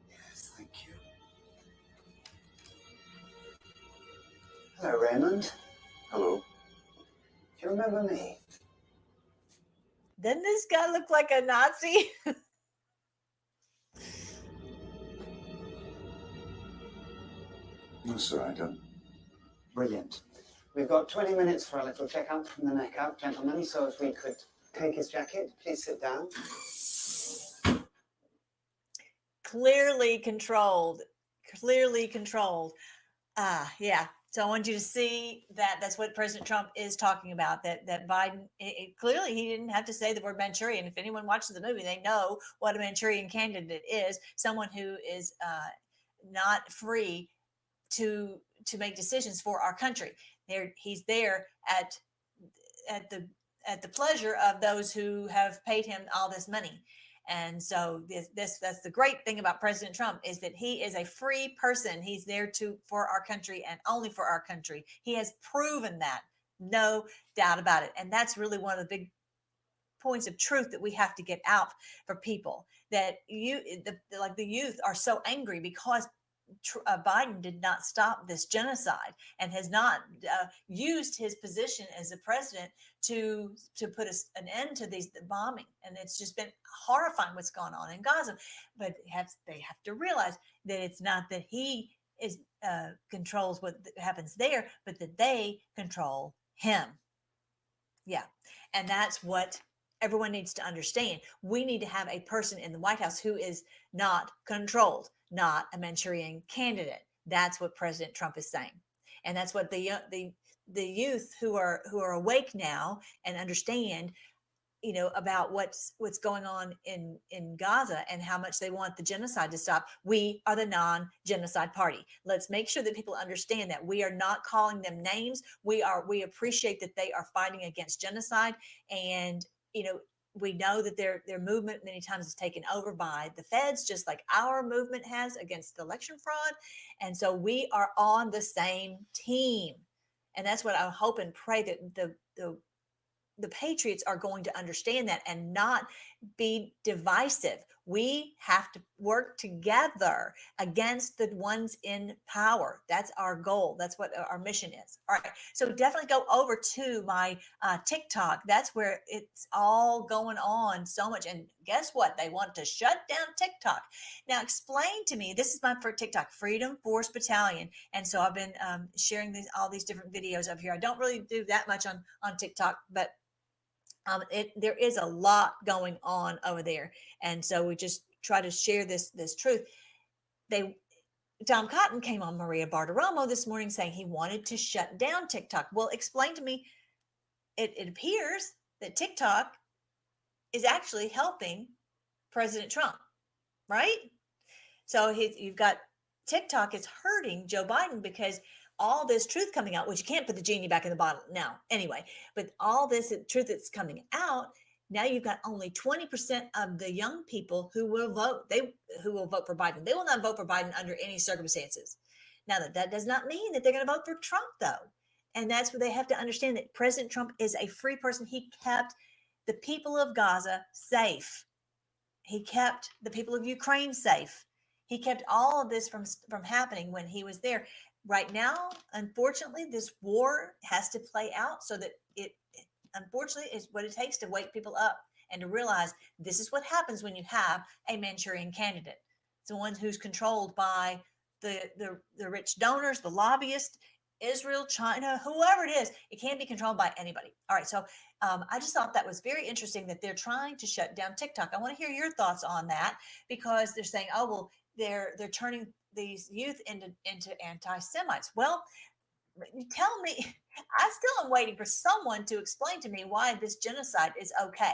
Yes, thank you. Hello, Raymond. Hello. Do you remember me? Doesn't this guy look like a Nazi? No, sir, I don't. Brilliant. We've got 20 minutes for a little checkup from the neck up, gentlemen, so if we could take his jacket, please sit down. Clearly controlled. Yeah. So I want you to see that that's what President Trump is talking about, that Biden, clearly he didn't have to say the word Manchurian. If anyone watches the movie, they know what a Manchurian candidate is, someone who is not free to make decisions for our country. He's there at the pleasure of those who have paid him all this money. And so that's the great thing about President Trump, is that he is a free person. He's there for our country and only for our country. He has proven that No doubt about it. And that's really one of the big points of truth that we have to get out for people, that like the youth are so angry because Biden did not stop this genocide and has not used his position as a president to put an end to the bombing. And it's just been horrifying what's gone on in Gaza. But they have to realize that it's not that he controls what happens there, but that they control him. Yeah. And that's what everyone needs to understand. We need to have a person in the White House who is not controlled, not a Manchurian candidate. That's what President Trump is saying. And that's what the youth who are awake now and understand, about what's going on in Gaza and how much they want the genocide to stop. We are the non-genocide party. Let's make sure that people understand that we are not calling them names. We appreciate that they are fighting against genocide. And, we know that their movement many times is taken over by the feds, just like our movement has against the election fraud. And so we are on the same team. And that's what I hope and pray that the patriots are going to understand that and not be divisive. We have to work together against the ones in power. That's our goal. That's what our mission is. All right. So definitely go over to my TikTok. That's where it's all going on so much. And guess what? They want to shut down TikTok. Now explain to me, this is my for TikTok, Freedom Force Battalion. And so I've been sharing all these different videos up here. I don't really do that much on TikTok, but there is a lot going on over there. And so we just try to share this truth. Tom Cotton came on Maria Bartiromo this morning saying he wanted to shut down TikTok. Well, explain to me, it appears that TikTok is actually helping President Trump, right? So you've got TikTok is hurting Joe Biden because all this truth coming out, which you can't put the genie back in the bottle now anyway, but all this truth that's coming out, now you've got only 20% of the young people who will vote. Who will vote for Biden. They will not vote for Biden under any circumstances. Now that does not mean that they're going to vote for Trump though. And that's where they have to understand that President Trump is a free person. He kept the people of Gaza safe. He kept the people of Ukraine safe. He kept all of this from happening when he was there. Right now, unfortunately, this war has to play out so that it unfortunately is what it takes to wake people up and to realize this is what happens when you have a Manchurian candidate. It's the one who's controlled by the rich donors, the lobbyists, Israel, China, whoever it is. It can't be controlled by anybody. All right. So I just thought that was very interesting that they're trying to shut down TikTok. I want to hear your thoughts on that because they're saying, oh, well, they're turning these youth into anti-Semites. Well, tell me, I still am waiting for someone to explain to me why this genocide is okay.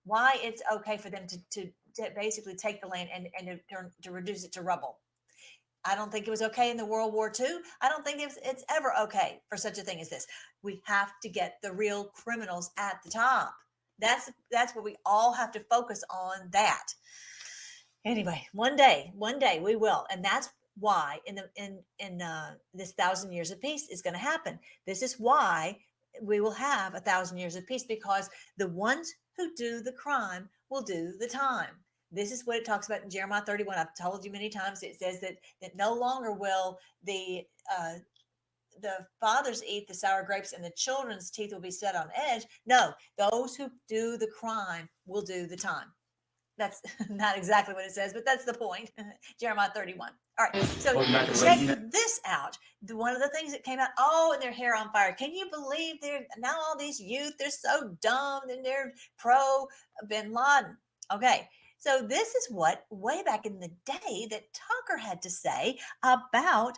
Why it's okay for them to basically take the land and to reduce it to rubble. I don't think it was okay in the World War II. I don't think it's ever okay for such a thing as this. We have to get the real criminals at the top. That's what we all have to focus on. That. Anyway, one day we will, and that's why in this 1,000 years of peace is going to happen. This is why we will have 1,000 years of peace, because the ones who do the crime will do the time. This is what it talks about in Jeremiah 31. I've told you many times. It says that no longer will the fathers eat the sour grapes and the children's teeth will be set on edge. No, those who do the crime will do the time. That's not exactly what it says, but that's the point. Jeremiah 31. All right. So check this out. One of the things that came out, and their hair on fire. Can you believe now all these youth, they're so dumb and they're pro bin Laden. Okay. So this is what way back in the day that Tucker had to say about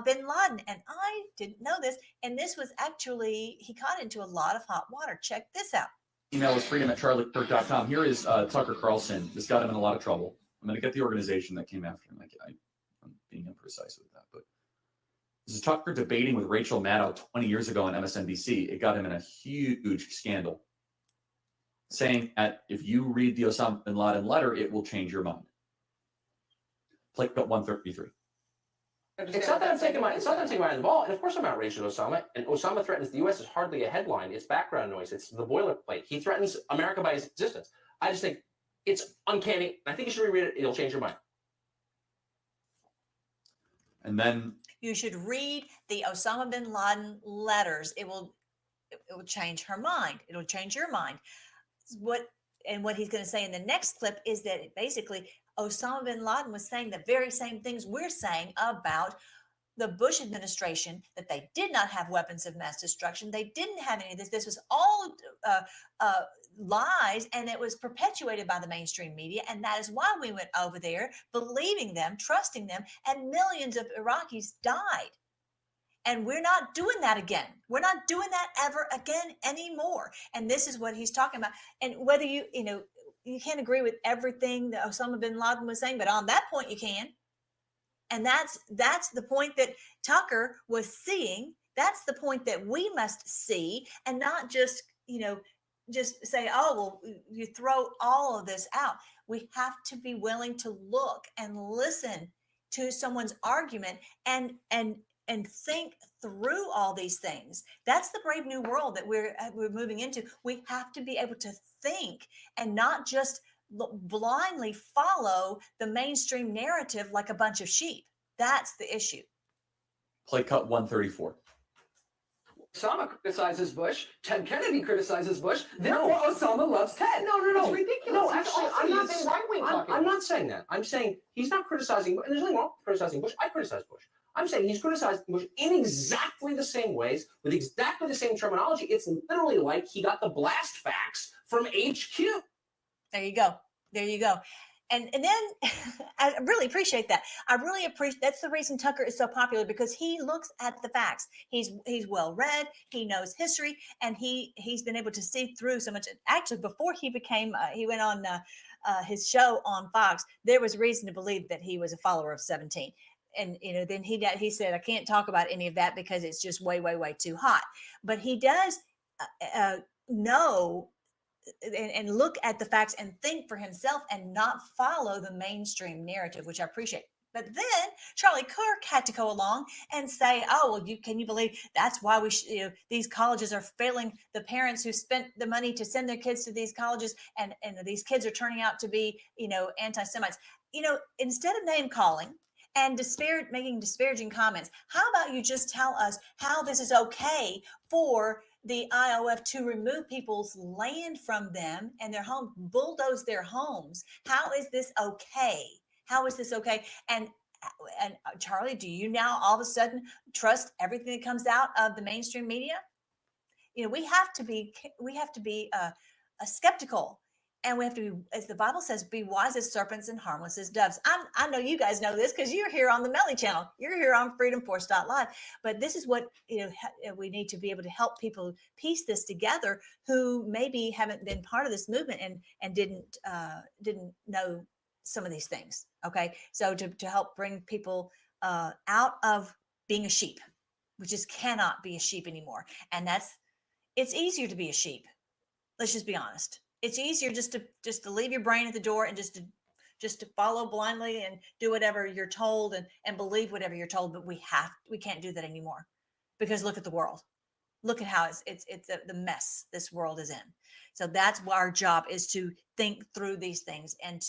bin Laden. And I didn't know this. And this was actually, he got into a lot of hot water. Check this out. Email is freedom@charliekirk.com. Here is Tucker Carlson. This got him in a lot of trouble. I'm going to get the organization that came after him. I'm being imprecise with that. But this is Tucker debating with Rachel Maddow 20 years ago on MSNBC. It got him in a huge scandal, saying that if you read the Osama bin Laden letter, it will change your mind. Play cut 133. It's not that I'm taking my eye on the ball, and of course I'm outraged at Osama. And Osama threatens the U.S. is hardly a headline; it's background noise. It's the boilerplate. He threatens America by his existence. I just think it's uncanny. I think you should reread it. It'll change your mind. And then You should read the Osama bin Laden letters. It will change her mind. It'll change your mind. What he's going to say in the next clip is that basically Osama bin Laden was saying the very same things we're saying about the Bush administration, that they did not have weapons of mass destruction. They didn't have any of this. This was all lies, and it was perpetuated by the mainstream media. And that is why we went over there, believing them, trusting them, and millions of Iraqis died. And we're not doing that again. We're not doing that ever again anymore. And this is what he's talking about. And whether you can't agree with everything that Osama bin Laden was saying, but on that point you can. And that's the point that Tucker was seeing. That's the point that we must see, and not just say, oh, well, you throw all of this out. We have to be willing to look and listen to someone's argument and think through all these things. That's the brave new world that we're moving into. We have to be able to think and not just blindly follow the mainstream narrative like a bunch of sheep. That's the issue. play cut 134. Osama criticizes Bush. Ted Kennedy criticizes Bush. Therefore, Osama loves Ted. No. It's ridiculous. No, He's actually, also I'm not using saying right-wing talking. I'm not saying that. I'm saying he's not criticizing. And there's nothing wrong with criticizing Bush. I criticize Bush. I'm saying he's criticizing Bush in exactly the same ways, with exactly the same terminology. It's literally like he got the blast facts from HQ. There you go. And then I really appreciate that. I really appreciate that's the reason Tucker is so popular, because he looks at the facts. He's well read, he knows history, and he's been able to see through so much. Actually, before he went on his show on Fox, there was reason to believe that he was a follower of 17. And then he said, I can't talk about any of that because it's just way, way, way too hot. But he does know and look at the facts and think for himself and not follow the mainstream narrative, which I appreciate. But then Charlie Kirk had to go along and say, oh, well, can you believe that's why these colleges are failing the parents who spent the money to send their kids to these colleges, and these kids are turning out to be, anti-Semites. Instead of name calling and making disparaging comments, how about you just tell us how this is okay for the IOF to remove people's land from them and their home, bulldoze their homes? How is this okay? How is this okay? And Charlie, do you now all of a sudden trust everything that comes out of the mainstream media? We have to be skeptical. And we have to be, as the Bible says, be wise as serpents and harmless as doves. I know you guys know this because you're here on the Melly channel. You're here on freedomforce.live. But this is what we need to be able to help people piece this together who maybe haven't been part of this movement and didn't know some of these things. Okay, so to help bring people out of being a sheep, we just cannot be a sheep anymore. And it's easier to be a sheep. Let's just be honest. It's easier just to leave your brain at the door and just to follow blindly and do whatever you're told and believe whatever you're told. But we can't do that anymore, because look at the world. Look at how it's the mess this world is in. So that's what our job is, to think through these things and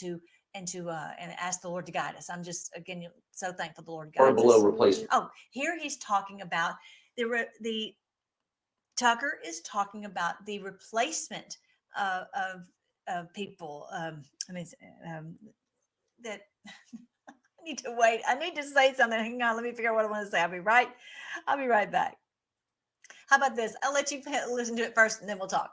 ask the Lord to guide us. I'm just, again, so thankful the Lord guides us. Or below replacement. Oh, here he's talking about the Tucker is talking about the replacement of people. That I need to wait. I need to say something. Hang on. Let me figure out what I want to say. I'll be right back. How about this? I'll let you listen to it first, and then we'll talk.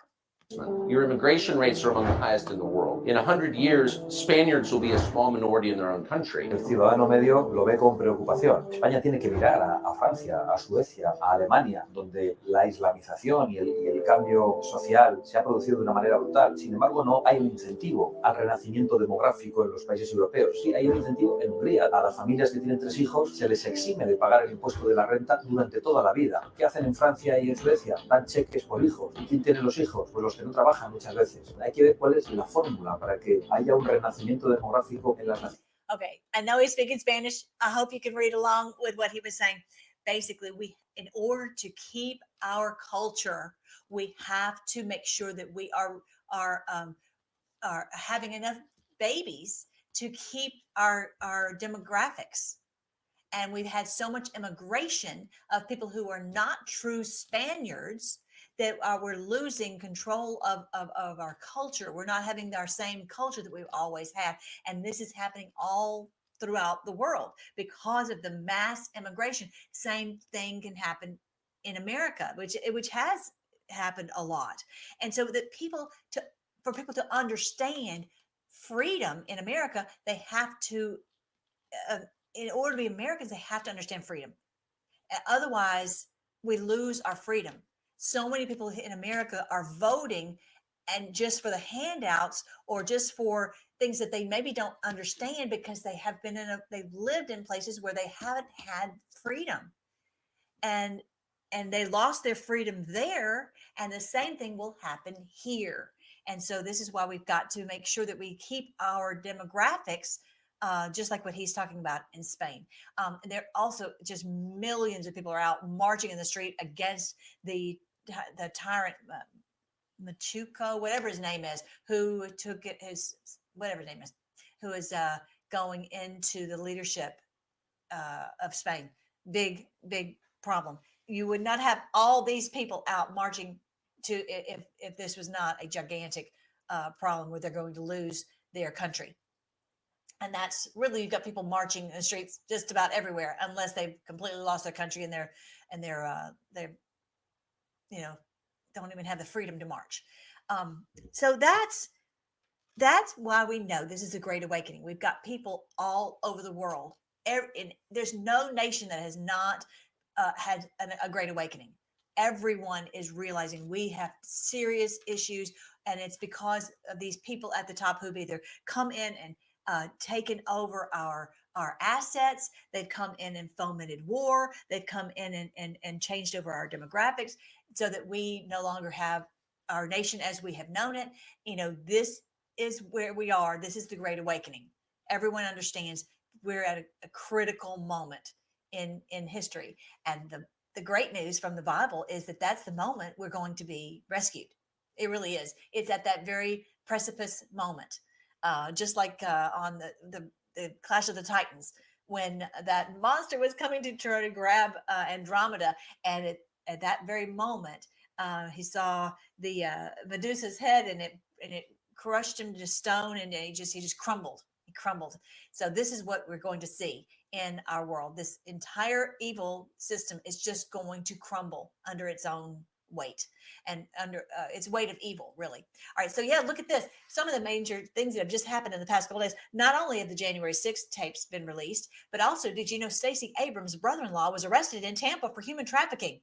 Your immigration rates are among the highest in the world. In 100 years, Spaniards will be a small minority in their own country. El ciudadano medio lo ve con preocupación. España tiene que mirar a Francia, a Suecia, a Alemania, donde la islamización y el cambio social se ha producido de una manera brutal. Sin embargo, no hay un incentivo al renacimiento demográfico en los países europeos. Sí hay un incentivo en Hungría. A las familias que tienen 3 hijos se les exime de pagar el impuesto de la renta durante toda la vida. ¿Qué hacen en Francia y en Suecia? Dan cheques por hijos. ¿Y quién tiene los hijos? Pues los que no trabajan muchas veces. Hay que ver cuál es la fórmula para que haya un renacimiento demográfico en las naciones. Okay, I know he's speaking Spanish. I hope you can read along with what he was saying. Basically, in order to keep our culture, we have to make sure that we are having enough babies to keep our demographics. And we've had so much immigration of people who are not true Spaniards that we're losing control of our culture. We're not having our same culture that we've always had. And this is happening all throughout the world because of the mass immigration. Same thing can happen in America, which has happened a lot. And so that for people to understand freedom in America, they have to, in order to be Americans, they have to understand freedom. Otherwise, we lose our freedom. So many people in America are voting and just for the handouts or just for things that they maybe don't understand because they've lived in places where they haven't had freedom. And they lost their freedom there, and the same thing will happen here. And so this is why we've got to make sure that we keep our demographics just like what he's talking about in Spain. And there also just millions of people are out marching in the street against the tyrant Machuco, whatever his name is, who took his whatever his name is, who is going into the leadership of Spain. Big problem. You would not have all these people out marching to if this was not a gigantic problem where they're going to lose their country. And that's really, you've got people marching in the streets just about everywhere, unless they've completely lost their country and they're don't even have the freedom to march. So that's why we know this is a great awakening. We've got people all over the world. There's no nation that has not had a great awakening. Everyone is realizing we have serious issues, and it's because of these people at the top who've either come in and taken over our assets. They've come in and fomented war. They've come in and changed over our demographics so that we no longer have our nation as we have known it. This is where we are. This is the Great Awakening. Everyone understands we're at a critical moment in history. And the great news from the Bible is that that's the moment we're going to be rescued. It really is. It's at that very precipice moment. Just like on the Clash of the Titans, when that monster was coming to try to grab Andromeda, and at that very moment, he saw the Medusa's head, and it crushed him to stone, and he just crumbled. He crumbled. So this is what we're going to see in our world. This entire evil system is just going to crumble under its own weight and under its weight of evil, really. All right, so yeah, look at this. Some of the major things that have just happened in the past couple days. Not only have the January 6th tapes been released, but also, did you know Stacey Abrams' brother-in-law was arrested in Tampa for human trafficking?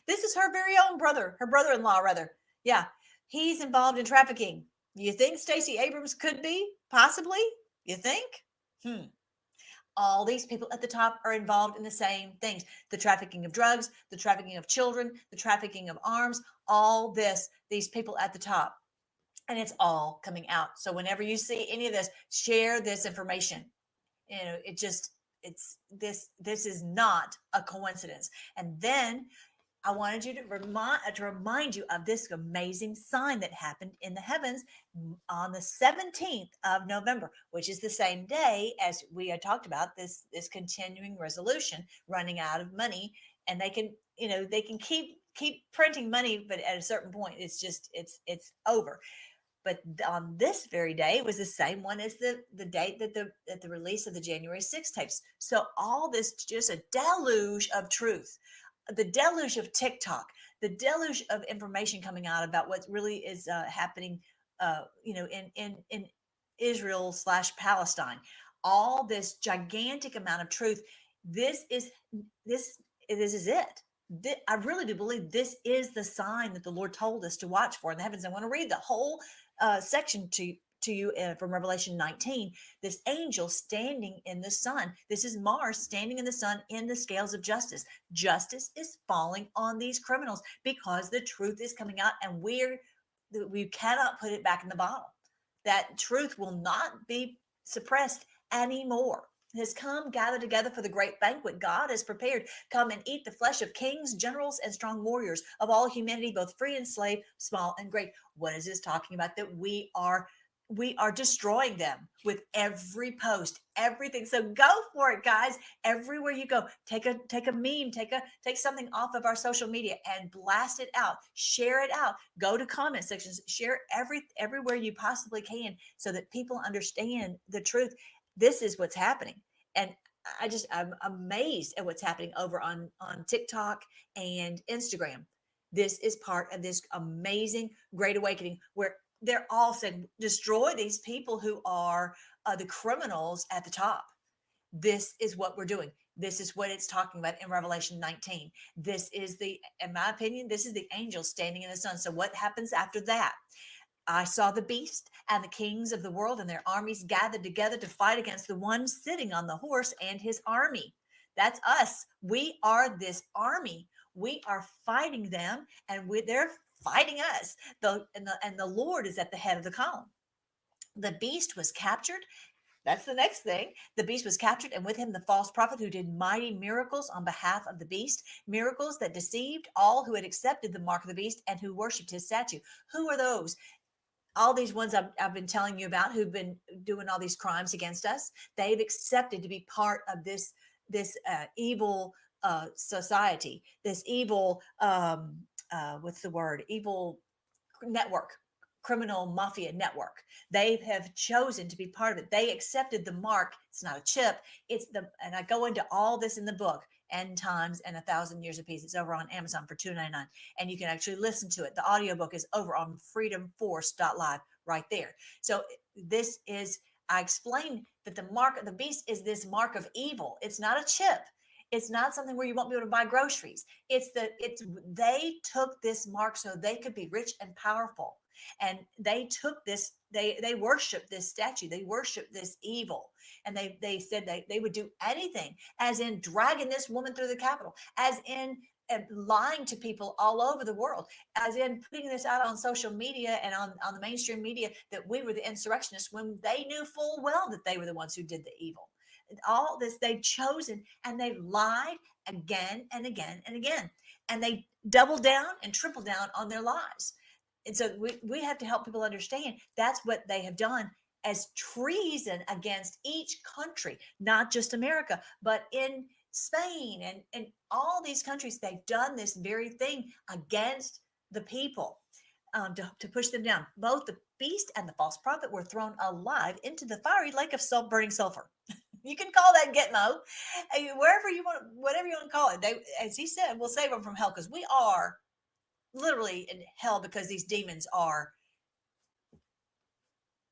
This is her very own brother, her brother-in-law, rather. Yeah, he's involved in trafficking. You think Stacey Abrams could be? Possibly? You think? All these people at the top are involved in the same things: the trafficking of drugs, the trafficking of children, the trafficking of arms, all this, these people at the top. And it's all coming out. So whenever you see any of this, share this information. This is not a coincidence. And then I wanted you to remind you of this amazing sign that happened in the heavens on the 17th of November, which is the same day as we had talked about this continuing resolution running out of money. And they can keep printing money, but at a certain point, it's over. But on this very day was the same one as the date that the release of the January 6th tapes. So all this, just a deluge of truth. The deluge of TikTok, the deluge of information coming out about what really is happening, in Israel/Palestine. All this gigantic amount of truth. This is it. I really do believe this is the sign that the Lord told us to watch for in the heavens. I want to read the whole section to you from Revelation 19. This angel standing in the sun. This is Mars standing in the sun in the scales of justice. Justice is falling on these criminals because the truth is coming out, and we cannot put it back in the bottle. That truth will not be suppressed anymore. It has come, gather together for the great banquet God has prepared. Come and eat the flesh of kings, generals, and strong warriors of all humanity, both free and slave, small and great. What is this talking about? That we are destroying them with every post, everything. So go for it, guys. Everywhere you go, take a meme, take something off of our social media and blast it out, share it out. Go to comment sections, share everywhere you possibly can, so that people understand the truth. This is what's happening. And I'm amazed at what's happening over on TikTok and Instagram. This is part of this amazing great awakening where they're all saying, destroy these people who are the criminals at the top. This is what we're doing. This is what it's talking about in Revelation 19. This is in my opinion, this is the angel standing in the sun. So what happens after that? I saw the beast and the kings of the world and their armies gathered together to fight against the one sitting on the horse and his army. That's us. We are this army. We are fighting them, and they're fighting us. And the Lord is at the head of the column. The beast was captured. That's the next thing. The beast was captured, and with him the false prophet who did mighty miracles on behalf of the beast, miracles that deceived all who had accepted the mark of the beast and who worshiped his statue. Who are those? All these ones I've been telling you about who've been doing all these crimes against us. They've accepted to be part of this evil society, this evil evil network, criminal mafia network. They have chosen to be part of it. They accepted the mark. It's not a chip. And I go into all this in the book, End Times and 1,000 Years of Peace. It's over on Amazon for $2.99, and you can actually listen to it. The audiobook is over on freedomforce.live right there. So I explained that the mark of the beast is this mark of evil. It's not a chip. It's not something where you won't be able to buy groceries. They took this mark so they could be rich and powerful. And they took this, they worship this statue. They worship this evil. And they said they would do anything, as in dragging this woman through the Capitol, as in lying to people all over the world, as in putting this out on social media and on the mainstream media that we were the insurrectionists, when they knew full well that they were the ones who did the evil. All this they've chosen, and they've lied again and again and again, and they double down and triple down on their lies. And so we have to help people understand that's what they have done as treason against each country, not just America, but in Spain and all these countries. They've done this very thing against the people to push them down. Both the beast and the false prophet were thrown alive into the fiery lake of burning sulfur. You can call that Gitmo, wherever you want, whatever you want to call it. They, as he said, we'll save them from hell, because we are literally in hell, because these demons are.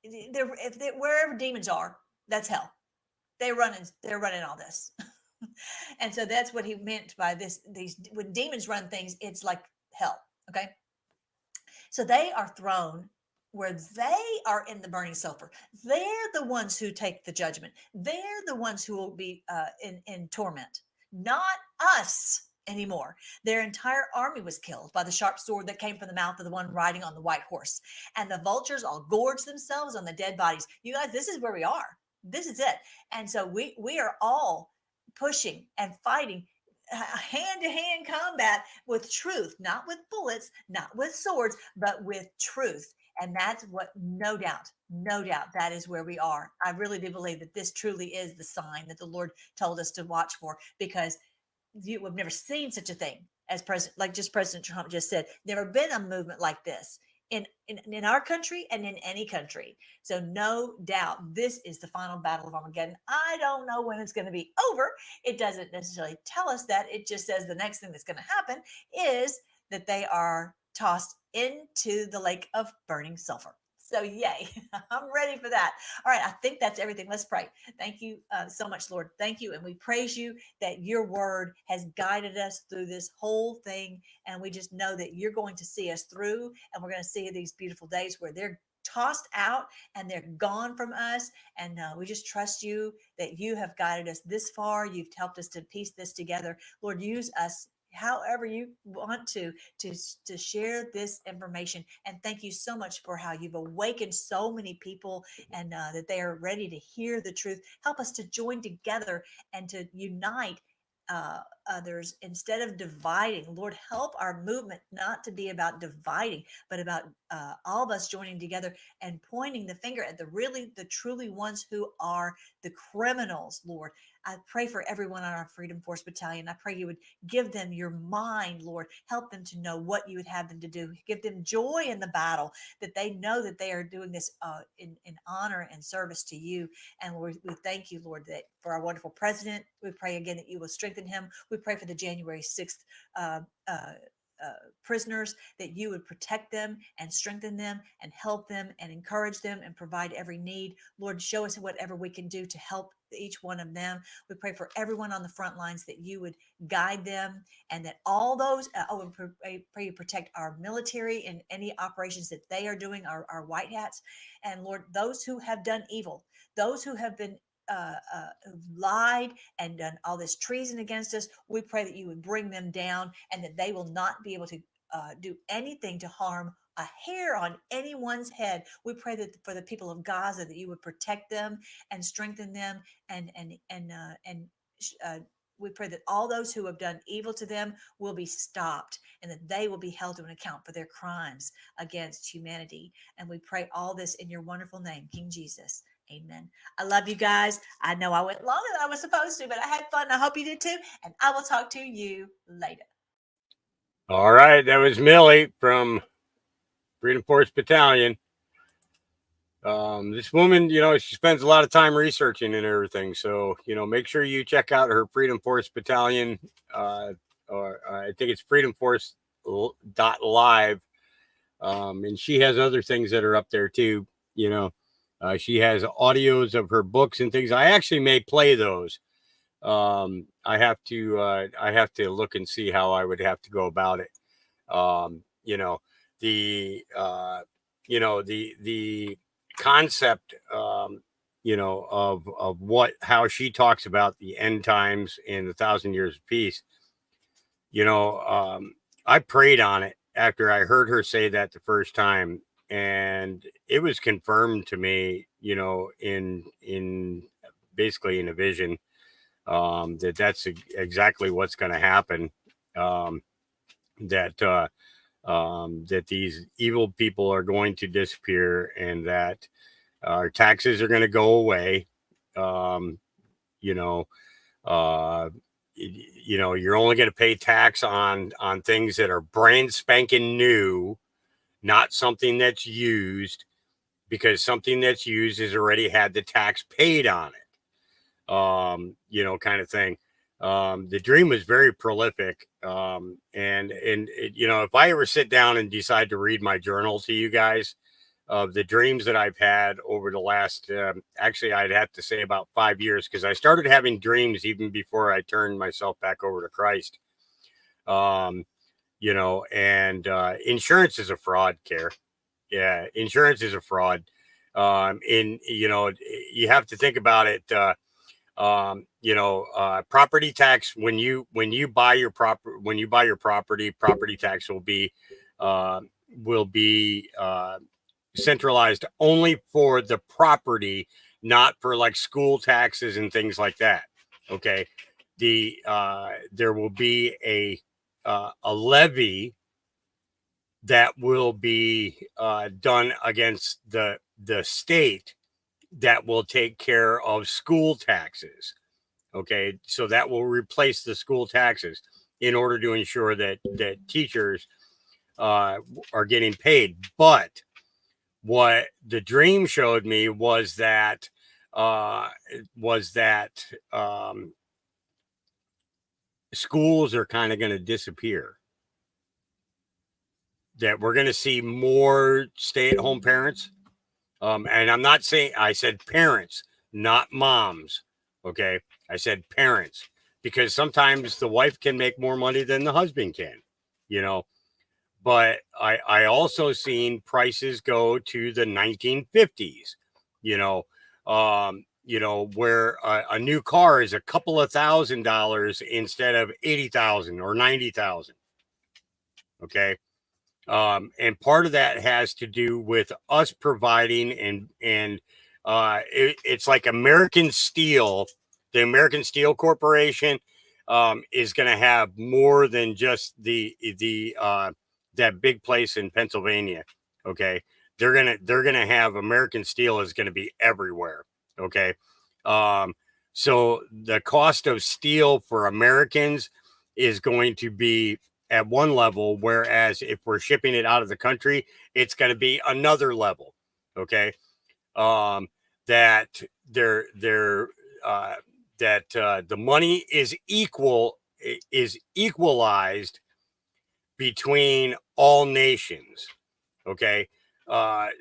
Wherever demons are, that's hell. They're running all this, and so that's what he meant by this. When demons run things, it's like hell. Okay, so they are thrown where they are in the burning sulfur. They're the ones who take the judgment. They're the ones who will be in torment, not us anymore. Their entire army was killed by the sharp sword that came from the mouth of the one riding on the white horse. And the vultures all gorged themselves on the dead bodies. You guys, this is where we are. This is it. And so we are all pushing and fighting hand-to-hand combat with truth, not with bullets, not with swords, but with truth. And that's what, no doubt, that is where we are. I really do believe that this truly is the sign that the Lord told us to watch for, because you have never seen such a thing as President Trump just said. Never been a movement like this in our country and in any country. So no doubt, this is the final battle of Armageddon. I don't know when it's going to be over. It doesn't necessarily tell us that. It just says the next thing that's going to happen is that they are tossed into the lake of burning sulfur. So yay, I'm ready for that. All right, I think that's everything. Let's pray. Thank you so much, Lord. Thank you. And we praise you that your word has guided us through this whole thing. And we just know that you're going to see us through, and we're going to see these beautiful days where they're tossed out and they're gone from us. And we just trust you that you have guided us this far. You've helped us to piece this together. Lord, use us however you want to share this information. And thank you so much for how you've awakened so many people, and that they are ready to hear the truth. Help us to join together and to unite others instead of dividing. Lord, help our movement not to be about dividing, but about all of us joining together and pointing the finger at the truly ones who are the criminals. Lord, I pray for everyone on our Freedom Force Battalion. I pray you would give them your mind, Lord. Help them to know what you would have them to do. Give them joy in the battle, that they know that they are doing this in honor and service to you. And we thank you, Lord, that for our wonderful president. We pray again that you will strengthen him. We pray for the January 6th prisoners, that you would protect them and strengthen them and help them and encourage them and provide every need. Lord, show us whatever we can do to help each one of them. We pray for everyone on the front lines, that you would guide them, and that all those, we pray you protect our military in any operations that they are doing, our white hats. And Lord, those who have done evil, those who have been lied and done all this treason against us, we pray that you would bring them down, and that they will not be able to do anything to harm a hair on anyone's head. We pray that for the people of Gaza, that you would protect them and strengthen them, and we pray that all those who have done evil to them will be stopped, and that they will be held to an account for their crimes against humanity. And we pray all this in your wonderful name, King Jesus. Amen. I love you guys. I know I went longer than I was supposed to, but I had fun. I hope you did too. And I will talk to you later. All right. That was Millie from Freedom Force Battalion. This woman, she spends a lot of time researching and everything. So, make sure you check out her Freedom Force Battalion. Or I think it's freedomforce.live. And she has other things that are up there too, she has audios of her books and things. I actually may play those. I have to look and see how I would have to go about it. The concept, of how she talks about the end times and the 1,000 years of peace. I prayed on it after I heard her say that the first time. And it was confirmed to me, in basically in a vision, that's exactly what's going to happen. That these evil people are going to disappear, and that our taxes are going to go away. You're only going to pay tax on things that are brand spanking new. Not something that's used, because something that's used has already had the tax paid on it, kind of thing. The dream was very prolific. And if I ever sit down and decide to read my journal to you guys of the dreams that I've had over the last, actually, I'd have to say about 5 years, because I started having dreams even before I turned myself back over to Christ. Insurance is a fraud, Care. Yeah, insurance is a fraud. You have to think about it. Property tax, when you buy your property tax will be centralized only for the property, not for like school taxes and things like that. Okay. There will be a levy that will be done against the state that will take care of school taxes. Okay, so that will replace the school taxes in order to ensure that teachers are getting paid. But what the dream showed me was that schools are kind of going to disappear. That we're going to see more stay-at-home parents. And I'm not saying, I said parents, not moms. Okay. I said parents, because sometimes the wife can make more money than the husband can, but I also seen prices go to the 1950s, you know, where a new car is a couple of $1,000s instead of 80,000 or 90,000. Okay. And part of that has to do with us providing it's like American Steel, the American Steel Corporation, is going to have more than just that big place in Pennsylvania. Okay. They're going to have American Steel is going to be everywhere. Okay. So the cost of steel for Americans is going to be at one level, whereas if we're shipping it out of the country, it's going to be another level. Okay. That the money is equalized between all nations. Okay.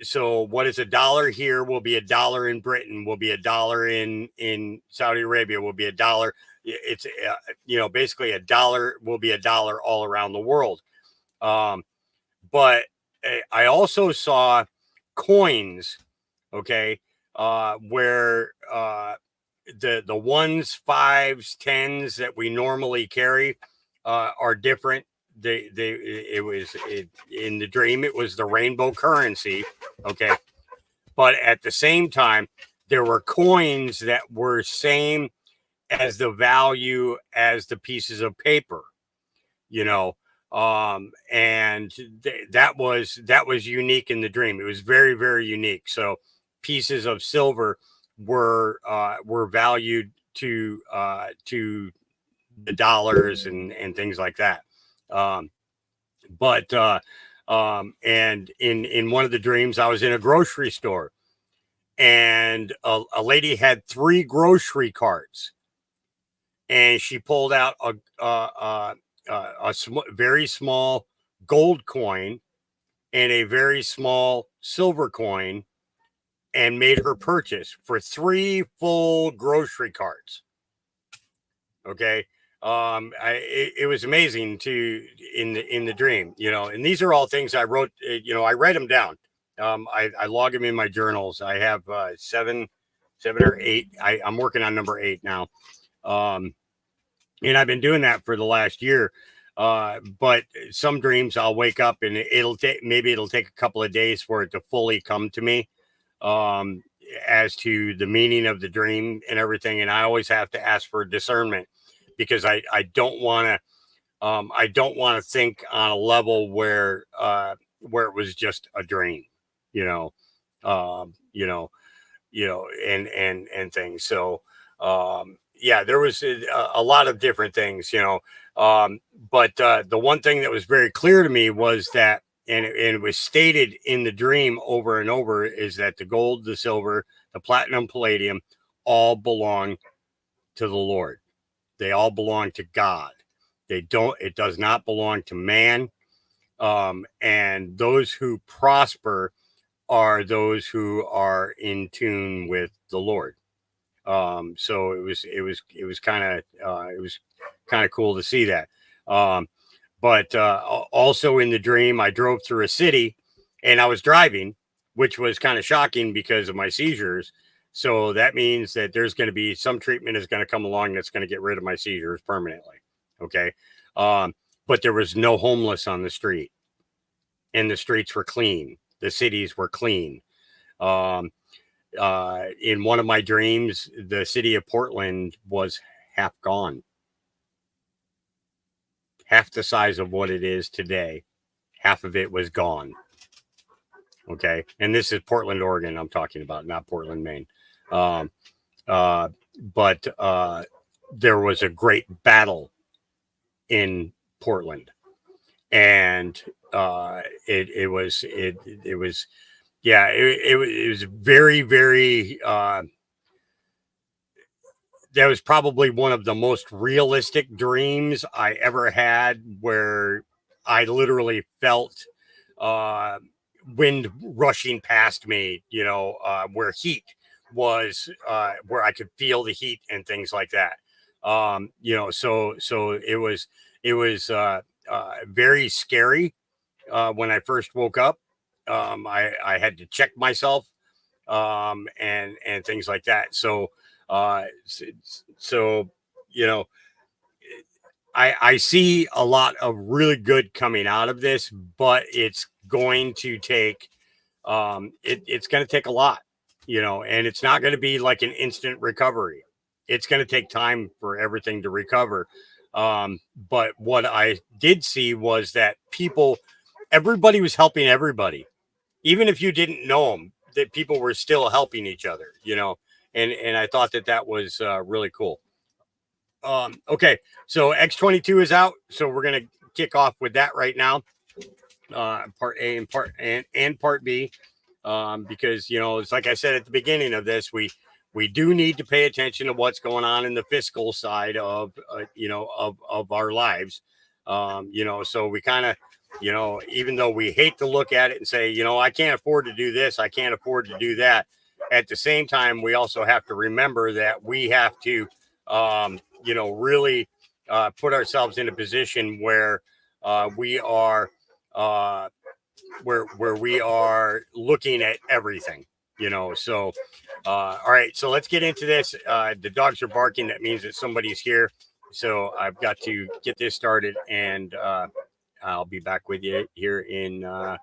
So what is $1 here will be $1 in Britain, will be $1 in Saudi Arabia, will be $1. It's basically $1 will be $1 all around the world. But I also saw coins, okay, where the 1s, 5s, 10s that we normally carry are different. In the dream, it was the rainbow currency, okay, but at the same time, there were coins that were same as the value as the pieces of paper, you know, and that was unique in the dream. It was very, very unique. So pieces of silver were valued to the dollars and things like that. And in one of the dreams, I was in a grocery store, and a lady had 3 grocery carts, and she pulled out a very small gold coin and a very small silver coin, and made her purchase for 3 full grocery carts. Okay. It was amazing in the dream, you know, and these are all things I wrote, you know, I write them down. I log them in my journals. I have 7 or 8. I'm working on number 8 now. And I've been doing that for the last year. But some dreams I'll wake up and it'll take a couple of days for it to fully come to me, as to the meaning of the dream and everything. And I always have to ask for discernment, because I don't want to think on a level where it was just a dream, and things. So, yeah, there was a lot of different things, but the one thing that was very clear to me was that, and it was stated in the dream over and over, is that the gold, the silver, the platinum, palladium, all belong to the Lord. They all belong to God. It does not belong to man. And those who prosper are those who are in tune with the Lord. So it was kind of cool to see that. But also in the dream, I drove through a city, and I was driving, which was kind of shocking because of my seizures. So that means that there's going to be some treatment is going to come along that's going to get rid of my seizures permanently. Okay. But there was no homeless on the street, and the streets were clean. The cities were clean. In one of my dreams, the city of Portland was half gone. Half the size of what it is today. Half of it was gone. Okay. And this is Portland, Oregon I'm talking about, not Portland, Maine. But there was a great battle in Portland, and it was very, very, that was probably one of the most realistic dreams I ever had, where I literally felt wind rushing past me, where heat was, where I could feel the heat and things like that. So it was very scary when I first woke up. I had to check myself and things like that. So, you know, I see a lot of really good coming out of this, but it's going to take, it's going to take a lot, you know, and it's not going to be like an instant recovery. It's going to take time for everything to recover. But what I did see was that everybody was helping everybody, even if you didn't know them, that people were still helping each other, you know, and I thought that was really cool. Okay, so X22 is out, so we're gonna kick off with that right now, part A and part B, because, you know, it's like I said at the beginning of this, we do need to pay attention to what's going on in the fiscal side of you know, of our lives, you know, so we kind of, you know, even though we hate to look at it and say, you know, I can't afford to do this, I can't afford to do that, at the same time we also have to remember that we have to you know, really put ourselves in a position where we are where we are looking at everything, you know. So all right, so let's get into this. The dogs are barking, that means that somebody's here, so I've got to get this started, and I'll be back with you here in I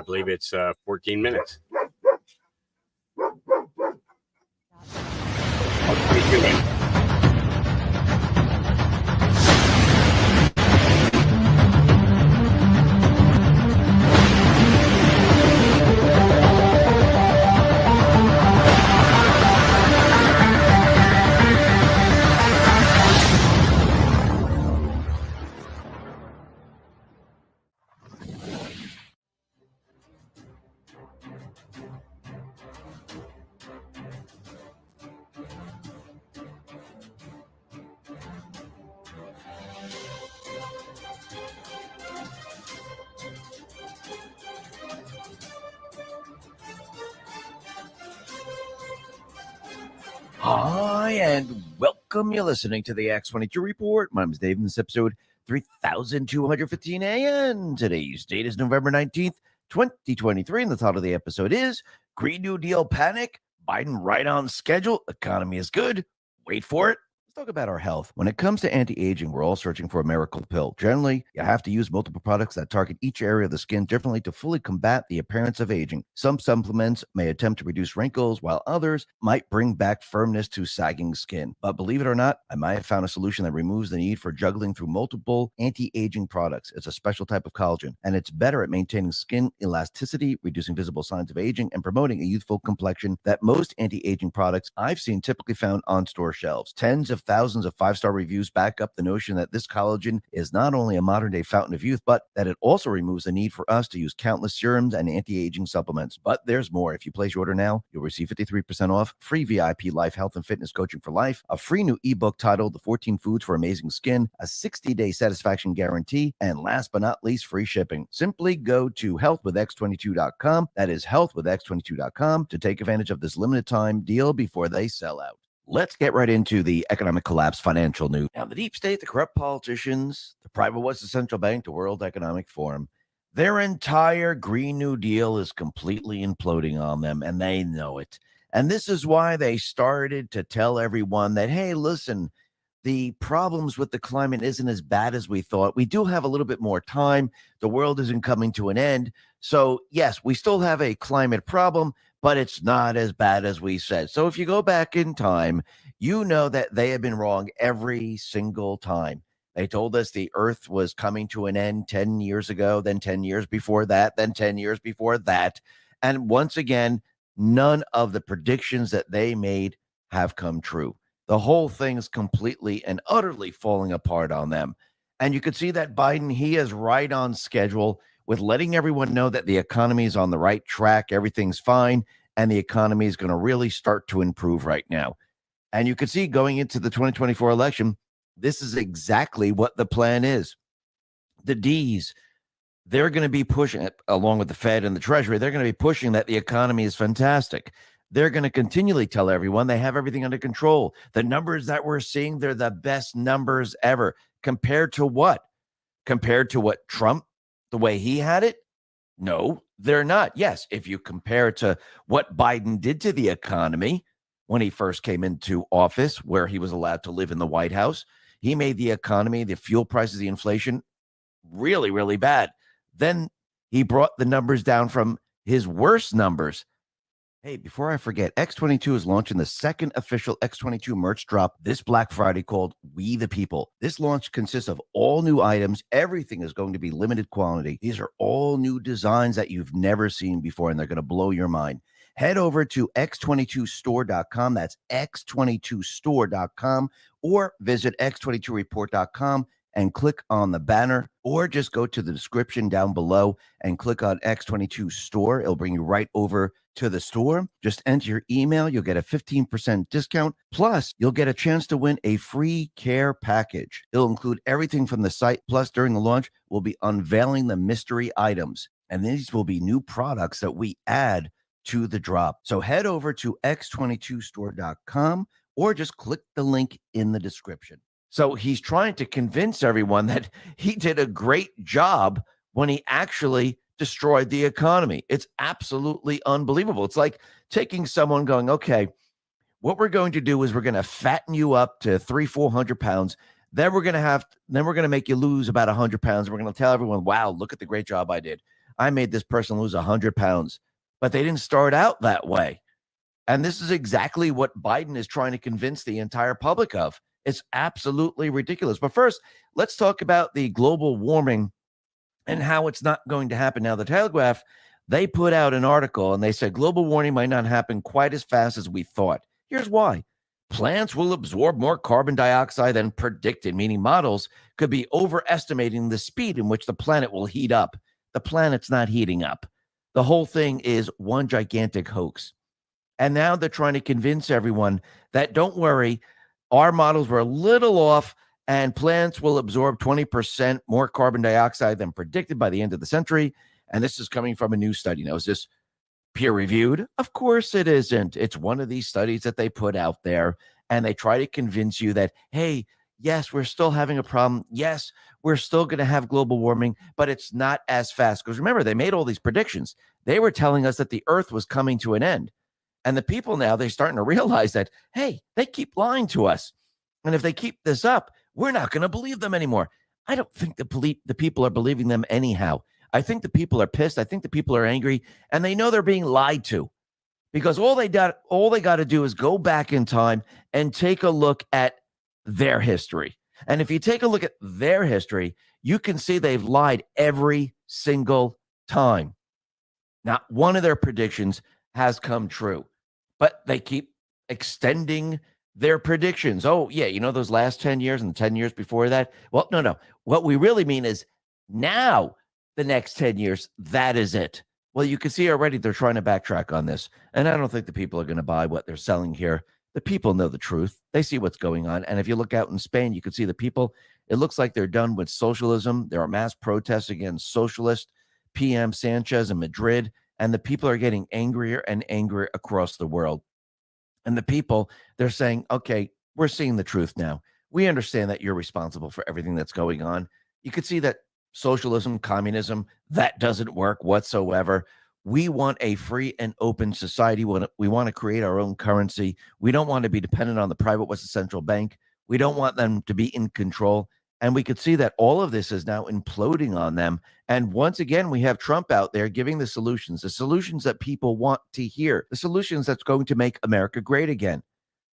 believe it's 14 minutes. Hi, and welcome. You're listening to the X22 Report. My name is Dave, and this is episode 3215, and today's date is November 19th, 2023, and the title of the episode is Green New Deal Panic, Biden right on schedule, economy is good, wait for it. Let's talk about our health. When it comes to anti-aging, we're all searching for a miracle pill. Generally, you have to use multiple products that target each area of the skin differently to fully combat the appearance of aging. Some supplements may attempt to reduce wrinkles, while others might bring back firmness to sagging skin. But believe it or not, I might have found a solution that removes the need for juggling through multiple anti-aging products. It's a special type of collagen, and it's better at maintaining skin elasticity, reducing visible signs of aging, and promoting a youthful complexion that most anti-aging products I've seen typically found on store shelves. Tens of thousands of 5-star reviews back up the notion that this collagen is not only a modern-day fountain of youth, but that it also removes the need for us to use countless serums and anti-aging supplements. But there's more. If you place your order now, you'll receive 53% off, free VIP life health and fitness coaching for life, a free new ebook titled The 14 Foods for Amazing Skin, a 60-day satisfaction guarantee, and last but not least, free shipping. Simply go to healthwithx22.com. That is healthwithx22.com to take advantage of this limited time deal before they sell out. Let's get right into the economic collapse financial news. Now, the deep state, the corrupt politicians, the private Western Central Bank, the World Economic Forum, their entire Green New Deal is completely imploding on them, and they know it. And this is why they started to tell everyone that, hey, listen, the problems with the climate isn't as bad as we thought. We do have a little bit more time. The world isn't coming to an end. So, yes, we still have a climate problem, but it's not as bad as we said. So if you go back in time, you know that they have been wrong every single time. They told us the earth was coming to an end 10 years ago, then 10 years before that, then 10 years before that. And once again, none of the predictions that they made have come true. The whole thing is completely and utterly falling apart on them. And you could see that Biden, he is right on schedule with letting everyone know that the economy is on the right track, everything's fine, and the economy is going to really start to improve right now. And you can see going into the 2024 election, this is exactly what the plan is. The D's, they're going to be pushing it, along with the Fed and the Treasury, they're going to be pushing that the economy is fantastic. They're going to continually tell everyone they have everything under control. The numbers that we're seeing, they're the best numbers ever. Compared to what? Compared to what Trump, the way he had it? No, they're not. Yes, if you compare it to what Biden did to the economy when he first came into office, where he was allowed to live in the White House, he made the economy, the fuel prices, the inflation really, really bad. Then he brought the numbers down from his worst numbers. Hey, before I forget, X22 is launching the second official X22 merch drop this Black Friday called We the People. This launch consists of all new items. Everything is going to be limited quantity. These are all new designs that you've never seen before, and they're going to blow your mind. Head over to x22store.com. That's x22store.com, or visit x22report.com and click on the banner, or just go to the description down below and click on X22 store. It'll bring you right over to the store. Just enter your email. You'll get a 15% discount. Plus, you'll get a chance to win a free care package. It'll include everything from the site. Plus, during the launch, we'll be unveiling the mystery items. And these will be new products that we add to the drop. So head over to x22store.com or just click the link in the description. So he's trying to convince everyone that he did a great job when he actually destroyed the economy. It's absolutely unbelievable. It's like taking someone going, okay, what we're going to do is we're going to fatten you up to 300-400 pounds. Then we're going to make you lose about 100 pounds. We're going to tell everyone, wow, look at the great job I did. I made this person lose 100 pounds, but they didn't start out that way. And this is exactly what Biden is trying to convince the entire public of. It's absolutely ridiculous. But first, let's talk about the global warming and how it's not going to happen. Now, the Telegraph, they put out an article and they said global warming might not happen quite as fast as we thought. Here's why. Plants will absorb more carbon dioxide than predicted, meaning models could be overestimating the speed in which the planet will heat up. The planet's not heating up. The whole thing is one gigantic hoax. And now they're trying to convince everyone that don't worry, our models were a little off, and plants will absorb 20% more carbon dioxide than predicted by the end of the century. And this is coming from a new study. Now, is this peer-reviewed? Of course it isn't. It's one of these studies that they put out there, and they try to convince you that, hey, yes, we're still having a problem. Yes, we're still going to have global warming, but it's not as fast. Because remember, they made all these predictions. They were telling us that the Earth was coming to an end. And the people now, they're starting to realize that, hey, they keep lying to us. And if they keep this up, we're not going to believe them anymore. I don't think the people are believing them anyhow. I think the people are pissed. I think the people are angry, and they know they're being lied to, because all they got to do is go back in time and take a look at their history. And if you take a look at their history, you can see they've lied every single time. Not one of their predictions has come true, but they keep extending their predictions. Oh, yeah, you know, those last 10 years and the 10 years before that? Well, no. What we really mean is now the next 10 years, that is it. Well, you can see already they're trying to backtrack on this. And I don't think the people are going to buy what they're selling here. The people know the truth. They see what's going on. And if you look out in Spain, you can see the people. It looks like they're done with socialism. There are mass protests against socialist PM Sanchez in Madrid. And the people are getting angrier and angrier across the world. And the people, they're saying, okay, we're seeing the truth now. We understand that you're responsible for everything that's going on. You could see that socialism, communism, that doesn't work whatsoever. We want a free and open society. We want to create our own currency. We don't want to be dependent on the private Western Central Bank. We don't want them to be in control. And we could see that all of this is now imploding on them. And once again, we have Trump out there giving the solutions that people want to hear, the solutions that's going to make America great again.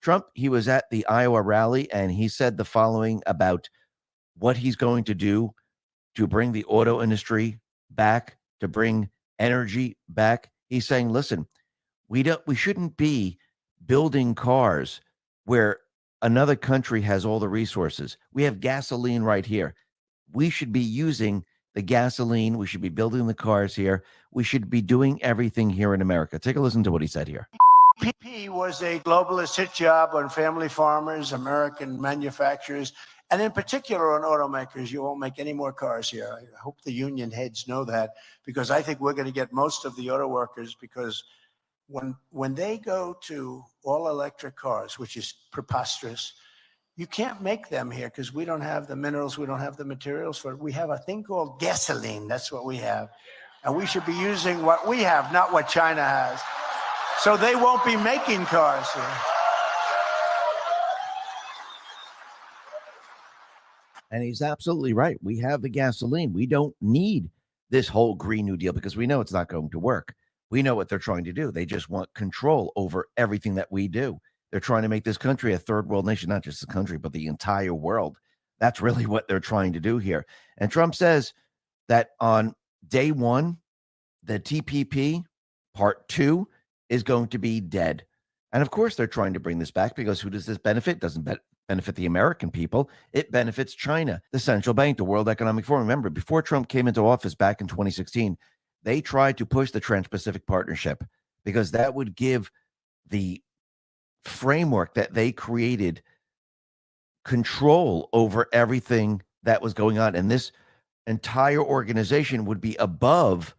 Trump, he was at the Iowa rally, and he said the following about what he's going to do to bring the auto industry back, to bring energy back. He's saying, listen, we shouldn't be building cars where another country has all the resources. We have gasoline right here. We should be using the gasoline. We should be building the cars here. We should be doing everything here in America. Take a listen to what he said here. PP was a globalist hit job on family farmers, American manufacturers, and in particular on automakers. You won't make any more cars here. I hope the union heads know that, because I think we're going to get most of the auto workers, because when they go to all electric cars, which is preposterous, you can't make them here because we don't have the minerals, we don't have the materials for it. We have a thing called gasoline. That's what we have. And we should be using what we have, not what China has. So they won't be making cars here. And he's absolutely right. We have the gasoline. We don't need this whole Green New Deal because we know it's not going to work. We know what they're trying to do. They just want control over everything that we do. They're trying to make this country a third world nation, not just the country, but the entire world. That's really what they're trying to do here. And Trump says that on day one, the TPP part 2 is going to be dead. And of course, they're trying to bring this back because who does this benefit? It doesn't benefit the American people. It benefits China, the central bank, the World Economic Forum. Remember, before Trump came into office back in 2016, they tried to push the Trans-Pacific Partnership because that would give the framework that they created control over everything that was going on. And this entire organization would be above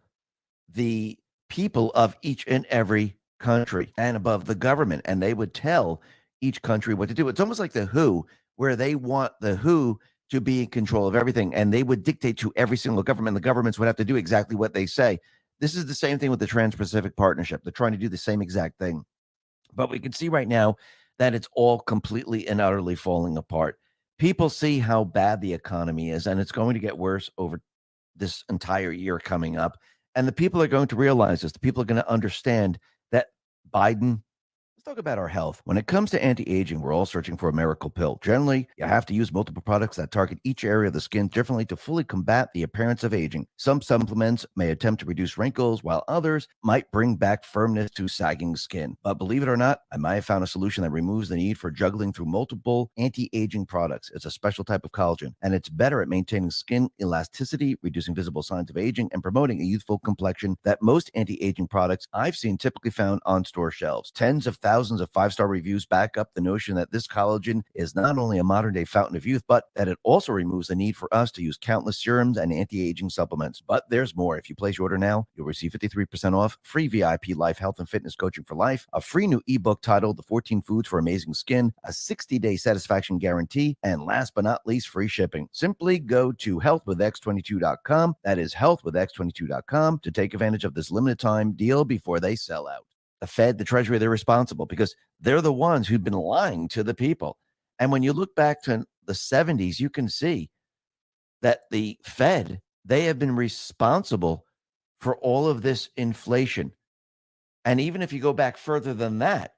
the people of each and every country and above the government. And they would tell each country what to do. It's almost like the WHO, where they want the WHO to be in control of everything. And they would dictate to every single government. The governments would have to do exactly what they say. This is the same thing with the Trans-Pacific Partnership. They're trying to do the same exact thing. But we can see right now that it's all completely and utterly falling apart. People see how bad the economy is, and it's going to get worse over this entire year coming up. And the people are going to realize this. The people are going to understand that Biden. Let's talk about our health. When it comes to anti-aging, we're all searching for a miracle pill. Generally, you have to use multiple products that target each area of the skin differently to fully combat the appearance of aging. Some supplements may attempt to reduce wrinkles, while others might bring back firmness to sagging skin. But believe it or not, I might have found a solution that removes the need for juggling through multiple anti-aging products. It's a special type of collagen, and it's better at maintaining skin elasticity, reducing visible signs of aging, and promoting a youthful complexion that most anti-aging products I've seen typically found on store shelves. Tens of thousands of 5-star reviews back up the notion that this collagen is not only a modern day fountain of youth, but that it also removes the need for us to use countless serums and anti-aging supplements. But there's more. If you place your order now, you'll receive 53% off, free VIP life health and fitness coaching for life, a free new ebook titled The 14 Foods for Amazing Skin, a 60-day satisfaction guarantee, and last but not least, free shipping. Simply go to healthwithx22.com. That is healthwithx22.com to take advantage of this limited time deal before they sell out. The Fed, the Treasury, they're responsible because they're the ones who've been lying to the people. And when you look back to the 70s, you can see that the Fed, they have been responsible for all of this inflation. And even if you go back further than that,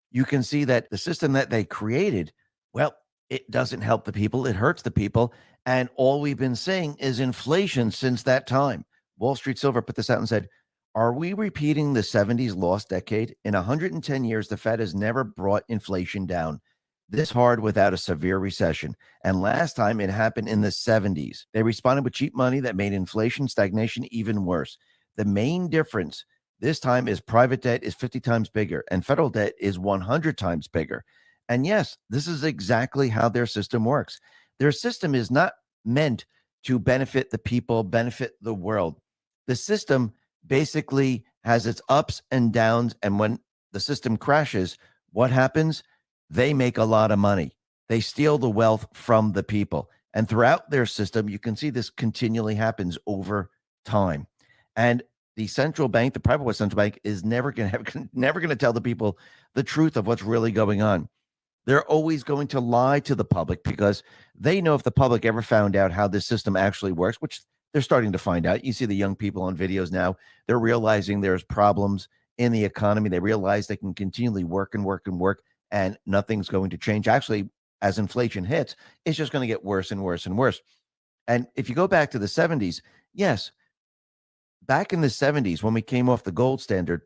you can see that the system that they created, well, it doesn't help the people. It hurts the people. And all we've been seeing is inflation since that time. Wall Street Silver put this out and said, are we repeating the 70s lost decade? In 110 years, the Fed has never brought inflation down this hard without a severe recession. And last time it happened in the 70s. They responded with cheap money that made inflation stagnation even worse. The main difference this time is private debt is 50 times bigger and federal debt is 100 times bigger. And yes, this is exactly how their system works. Their system is not meant to benefit the people, benefit the world. The system basically has its ups and downs. And when the system crashes, what happens? They make a lot of money. They steal the wealth from the people. And throughout their system, you can see this continually happens over time. And the central bank, the private central bank, is never going to tell the people the truth of what's really going on. They're always going to lie to the public because they know if the public ever found out how this system actually works, which they're starting to find out. You see the young people on videos now. They're realizing there's problems in the economy. They realize they can continually work and work and work, and nothing's going to change. Actually, as inflation hits, it's just going to get worse and worse and worse. And if you go back to the 70s, yes, back in the 70s, when we came off the gold standard,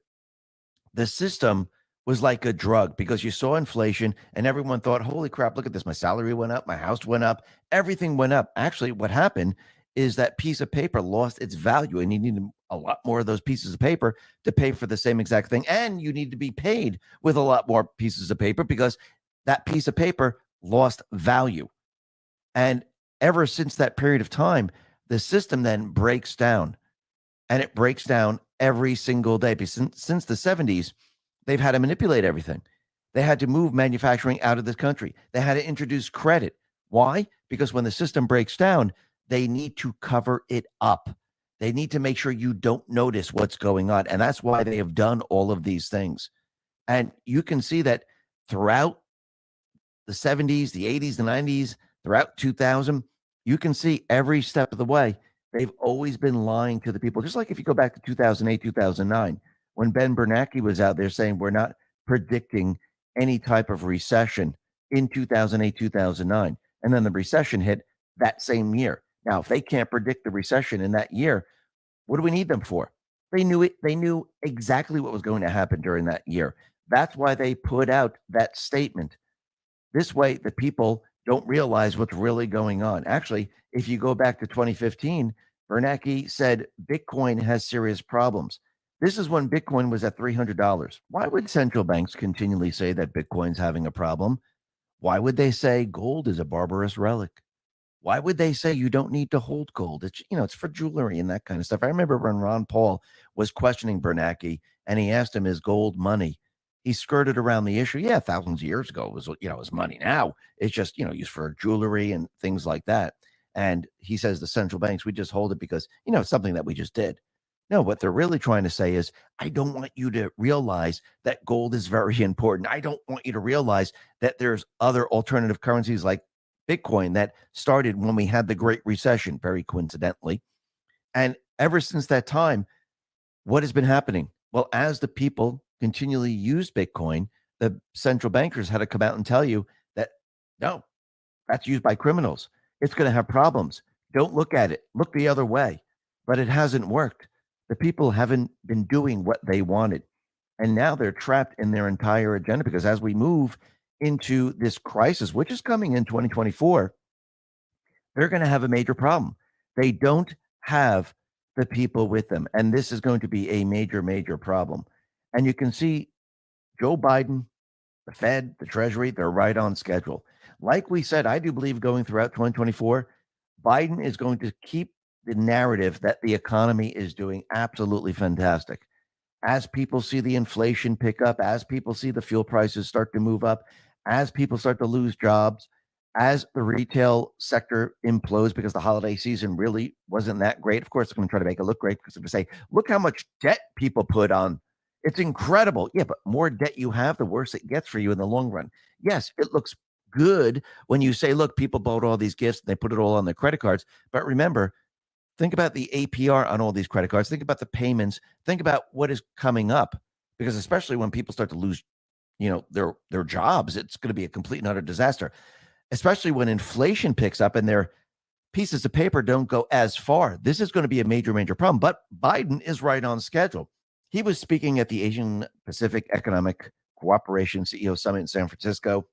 the system was like a drug because you saw inflation and everyone thought, holy crap, look at this. My salary went up. My house went up. Everything went up. Actually, what happened is that piece of paper lost its value and you needed a lot more of those pieces of paper to pay for the same exact thing. And you need to be paid with a lot more pieces of paper because that piece of paper lost value. And ever since that period of time, the system then breaks down, and it breaks down every single day. Because since the 70s, they've had to manipulate everything. They had to move manufacturing out of this country. They had to introduce credit. Why? Because when the system breaks down, they need to cover it up. They need to make sure you don't notice what's going on. And that's why they have done all of these things. And you can see that throughout the 70s, the 80s, the 90s, throughout 2000, you can see every step of the way, they've always been lying to the people. Just like if you go back to 2008, 2009, when Ben Bernanke was out there saying we're not predicting any type of recession in 2008, 2009. And then the recession hit that same year. Now, if they can't predict the recession in that year, what do we need them for? They knew it. They knew exactly what was going to happen during that year. That's why they put out that statement. This way, the people don't realize what's really going on. Actually, if you go back to 2015, Bernanke said Bitcoin has serious problems. This is when Bitcoin was at $300. Why would central banks continually say that Bitcoin's having a problem? Why would they say gold is a barbarous relic? Why would they say you don't need to hold gold? It's, it's for jewelry and that kind of stuff. I remember when Ron Paul was questioning Bernanke and he asked him, is gold money? He skirted around the issue. Yeah, thousands of years ago it was, it was money. Now it's just, used for jewelry and things like that. And he says the central banks, we just hold it because, it's something that we just did. No, what they're really trying to say is, I don't want you to realize that gold is very important. I don't want you to realize that there's other alternative currencies like Bitcoin that started when we had the Great Recession, very coincidentally. And ever since that time, what has been happening? Well, as the people continually use Bitcoin, the central bankers had to come out and tell you that, no, that's used by criminals. It's going to have problems. Don't look at it. Look the other way. But it hasn't worked. The people haven't been doing what they wanted. And now they're trapped in their entire agenda because as we move into this crisis, which is coming in 2024, they're going to have a major problem. They don't have the people with them. And this is going to be a major, major problem. And you can see Joe Biden, the Fed, the Treasury, they're right on schedule. Like we said, I do believe going throughout 2024, Biden is going to keep the narrative that the economy is doing absolutely fantastic. As people see the inflation pick up, as people see the fuel prices start to move up, as people start to lose jobs, as the retail sector implodes because the holiday season really wasn't that great. Of course, they're going to try to make it look great because they're going to say, look how much debt people put on. It's incredible. Yeah, but more debt you have, the worse it gets for you in the long run. Yes, it looks good when you say, look, people bought all these gifts and they put it all on their credit cards. But remember, think about the APR on all these credit cards. Think about the payments. Think about what is coming up, because especially when people start to lose, their jobs, it's going to be a complete and utter disaster, especially when inflation picks up and their pieces of paper don't go as far. This is going to be a major, major problem. But Biden is right on schedule. He was speaking at the Asian Pacific Economic Cooperation CEO Summit in San Francisco.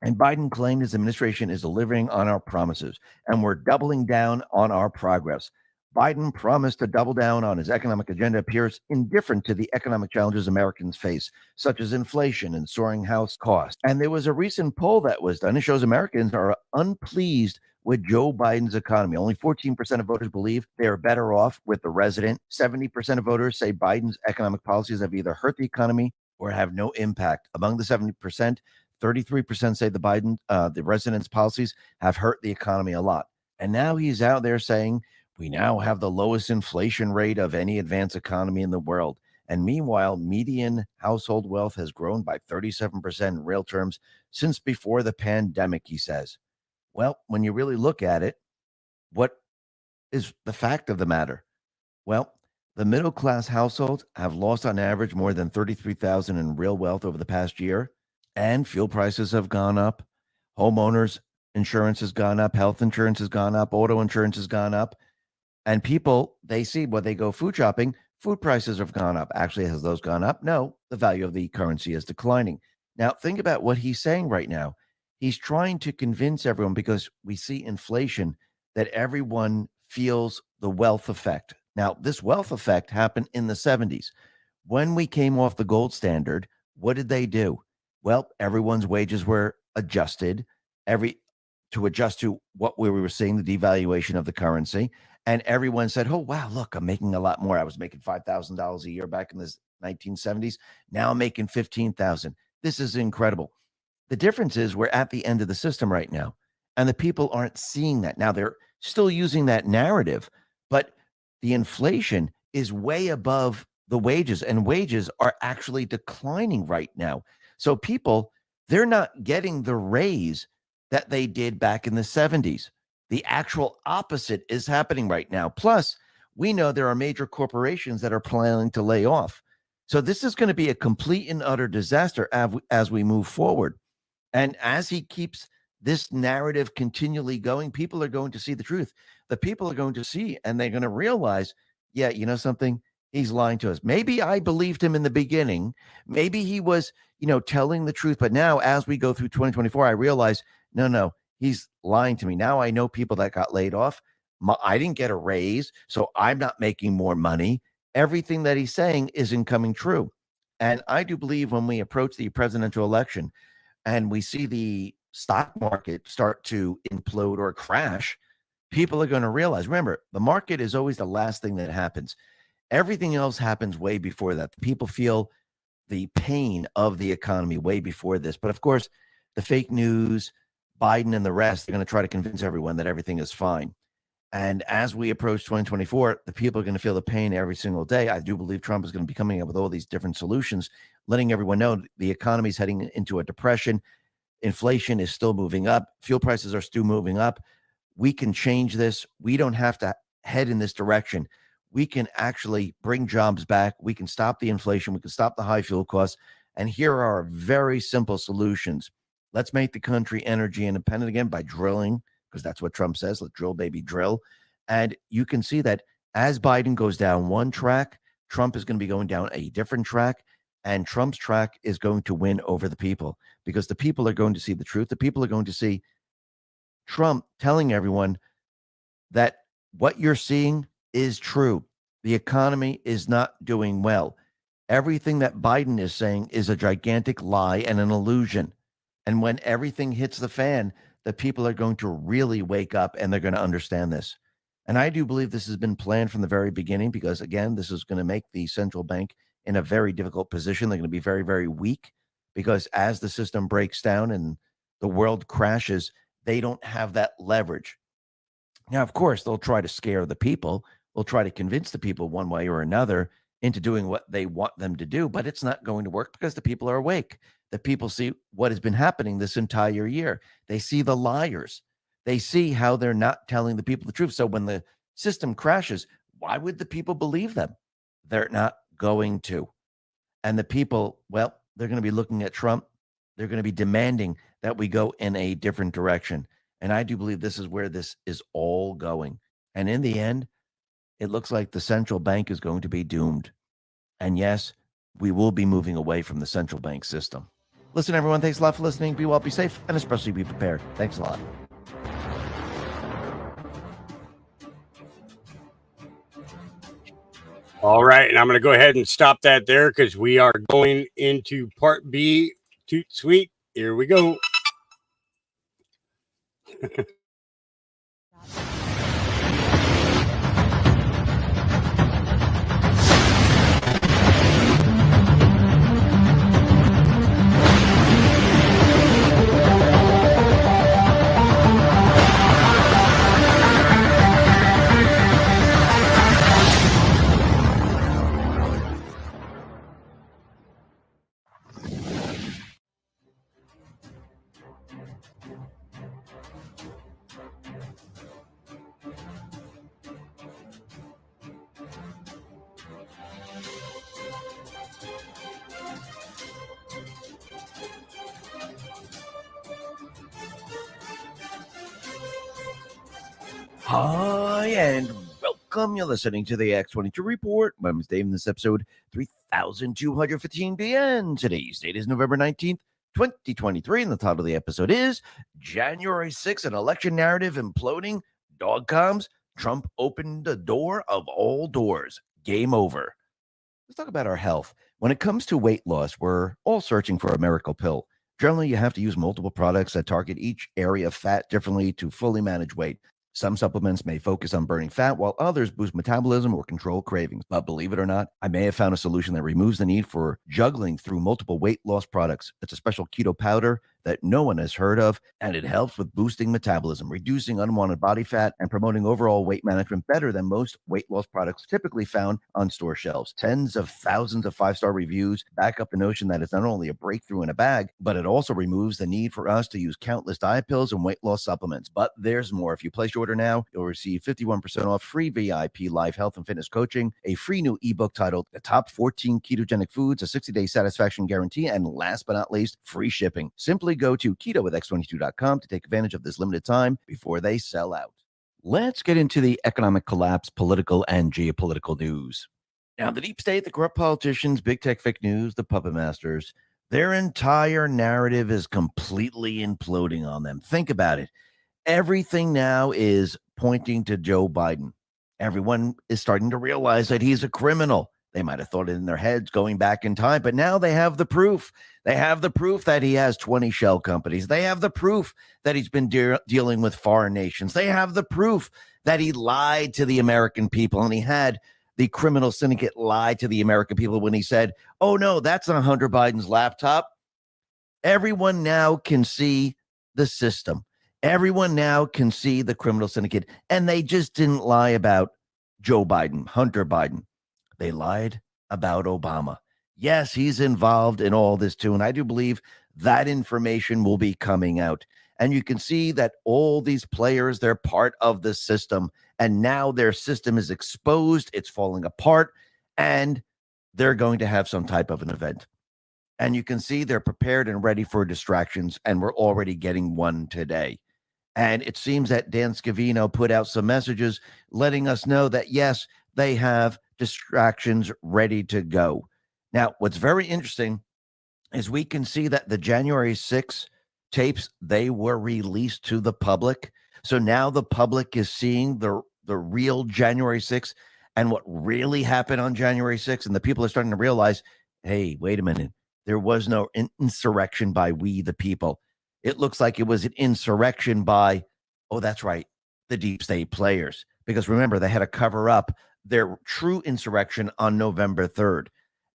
And Biden claimed his administration is delivering on our promises, and we're doubling down on our progress. Biden promised to double down on his economic agenda appears indifferent to the economic challenges Americans face, such as inflation and soaring house costs. And there was a recent poll that was done. It shows Americans are unpleased with Joe Biden's economy. Only 14% of voters believe they are better off with the resident. 70% of voters say Biden's economic policies have either hurt the economy or have no impact. Among the 70%, 33% say the resident's policies have hurt the economy a lot. And now he's out there saying, we now have the lowest inflation rate of any advanced economy in the world. And meanwhile, median household wealth has grown by 37% in real terms since before the pandemic, he says. Well, when you really look at it, what is the fact of the matter? Well, the middle-class households have lost on average more than $33,000 in real wealth over the past year. And fuel prices have gone up. Homeowners insurance has gone up. Health insurance has gone up. Auto insurance has gone up. And people, they see when they go food shopping, food prices have gone up. Actually, has those gone up? No, the value of the currency is declining. Now, think about what he's saying right now. He's trying to convince everyone, because we see inflation, that everyone feels the wealth effect. Now, this wealth effect happened in the 70s. When we came off the gold standard, what did they do? Well, everyone's wages were adjusted to adjust to what we were seeing, the devaluation of the currency. And everyone said, oh, wow, look, I'm making a lot more. I was making $5,000 a year back in the 1970s. Now I'm making $15,000. This is incredible. The difference is we're at the end of the system right now, and the people aren't seeing that. Now they're still using that narrative, but the inflation is way above the wages, and wages are actually declining right now. So people, they're not getting the raise that they did back in the 70s. The actual opposite is happening right now. Plus, we know there are major corporations that are planning to lay off. So this is going to be a complete and utter disaster as we move forward. And as he keeps this narrative continually going, people are going to see the truth. The people are going to see, and they're going to realize, yeah, you know something? He's lying to us. Maybe I believed him in the beginning. Maybe he was, telling the truth. But now as we go through 2024, I realize, no, he's lying to me. Now I know people that got laid off. I didn't get a raise, so I'm not making more money. Everything that he's saying isn't coming true. And I do believe when we approach the presidential election and we see the stock market start to implode or crash, people are going to realize, remember, the market is always the last thing that happens. Everything else happens way before that. People feel the pain of the economy way before this. But of course, the fake news, Biden and the rest, are going to try to convince everyone that everything is fine. And as we approach 2024, the people are going to feel the pain every single day. I do believe Trump is going to be coming up with all these different solutions, letting everyone know the economy is heading into a depression. Inflation is still moving up. Fuel prices are still moving up. We can change this. We don't have to head in this direction. We can actually bring jobs back. We can stop the inflation. We can stop the high fuel costs. And here are very simple solutions. Let's make the country energy independent again by drilling, because that's what Trump says. Let's drill, baby, drill. And you can see that as Biden goes down one track, Trump is going to be going down a different track. And Trump's track is going to win over the people, because the people are going to see the truth. The people are going to see Trump telling everyone that what you're seeing is true. The economy is not doing well. Everything that Biden is saying is a gigantic lie and an illusion. And when everything hits the fan, the people are going to really wake up and they're going to understand this. And I do believe this has been planned from the very beginning, because, again, this is going to make the central bank in a very difficult position. They're going to be very, very weak, because as the system breaks down and the world crashes, they don't have that leverage. Now, of course, they'll try to scare the people. They'll try to convince the people one way or another into doing what they want them to do, but it's not going to work because the people are awake. The people see what has been happening this entire year. They see the liars. They see how they're not telling the people the truth. So when the system crashes, why would the people believe them? They're not going to. And the people, well, they're going to be looking at Trump. They're going to be demanding that we go in a different direction. And I do believe this is where this is all going. And in the end, it looks like the central bank is going to be doomed. And yes, we will be moving away from the central bank system. Listen, everyone, thanks a lot for listening. Be well, be safe, and especially be prepared. Thanks a lot. All right, and I'm going to go ahead and stop that there, because we are going into part B, Toot Sweet. Here we go. Hi, and welcome. You're listening to the X22 Report. My name is Dave, in this episode 3215 BN. Today's date is November 19th, 2023, and the title of the episode is January 6th, an election narrative imploding, dog comes, Trump opened the door of all doors, game over. Let's talk about our health. When it comes to weight loss, we're all searching for a miracle pill. Generally, you have to use multiple products that target each area of fat differently to fully manage weight. Some supplements may focus on burning fat, while others boost metabolism or control cravings. But believe it or not, I may have found a solution that removes the need for juggling through multiple weight loss products. It's a special keto powder that no one has heard of, and it helps with boosting metabolism, reducing unwanted body fat, and promoting overall weight management better than most weight loss products typically found on store shelves. Tens of thousands of 5-star reviews back up the notion that it's not only a breakthrough in a bag, but it also removes the need for us to use countless diet pills and weight loss supplements. But there's more. If you place your order now, you'll receive 51% off, free VIP live health and fitness coaching, a free new ebook titled The Top 14 Ketogenic Foods, a 60-day satisfaction guarantee, and last but not least, free shipping. Simply go to ketowithx22.com to take advantage of this limited time before they sell out. Let's get into the economic collapse, political and geopolitical news. Now, the deep state, the corrupt politicians, big tech fake news, the puppet masters, their entire narrative is completely imploding on them. Think about it. Everything now is pointing to Joe Biden. Everyone is starting to realize that he's a criminal. They might have thought it in their heads going back in time, but now they have the proof. They have the proof that he has 20 shell companies. They have the proof that he's been dealing with foreign nations. They have the proof that he lied to the American people, and he had the criminal syndicate lie to the American people when he said, oh, no, that's not Hunter Biden's laptop. Everyone now can see the system. Everyone now can see the criminal syndicate, and they just didn't lie about Joe Biden, Hunter Biden. They lied about Obama. Yes, he's involved in all this too, and I do believe that information will be coming out. And you can see that all these players, they're part of the system, and now their system is exposed, it's falling apart, and they're going to have some type of an event. And you can see they're prepared and ready for distractions, and we're already getting one today. And it seems that Dan Scavino put out some messages letting us know that, yes, they have distractions ready to go. Now, what's very interesting is we can see that the January 6th tapes, they were released to the public. So now the public is seeing the real January 6th and what really happened on January 6th. And the people are starting to realize, hey, wait a minute. There was no insurrection by we, the people. It looks like it was an insurrection by, oh, that's right, the deep state players. Because remember, they had to cover up their true insurrection on November 3rd.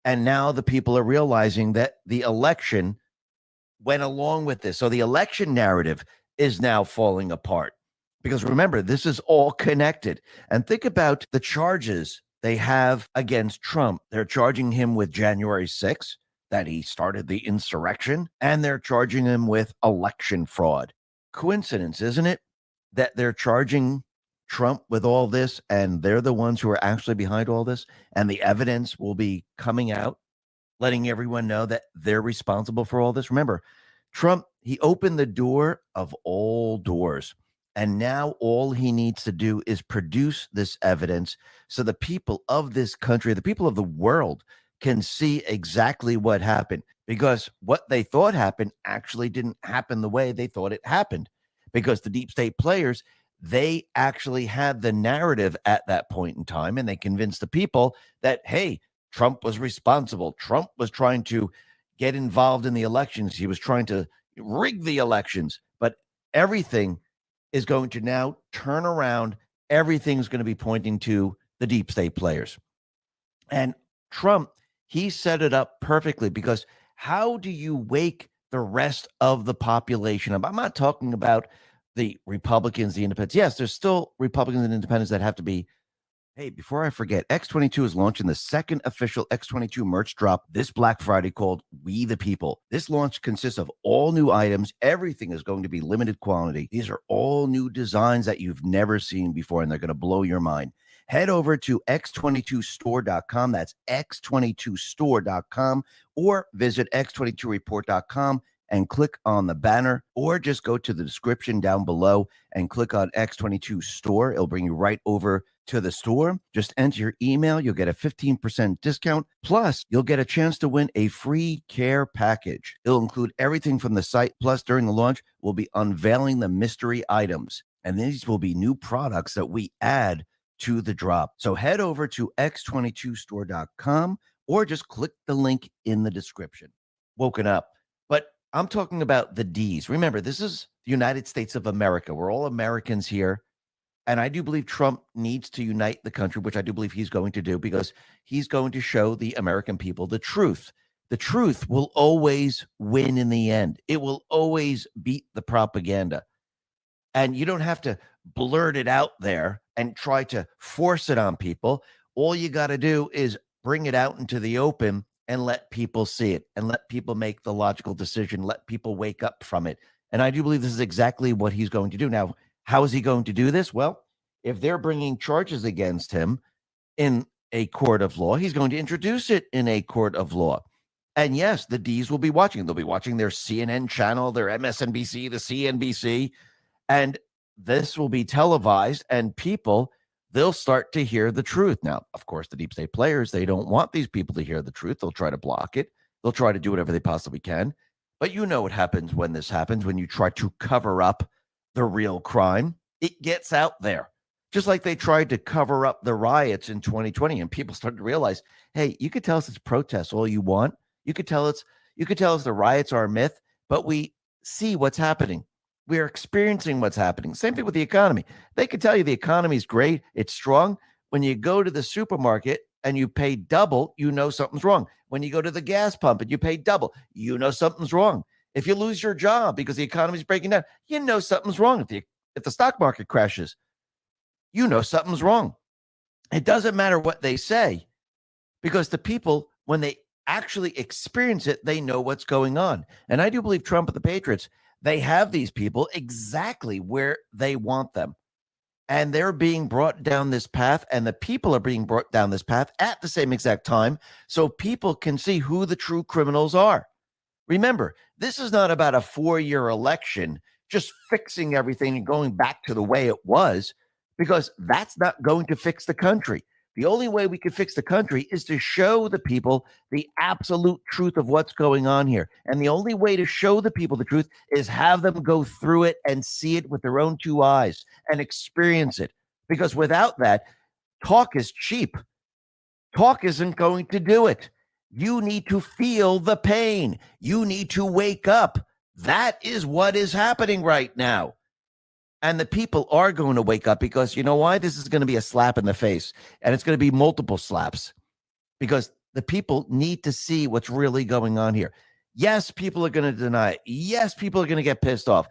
And now the people are realizing that the election went along with this. So the election narrative is now falling apart. Because remember, this is all connected. And think about the charges they have against Trump. They're charging him with January 6th, that he started the insurrection, and they're charging him with election fraud. Coincidence, isn't it, that they're charging Trump with all this, and they're the ones who are actually behind all this, and the evidence will be coming out, letting everyone know that they're responsible for all this. Remember, Trump, he opened the door of all doors, and now all he needs to do is produce this evidence so the people of this country, the people of the world, can see exactly what happened, because what they thought happened actually didn't happen the way they thought it happened, because the deep state players, they actually had the narrative at that point in time, and they convinced the people that, hey, Trump was responsible. Trump was trying to get involved in the elections. He was trying to rig the elections, but everything is going to now turn around. Everything's going to be pointing to the deep state players. And Trump, he set it up perfectly, because how do you wake the rest of the population up? I'm not talking about the Republicans, the independents. Yes, there's still Republicans and independents that have to be. Hey, before I forget, X22 is launching the second official X22 merch drop this Black Friday called We the People. This launch consists of all new items. Everything is going to be limited quantity. These are all new designs that you've never seen before, and they're going to blow your mind. Head over to x22store.com. That's x22store.com, or visit x22report.com and click on the banner, or just go to the description down below and click on X22 Store. It'll bring you right over to the store. Just enter your email. You'll get a 15% discount. Plus, you'll get a chance to win a free care package. It'll include everything from the site. Plus, during the launch, we'll be unveiling the mystery items. And these will be new products that we add to the drop. So head over to x22store.com, or just click the link in the description. Woken up. But I'm talking about the D's. Remember, this is the United States of America. We're all Americans here. And I do believe Trump needs to unite the country, which I do believe he's going to do, because he's going to show the American people the truth the truth will always win in the end. It will always beat the propaganda. And you don't have to blurt it out there and try to force it on people. All you got to do is bring it out into the open and let people see it and let people make the logical decision, let people wake up from it. And I do believe this is exactly what he's going to do. Now, how is he going to do this? Well, if they're bringing charges against him in a court of law, he's going to introduce it in a court of law. And yes, the D's will be watching. They'll be watching their CNN channel, their MSNBC, the CNBC, and this will be televised, and people, they'll start to hear the truth. Now, of course, the deep state players, they don't want these people to hear the truth. They'll try to block it. They'll try to do whatever they possibly can. But you know what happens when this happens, when you try to cover up the real crime. It gets out there. Just like they tried to cover up the riots in 2020, and people started to realize, hey, you could tell us it's protests all you want. You could tell us the riots are a myth, but we see what's happening. We are experiencing what's happening. Same thing with the economy. They could tell you the economy is great, it's strong. When you go to the supermarket and you pay double, you know something's wrong. When you go to the gas pump and you pay double, you know something's wrong. If you lose your job because the economy is breaking down, you know something's wrong. If the stock market crashes, you know something's wrong. It doesn't matter what they say, because the people, when they actually experience it, they know what's going on. And I do believe Trump and the Patriots, they have these people exactly where they want them. And they're being brought down this path, and the people are being brought down this path at the same exact time, so people can see who the true criminals are. Remember, this is not about a 4-year election, just fixing everything and going back to the way it was, because that's not going to fix the country. The only way we can fix the country is to show the people the absolute truth of what's going on here. And the only way to show the people the truth is have them go through it and see it with their own 2 eyes and experience it. Because without that, talk is cheap. Talk isn't going to do it. You need to feel the pain. You need to wake up. That is what is happening right now. And the people are going to wake up, because you know why? This is going to be a slap in the face, and it's going to be multiple slaps, because the people need to see what's really going on here. Yes, people are going to deny it. Yes, people are going to get pissed off.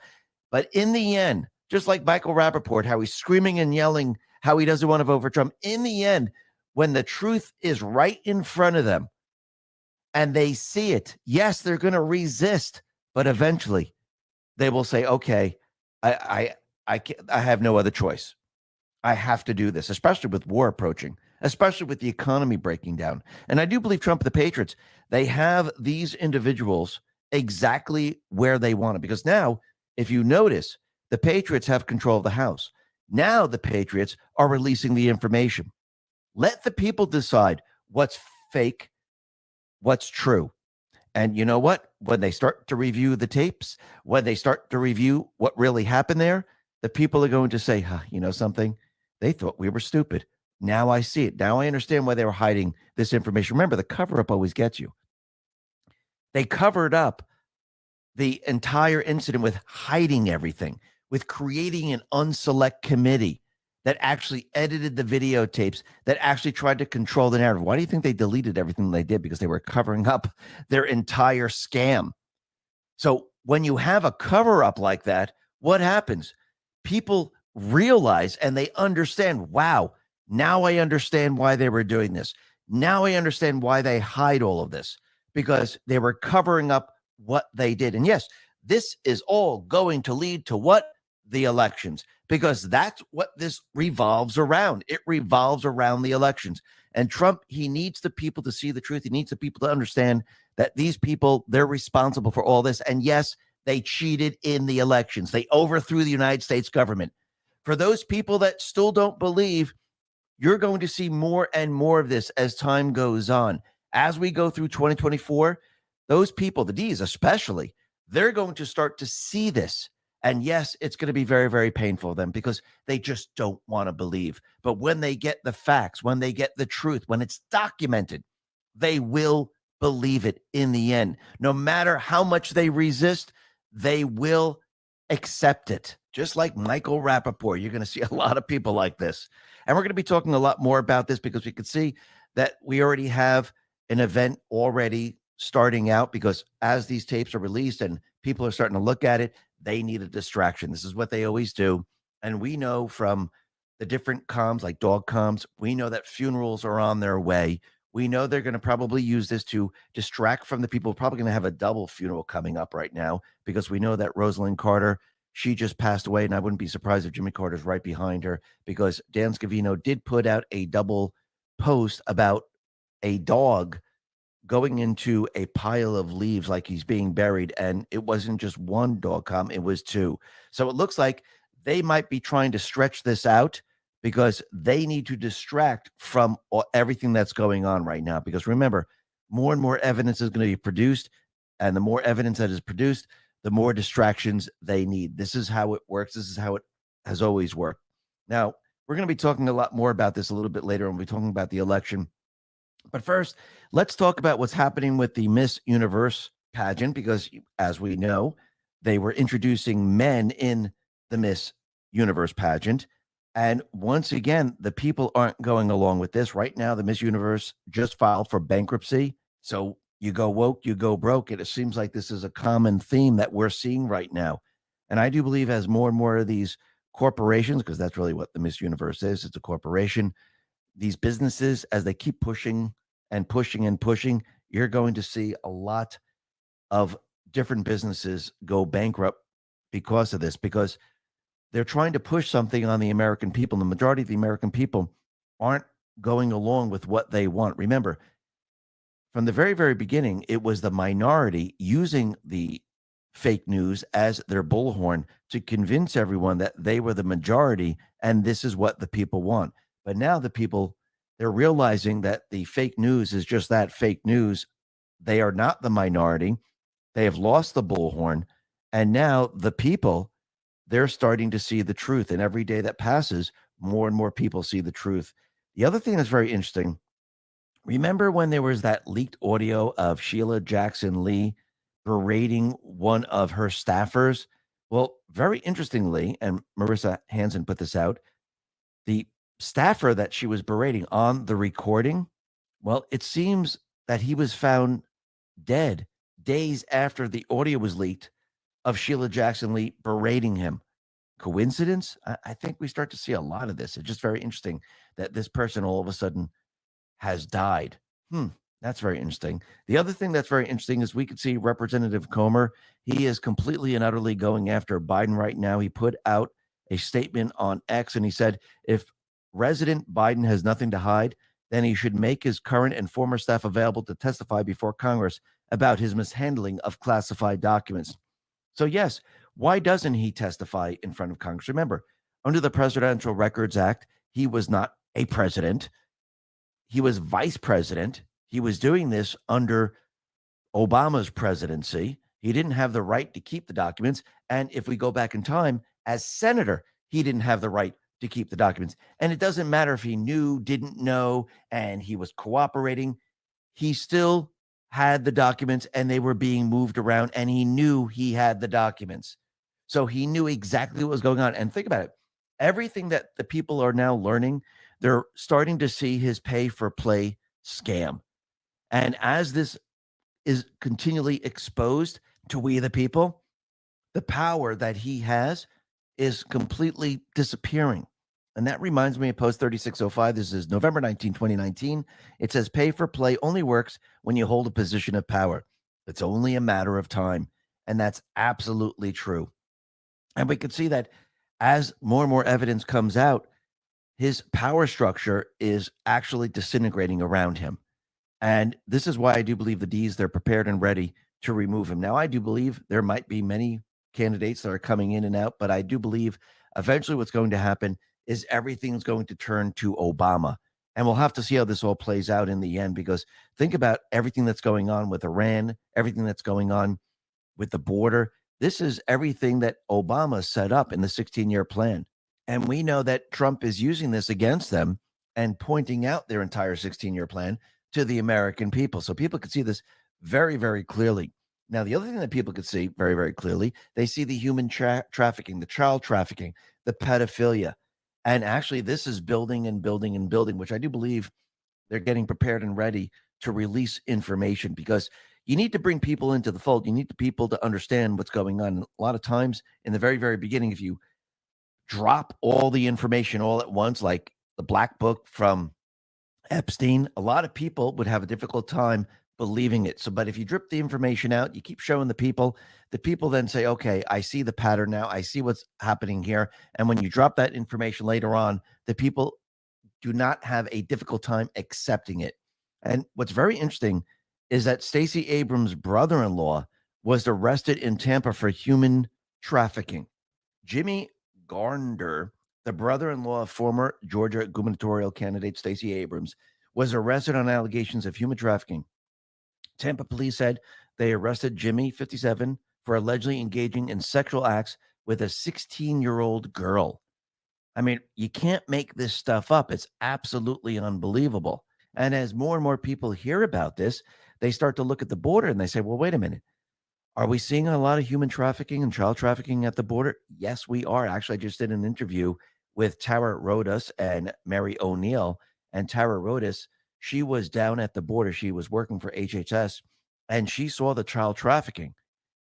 But in the end, just like Michael Rappaport, how he's screaming and yelling how he doesn't want to vote for Trump, in the end, when the truth is right in front of them and they see it, yes, they're going to resist, but eventually they will say, okay, I have no other choice. I have to do this, especially with war approaching, especially with the economy breaking down. And I do believe Trump and the Patriots, they have these individuals exactly where they want it. Because now, if you notice, the Patriots have control of the House. Now the Patriots are releasing the information. Let the people decide what's fake, what's true. And you know what? When they start to review the tapes, when they start to review what really happened there, the people are going to say, you know something? They thought we were stupid. Now I see it. Now I understand why they were hiding this information. Remember, the cover-up always gets you. They covered up the entire incident with hiding everything, with creating an unselect committee that actually edited the videotapes, that actually tried to control the narrative. Why do you think they deleted everything they did? Because they were covering up their entire scam. So when you have a cover-up like that, what happens? People realize and they understand, wow, now I understand why they were doing this. Now I understand why they hide all of this, because they were covering up what they did. And yes, this is all going to lead to what? The elections, because that's what this revolves around. It revolves around the elections. And Trump, he needs the people to see the truth. He needs the people to understand that these people, they're responsible for all this. And yes, they cheated in the elections. They overthrew the United States government. For those people that still don't believe, you're going to see more and more of this as time goes on. As we go through 2024, those people, the D's especially, they're going to start to see this. And yes, it's going to be very, very painful for them, because they just don't want to believe. But when they get the facts, when they get the truth, when it's documented, they will believe it in the end. No matter how much they resist, they will accept it. Just like Michael Rappaport, you're going to see a lot of people like this. And we're going to be talking a lot more about this, because we can see that we already have an event already starting out because as these tapes are released and people are starting to look at it, they need a distraction. This is what they always do. And we know from the different comms, like dog comms, we know that funerals are on their way. We know they're going to probably use this to distract from the people. Probably going to have a double funeral coming up right now because we know that Rosalind Carter, she just passed away. And I wouldn't be surprised if Jimmy Carter's right behind her because Dan Scavino did put out a double post about a dog going into a pile of leaves like he's being buried. And it wasn't just one dog come, it was two. So it looks like they might be trying to stretch this out because they need to distract from everything that's going on right now. Because remember, more and more evidence is going to be produced. And the more evidence that is produced, the more distractions they need. This is how it works. This is how it has always worked. Now, we're going to be talking a lot more about this a little bit later when we're talking about the election. But first, let's talk about what's happening with the Miss Universe pageant, because as we know, they were introducing men in the Miss Universe pageant. And once again, the people aren't going along with this. Right now, the Miss Universe just filed for bankruptcy. So you go woke, you go broke. It seems like this is a common theme that we're seeing right now. And I do believe as more and more of these corporations, because that's really what the Miss Universe is, it's a corporation, these businesses, as they keep pushing and pushing and pushing, you're going to see a lot of different businesses go bankrupt because of this, because they're trying to push something on the American people. The majority of the American people aren't going along with what they want. Remember, from the very, very beginning, it was the minority using the fake news as their bullhorn to convince everyone that they were the majority and this is what the people want. But now the people, they're realizing that the fake news is just that, fake news. They are not the minority. They have lost the bullhorn. And now the people, they're starting to see the truth. And every day that passes, more and more people see the truth. The other thing that's very interesting, remember when there was that leaked audio of Sheila Jackson Lee berating one of her staffers? Well, very interestingly, and Marissa Hansen put this out, the staffer that she was berating on the recording, well, it seems that he was found dead days after the audio was leaked of Sheila Jackson Lee berating him. Coincidence? I think we start to see a lot of this. It's just very interesting that this person all of a sudden has died. That's very interesting. The other thing that's very interesting is we could see Representative Comer. He is completely and utterly going after Biden right now. He put out a statement on X and he said, if President Biden has nothing to hide, then he should make his current and former staff available to testify before Congress about his mishandling of classified documents. So yes, why doesn't he testify in front of Congress? Remember, under the Presidential Records Act, he was not a president. He was vice president. He was doing this under Obama's presidency. He didn't have the right to keep the documents. And if we go back in time, as senator, he didn't have the right to keep the documents. And it doesn't matter if he knew, didn't know, and he was cooperating. He still had the documents and they were being moved around and he knew he had the documents. So he knew exactly what was going on. And think about it. Everything that the people are now learning, they're starting to see his pay for play scam. And as this is continually exposed to we the people, the power that he has is completely disappearing. And that reminds me of Post 3605. This is November 19, 2019. It says pay for play only works when you hold a position of power. It's only a matter of time. And that's absolutely true. And we can see that as more and more evidence comes out, his power structure is actually disintegrating around him. And this is why I do believe the D's, they're prepared and ready to remove him. Now, I do believe there might be many candidates that are coming in and out, but I do believe eventually what's going to happen is everything's going to turn to Obama. And we'll have to see how this all plays out in the end, because think about everything that's going on with Iran, everything that's going on with the border. This is everything that Obama set up in the 16-year plan. And we know that Trump is using this against them and pointing out their entire 16-year plan to the American people. So people could see this very, very clearly. Now, the other thing that people could see very, very clearly, they see the human trafficking, the child trafficking, the pedophilia. And actually, this is building and building and building, which I do believe they're getting prepared and ready to release information, because you need to bring people into the fold. You need the people to understand what's going on. And a lot of times in the very, very beginning, if you drop all the information all at once, like the black book from Epstein, a lot of people would have a difficult time believing it. So, but if you drip the information out, you keep showing the people then say, okay, I see the pattern now. I see what's happening here. And when you drop that information later on, the people do not have a difficult time accepting it. And what's very interesting is that Stacey Abrams' brother-in-law was arrested in Tampa for human trafficking. Jimmy Garner, the brother-in-law of former Georgia gubernatorial candidate Stacey Abrams, was arrested on allegations of human trafficking. Tampa police said they arrested Jimmy, 57, for allegedly engaging in sexual acts with a 16-year-old girl. I mean, you can't make this stuff up. It's absolutely unbelievable. And as more and more people hear about this, they start to look at the border and they say, well, wait a minute. Are we seeing a lot of human trafficking and child trafficking at the border? Yes, we are. Actually, I just did an interview with Tara Rodas and Mary O'Neill. And Tara Rodas, she was down at the border. She was working for HHS, and she saw the child trafficking.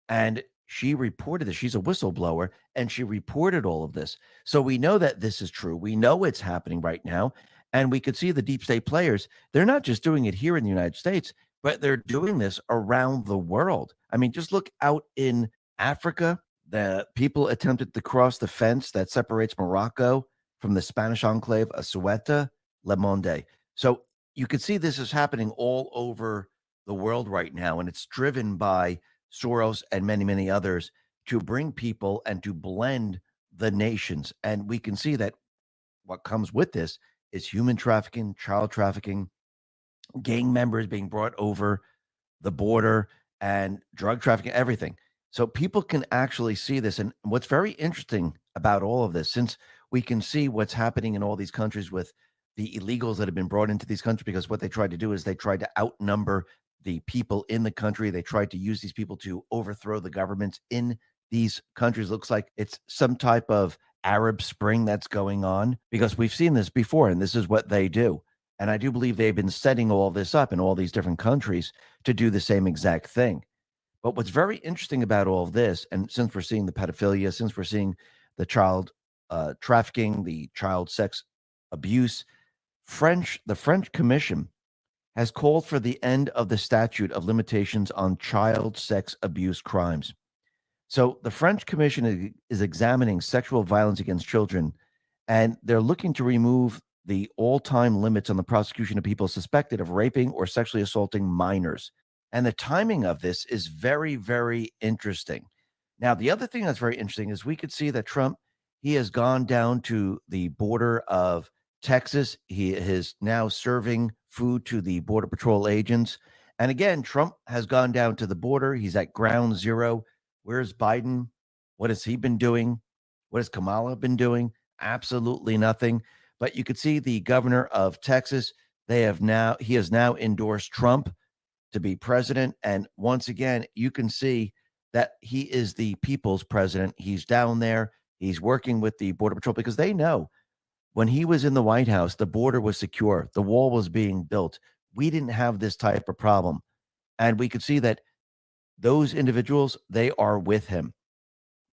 And she reported this. She's a whistleblower, and she reported all of this. So we know that this is true. We know it's happening right now. And we could see the deep state players. They're not just doing it here in the United States, but they're doing this around the world. I mean, just look out in Africa. The people attempted to cross the fence that separates Morocco from the Spanish enclave of Ceuta, Le Monde. So you can see this is happening all over the world right now, and it's driven by Soros and many, many others to bring people and to blend the nations. And we can see that what comes with this is human trafficking, child trafficking, gang members being brought over the border, and drug trafficking, everything. So people can actually see this. And what's very interesting about all of this, since we can see what's happening in all these countries with the illegals that have been brought into these countries, because what they tried to do is they tried to outnumber the people in the country. They tried to use these people to overthrow the governments in these countries. Looks like it's some type of Arab Spring that's going on, because we've seen this before, and this is what they do. And I do believe they've been setting all this up in all these different countries to do the same exact thing. But what's very interesting about all of this, and since we're seeing the pedophilia, since we're seeing the child trafficking, the child sex abuse, the French Commission has called for the end of the statute of limitations on child sex abuse crimes. So the French Commission is examining sexual violence against children, and they're looking to remove the all-time limits on the prosecution of people suspected of raping or sexually assaulting minors. And the timing of this is very, very interesting. Now, the other thing that's very interesting is we could see that Trump, he has gone down to the border of Texas. He is now serving food to the Border Patrol agents. And again, Trump has gone down to the border. He's at ground zero. Where's Biden? What has he been doing? What has Kamala been doing? Absolutely nothing. But you could see the governor of Texas, he has now endorsed Trump to be president. And once again, you can see that he is the people's president. He's down there. He's working with the Border Patrol, because they know when he was in the White House, the border was secure. The wall was being built. We didn't have this type of problem. And we could see that those individuals, they are with him.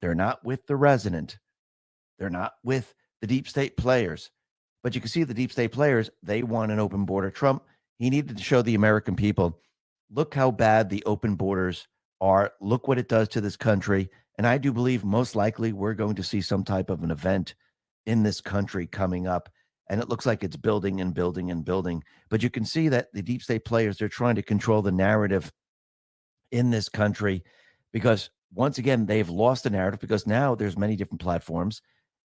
They're not with the resident. They're not with the deep state players. But you can see the deep state players, they want an open border. Trump, he needed to show the American people, look how bad the open borders are. Look what it does to this country. And I do believe most likely we're going to see some type of an event in this country coming up. And it looks like it's building and building and building. But you can see that the deep state players, they're trying to control the narrative in this country, because once again, they've lost the narrative, because now there's many different platforms.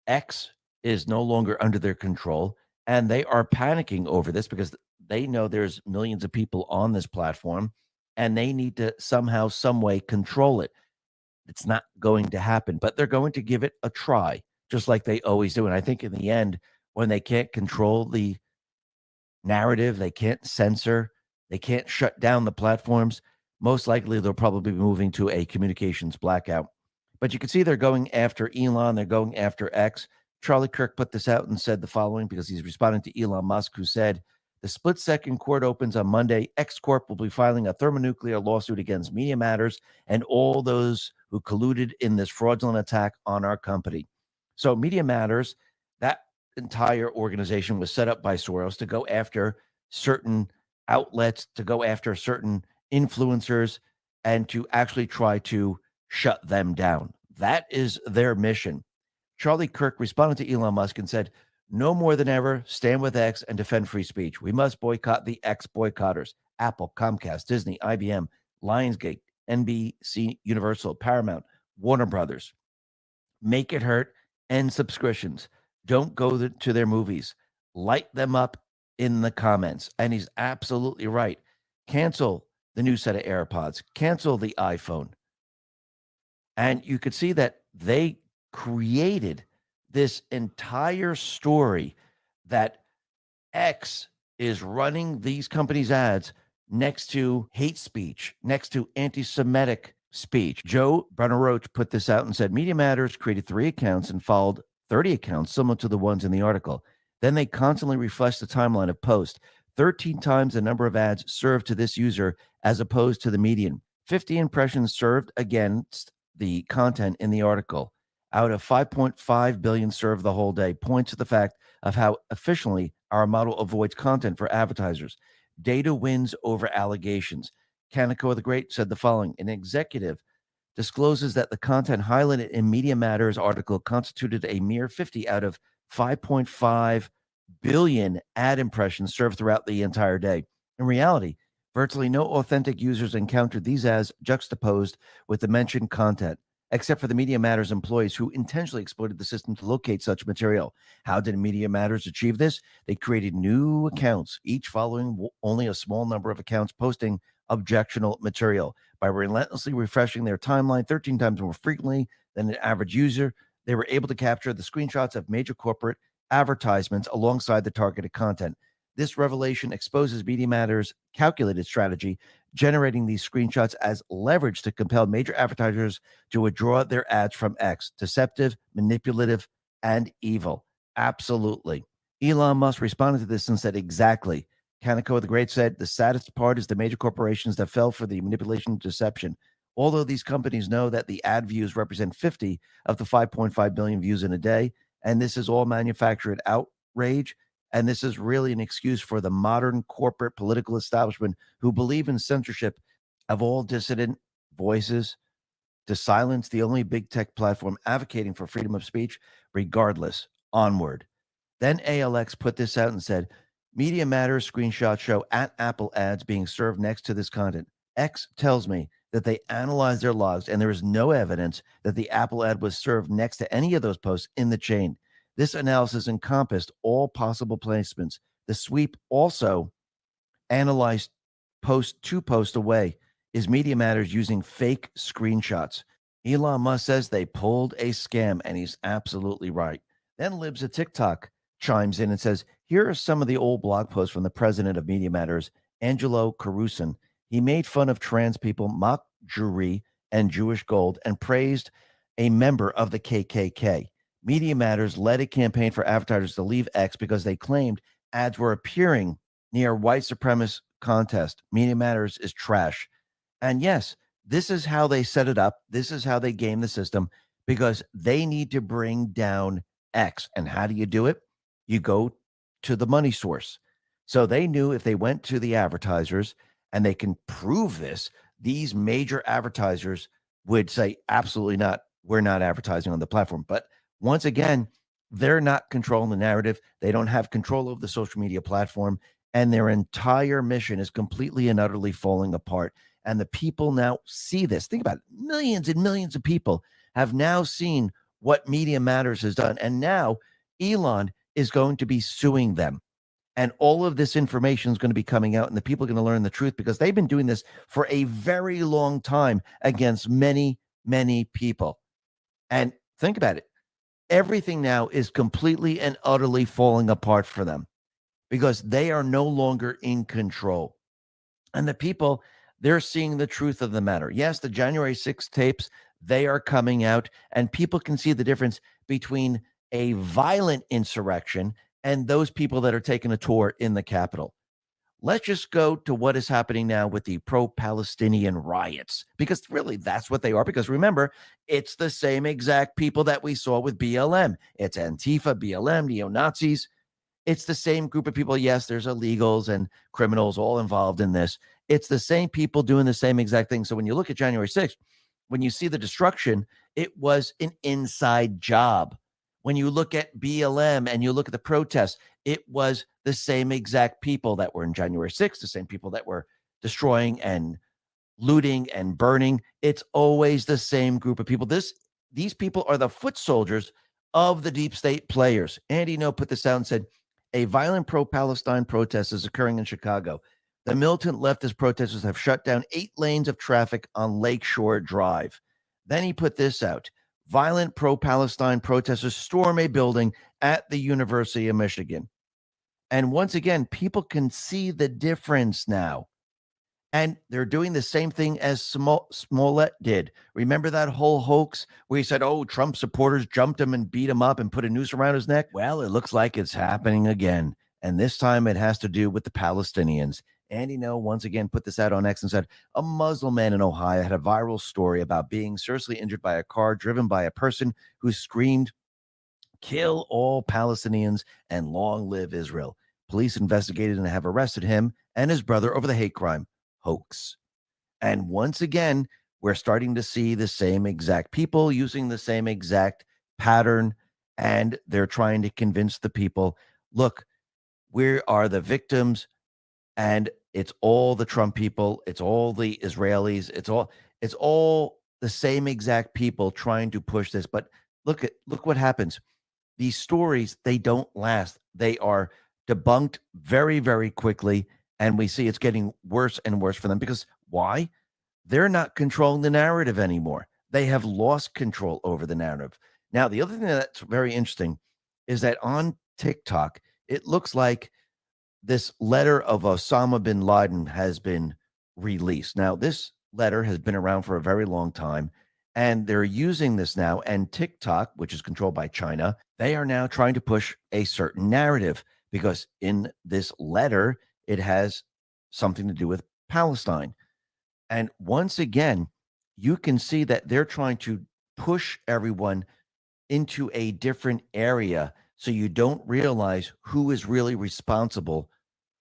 X is no longer under their control, and they are panicking over this because they know there's millions of people on this platform, and they need to somehow, some way control it. It's not going to happen, but they're going to give it a try, just like they always do. And I think in the end, when they can't control the narrative, they can't censor, they can't shut down the platforms, most likely they'll probably be moving to a communications blackout. But you can see they're going after Elon, they're going after X. Charlie Kirk put this out and said the following, because he's responding to Elon Musk, who said The split-second court opens on Monday. X Corp will be filing a thermonuclear lawsuit against Media Matters and all those who colluded in this fraudulent attack on our company. So Media Matters, that entire organization was set up by Soros to go after certain outlets, to go after certain influencers, and to actually try to shut them down. That is their mission. Charlie Kirk responded to Elon Musk and said, "No more than ever, stand with X and defend free speech. We must boycott the X boycotters. Apple, Comcast, Disney, IBM, Lionsgate, NBC, Universal, Paramount, Warner Brothers. Make it hurt. End subscriptions. Don't go to their movies. Light them up in the comments." And he's absolutely right. Cancel the new set of AirPods. Cancel the iPhone. And you could see that they created this entire story that X is running these companies' ads next to hate speech, next to anti-Semitic speech. Joe Brenner-Roach put this out and said, Media Matters created 3 accounts and followed 30 accounts similar to the ones in the article. Then they constantly refresh the timeline of posts, 13 times the number of ads served to this user as opposed to the median. 50 impressions served against the content in the article out of 5.5 billion served the whole day, points to the fact of how efficiently our model avoids content for advertisers. Data wins over allegations. Kaneko the Great said the following: an executive discloses that the content highlighted in Media Matters article constituted a mere 50 out of 5.5 billion ad impressions served throughout the entire day. In reality, virtually no authentic users encountered these ads juxtaposed with the mentioned content, except for the Media Matters employees who intentionally exploited the system to locate such material. How did Media Matters achieve this? They created new accounts, each following only a small number of accounts posting objectionable material. By relentlessly refreshing their timeline 13 times more frequently than an average user, they were able to capture the screenshots of major corporate advertisements alongside the targeted content. This revelation exposes Media Matters' calculated strategy, generating these screenshots as leverage to compel major advertisers to withdraw their ads from X. Deceptive, manipulative, and evil. Absolutely. Elon Musk responded to this and said, exactly. Kaneko the Great said, the saddest part is the major corporations that fell for the manipulation and deception. Although these companies know that the ad views represent 50 of the 5.5 billion views in a day, and this is all manufactured outrage, and this is really an excuse for the modern corporate political establishment who believe in censorship of all dissident voices to silence the only big tech platform advocating for freedom of speech, regardless. Onward. Then ALX put this out and said, Media Matters screenshots show at Apple ads being served next to this content. X tells me that they analyzed their logs and there is no evidence that the Apple ad was served next to any of those posts in the chain. This analysis encompassed all possible placements. The sweep also analyzed post to post away. Is Media Matters using fake screenshots? Elon Musk says they pulled a scam, and he's absolutely right. Then Libs of TikTok chimes in and says, here are some of the old blog posts from the president of Media Matters, Angelo Carusin. He made fun of trans people, mocked Jewry and Jewish gold, and praised a member of the KKK. Media Matters led a campaign for advertisers to leave X because they claimed ads were appearing near white supremacist contest. Media Matters is trash. And yes, this is how they set it up. This is how they game the system, because they need to bring down X. And how do you do it? You go to the money source. So they knew if they went to the advertisers, and they can prove this, these major advertisers would say, absolutely not, we're not advertising on the platform. But once again, they're not controlling the narrative. They don't have control of the social media platform, and their entire mission is completely and utterly falling apart. And the people now see this. Think about it. Millions and millions of people have now seen what Media Matters has done. And now Elon is going to be suing them. And all of this information is going to be coming out, and the people are going to learn the truth, because they've been doing this for a very long time against many, many people. And think about it. Everything now is completely and utterly falling apart for them because they are no longer in control. And the people, they're seeing the truth of the matter. Yes, the January 6th tapes, they are coming out, and people can see the difference between a violent insurrection and those people that are taking a tour in the Capitol. let's just go to what is happening now with the pro-Palestinian riots, because really that's what they are. Because remember, it's the same exact people that we saw with BLM. It's Antifa, BLM, neo-Nazis. It's the same group of people. Yes, there's illegals and criminals all involved in this. It's the same people doing the same exact thing. So when you look at January 6th, when you see the destruction, it was an inside job. When you look at BLM and you look at the protests, it was the same exact people that were in January 6th, the same people that were destroying and looting and burning. It's always the same group of people. These people are the foot soldiers of the deep state players. Andy No put this out and said, a violent pro-Palestine protest is occurring in Chicago. The militant leftist protesters have shut down 8 lanes of traffic on Lakeshore Drive. Then he put this out. Violent pro-Palestine protesters storm a building at the University of Michigan. And once again, people can see the difference now. And they're doing the same thing as Smollett did. Remember that whole hoax where he said, oh, Trump supporters jumped him and beat him up and put a noose around his neck? Well, it looks like it's happening again. And this time it has to do with the Palestinians. Andy No once again put this out on X and said, a Muslim man in Ohio had a viral story about being seriously injured by a car driven by a person who screamed, kill all Palestinians and long live Israel. Police investigated and have arrested him and his brother over the hate crime. Hoax. And once again, we're starting to see the same exact people using the same exact pattern, and they're trying to convince the people, look, we are the victims, and it's all the Trump people, it's all the Israelis, it's all the same exact people trying to push this. But look what happens. These stories, they don't last. They are debunked very, very quickly. And we see it's getting worse and worse for them because why? They're not controlling the narrative anymore. They have lost control over the narrative. Now, the other thing that's very interesting is that on TikTok, it looks like this letter of Osama bin Laden has been released. Now, this letter has been around for a very long time, and they're using this now. And TikTok, which is controlled by China, they are now trying to push a certain narrative because in this letter, it has something to do with Palestine. And once again, you can see that they're trying to push everyone into a different area so you don't realize who is really responsible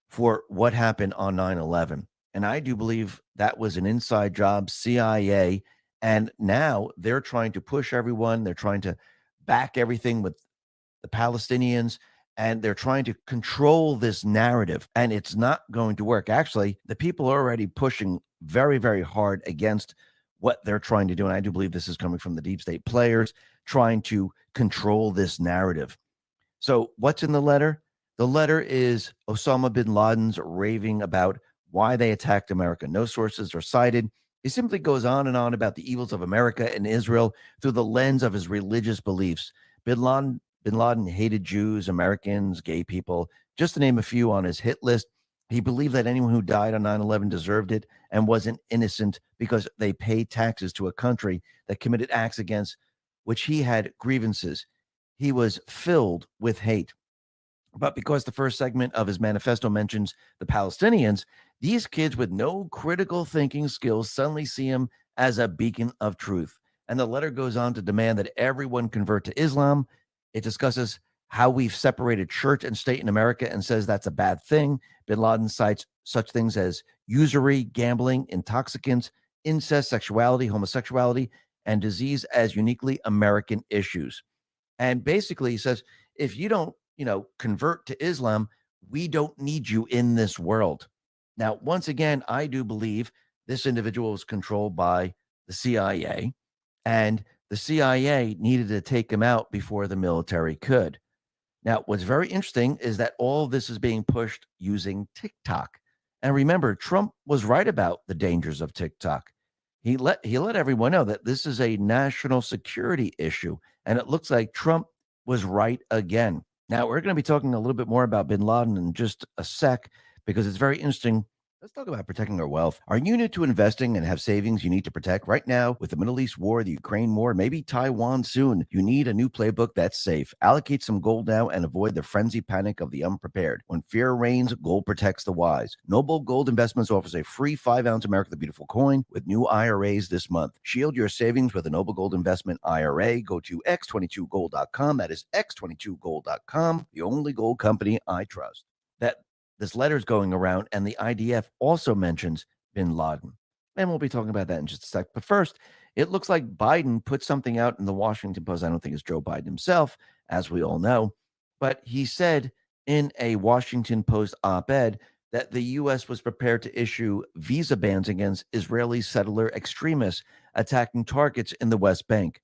for what happened on 9/11. And I do believe that was an inside job, CIA. And now they're trying to push everyone. They're trying to back everything with the Palestinians. And they're trying to control this narrative, and it's not going to work. Actually, the people are already pushing very, very hard against what they're trying to do. And I do believe this is coming from the deep state players trying to control this narrative. So what's in the letter? The letter is Osama bin Laden's raving about why they attacked America. No sources are cited. He simply goes on and on about the evils of America and Israel through the lens of his religious beliefs. Bin Laden hated Jews, Americans, gay people, just to name a few on his hit list. He believed that anyone who died on 9/11 deserved it and wasn't innocent because they paid taxes to a country that committed acts against which he had grievances. He was filled with hate. But because the first segment of his manifesto mentions the Palestinians, these kids with no critical thinking skills suddenly see him as a beacon of truth. And the letter goes on to demand that everyone convert to Islam. It discusses how we've separated church and state in America and says that's a bad thing. Bin Laden cites such things as usury, gambling, intoxicants, incest, sexuality, homosexuality, and disease as uniquely American issues. And basically he says, if you don't, convert to Islam, we don't need you in this world. Now, once again, I do believe this individual was controlled by the CIA, and the CIA needed to take him out before the military could. Now, what's very interesting is that all of this is being pushed using TikTok. And remember, Trump was right about the dangers of TikTok. He let everyone know that this is a national security issue, and it looks like Trump was right again. Now, we're going to be talking a little bit more about bin Laden in just a sec, because it's very interesting Let's talk about protecting our wealth. Are you new to investing and have savings you need to protect right now with the Middle East war, the Ukraine war, maybe Taiwan soon? You need a new playbook that's safe. Allocate some gold now and avoid the frenzy panic of the unprepared. When fear reigns, gold protects the wise. Noble Gold Investments offers a free 5-ounce America the Beautiful coin with new IRAs this month. Shield your savings with a Noble Gold Investment IRA. Go to x22gold.com. That is x22gold.com, the only gold company I trust. This letter is going around, and the IDF also mentions bin Laden. And we'll be talking about that in just a sec. But first, it looks like Biden put something out in the Washington Post. I don't think it's Joe Biden himself, as we all know. But he said in a Washington Post op-ed that the U.S. was prepared to issue visa bans against Israeli settler extremists attacking targets in the West Bank.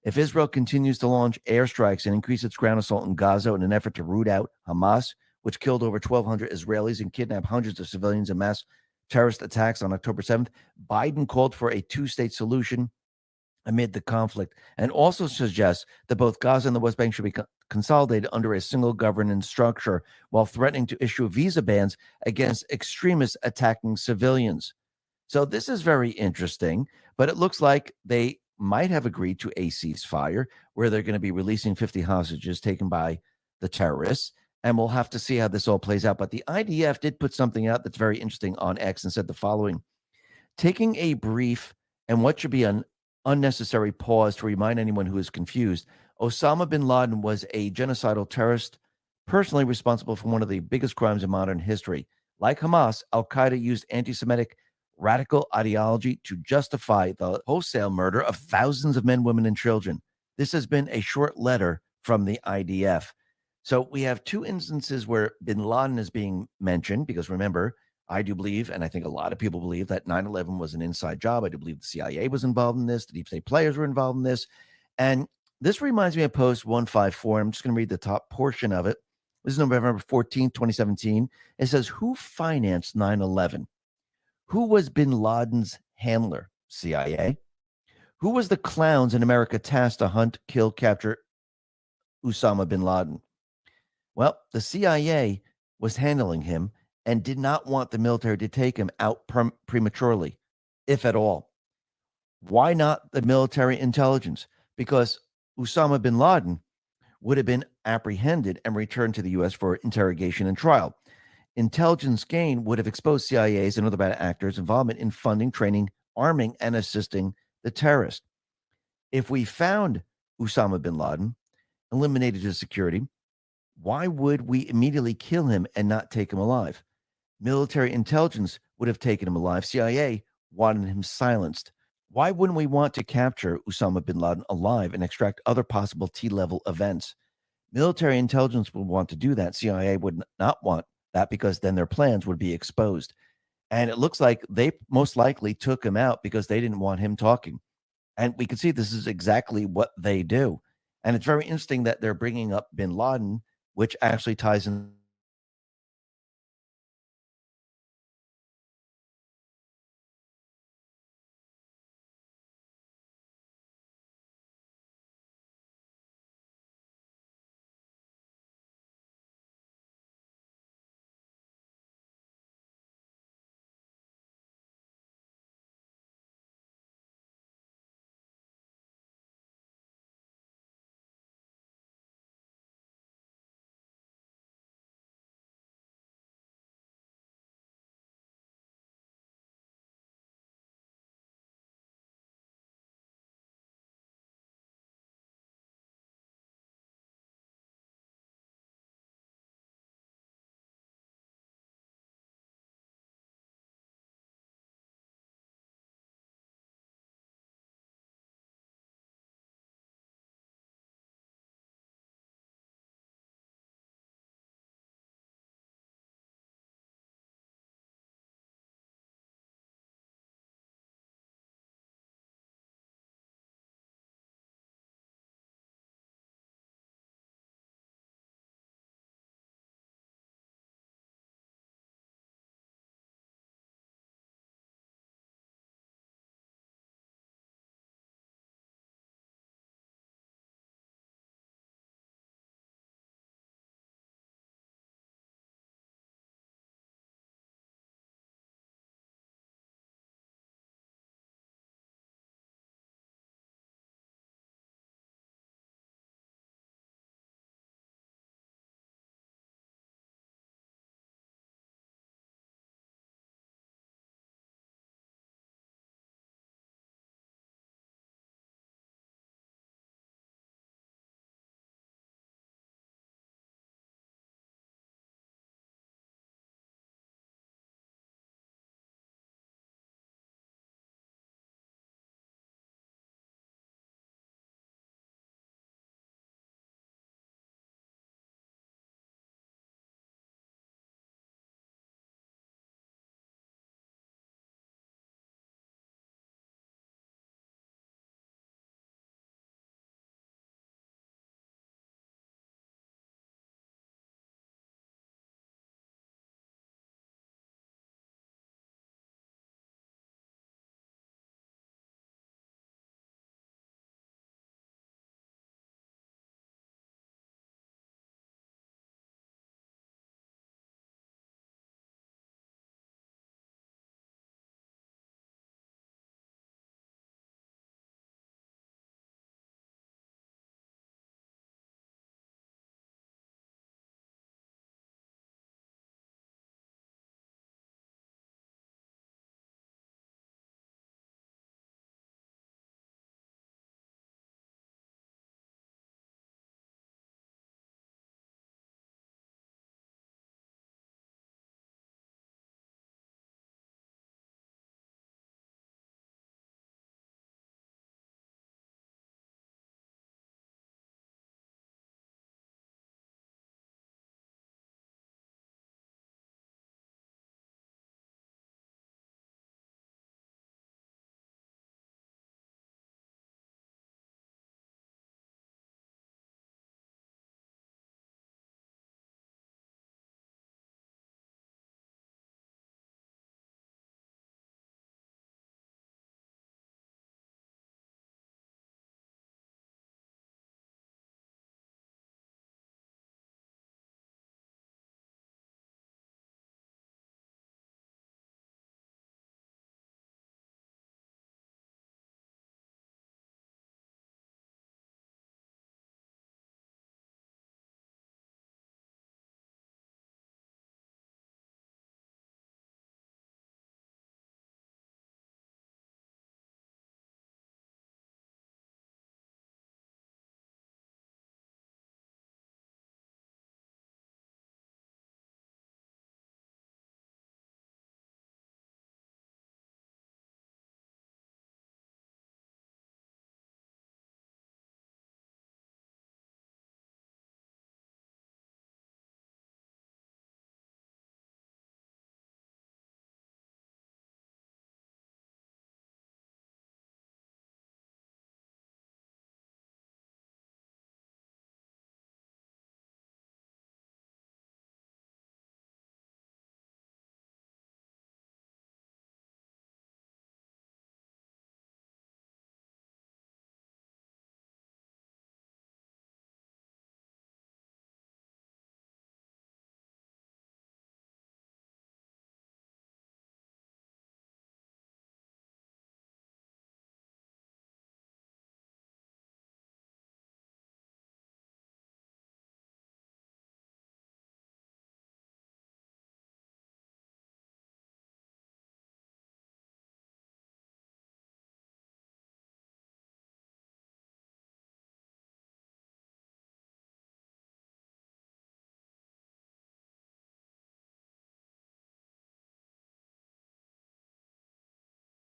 If Israel continues to launch airstrikes and increase its ground assault in Gaza in an effort to root out Hamas, which killed over 1,200 Israelis and kidnapped hundreds of civilians in mass terrorist attacks on October 7th, Biden called for a two-state solution amid the conflict and also suggests that both Gaza and the West Bank should be consolidated under a single governance structure while threatening to issue visa bans against extremists attacking civilians. So this is very interesting, but it looks like they might have agreed to a ceasefire where they're going to be releasing 50 hostages taken by the terrorists. And we'll have to see how this all plays out. But the IDF did put something out that's very interesting on X and said the following: taking a brief and what should be an unnecessary pause to remind anyone who is confused, Osama bin Laden was a genocidal terrorist personally responsible for one of the biggest crimes in modern history. Like Hamas, Al-Qaeda used anti-Semitic radical ideology to justify the wholesale murder of thousands of men, women, and children. This has been a short letter from the IDF. So we have two instances where bin Laden is being mentioned, because remember, I do believe, and I think a lot of people believe, that 9/11 was an inside job. I do believe the CIA was involved in this. The deep state players were involved in this. And this reminds me of Post 154. I'm just going to read the top portion of it. This is November 14th, 2017. It says, who financed 9/11? Who was bin Laden's handler? CIA. Who was the clowns in America tasked to hunt, kill, capture Osama bin Laden? Well, the CIA was handling him and did not want the military to take him out prematurely, if at all. Why not the military intelligence? Because Osama bin Laden would have been apprehended and returned to the U.S. for interrogation and trial. Intelligence gain would have exposed CIA's and other bad actors' involvement in funding, training, arming, and assisting the terrorists. If we found Osama bin Laden, eliminated his security, why would we immediately kill him and not take him alive? Military intelligence would have taken him alive. CIA wanted him silenced. Why wouldn't we want to capture Osama bin Laden alive and extract other possible T-level events? Military intelligence would want to do that. CIA would not want that because then their plans would be exposed. And it looks like they most likely took him out because they didn't want him talking. And we can see this is exactly what they do. And it's very interesting that they're bringing up bin Laden, which actually ties in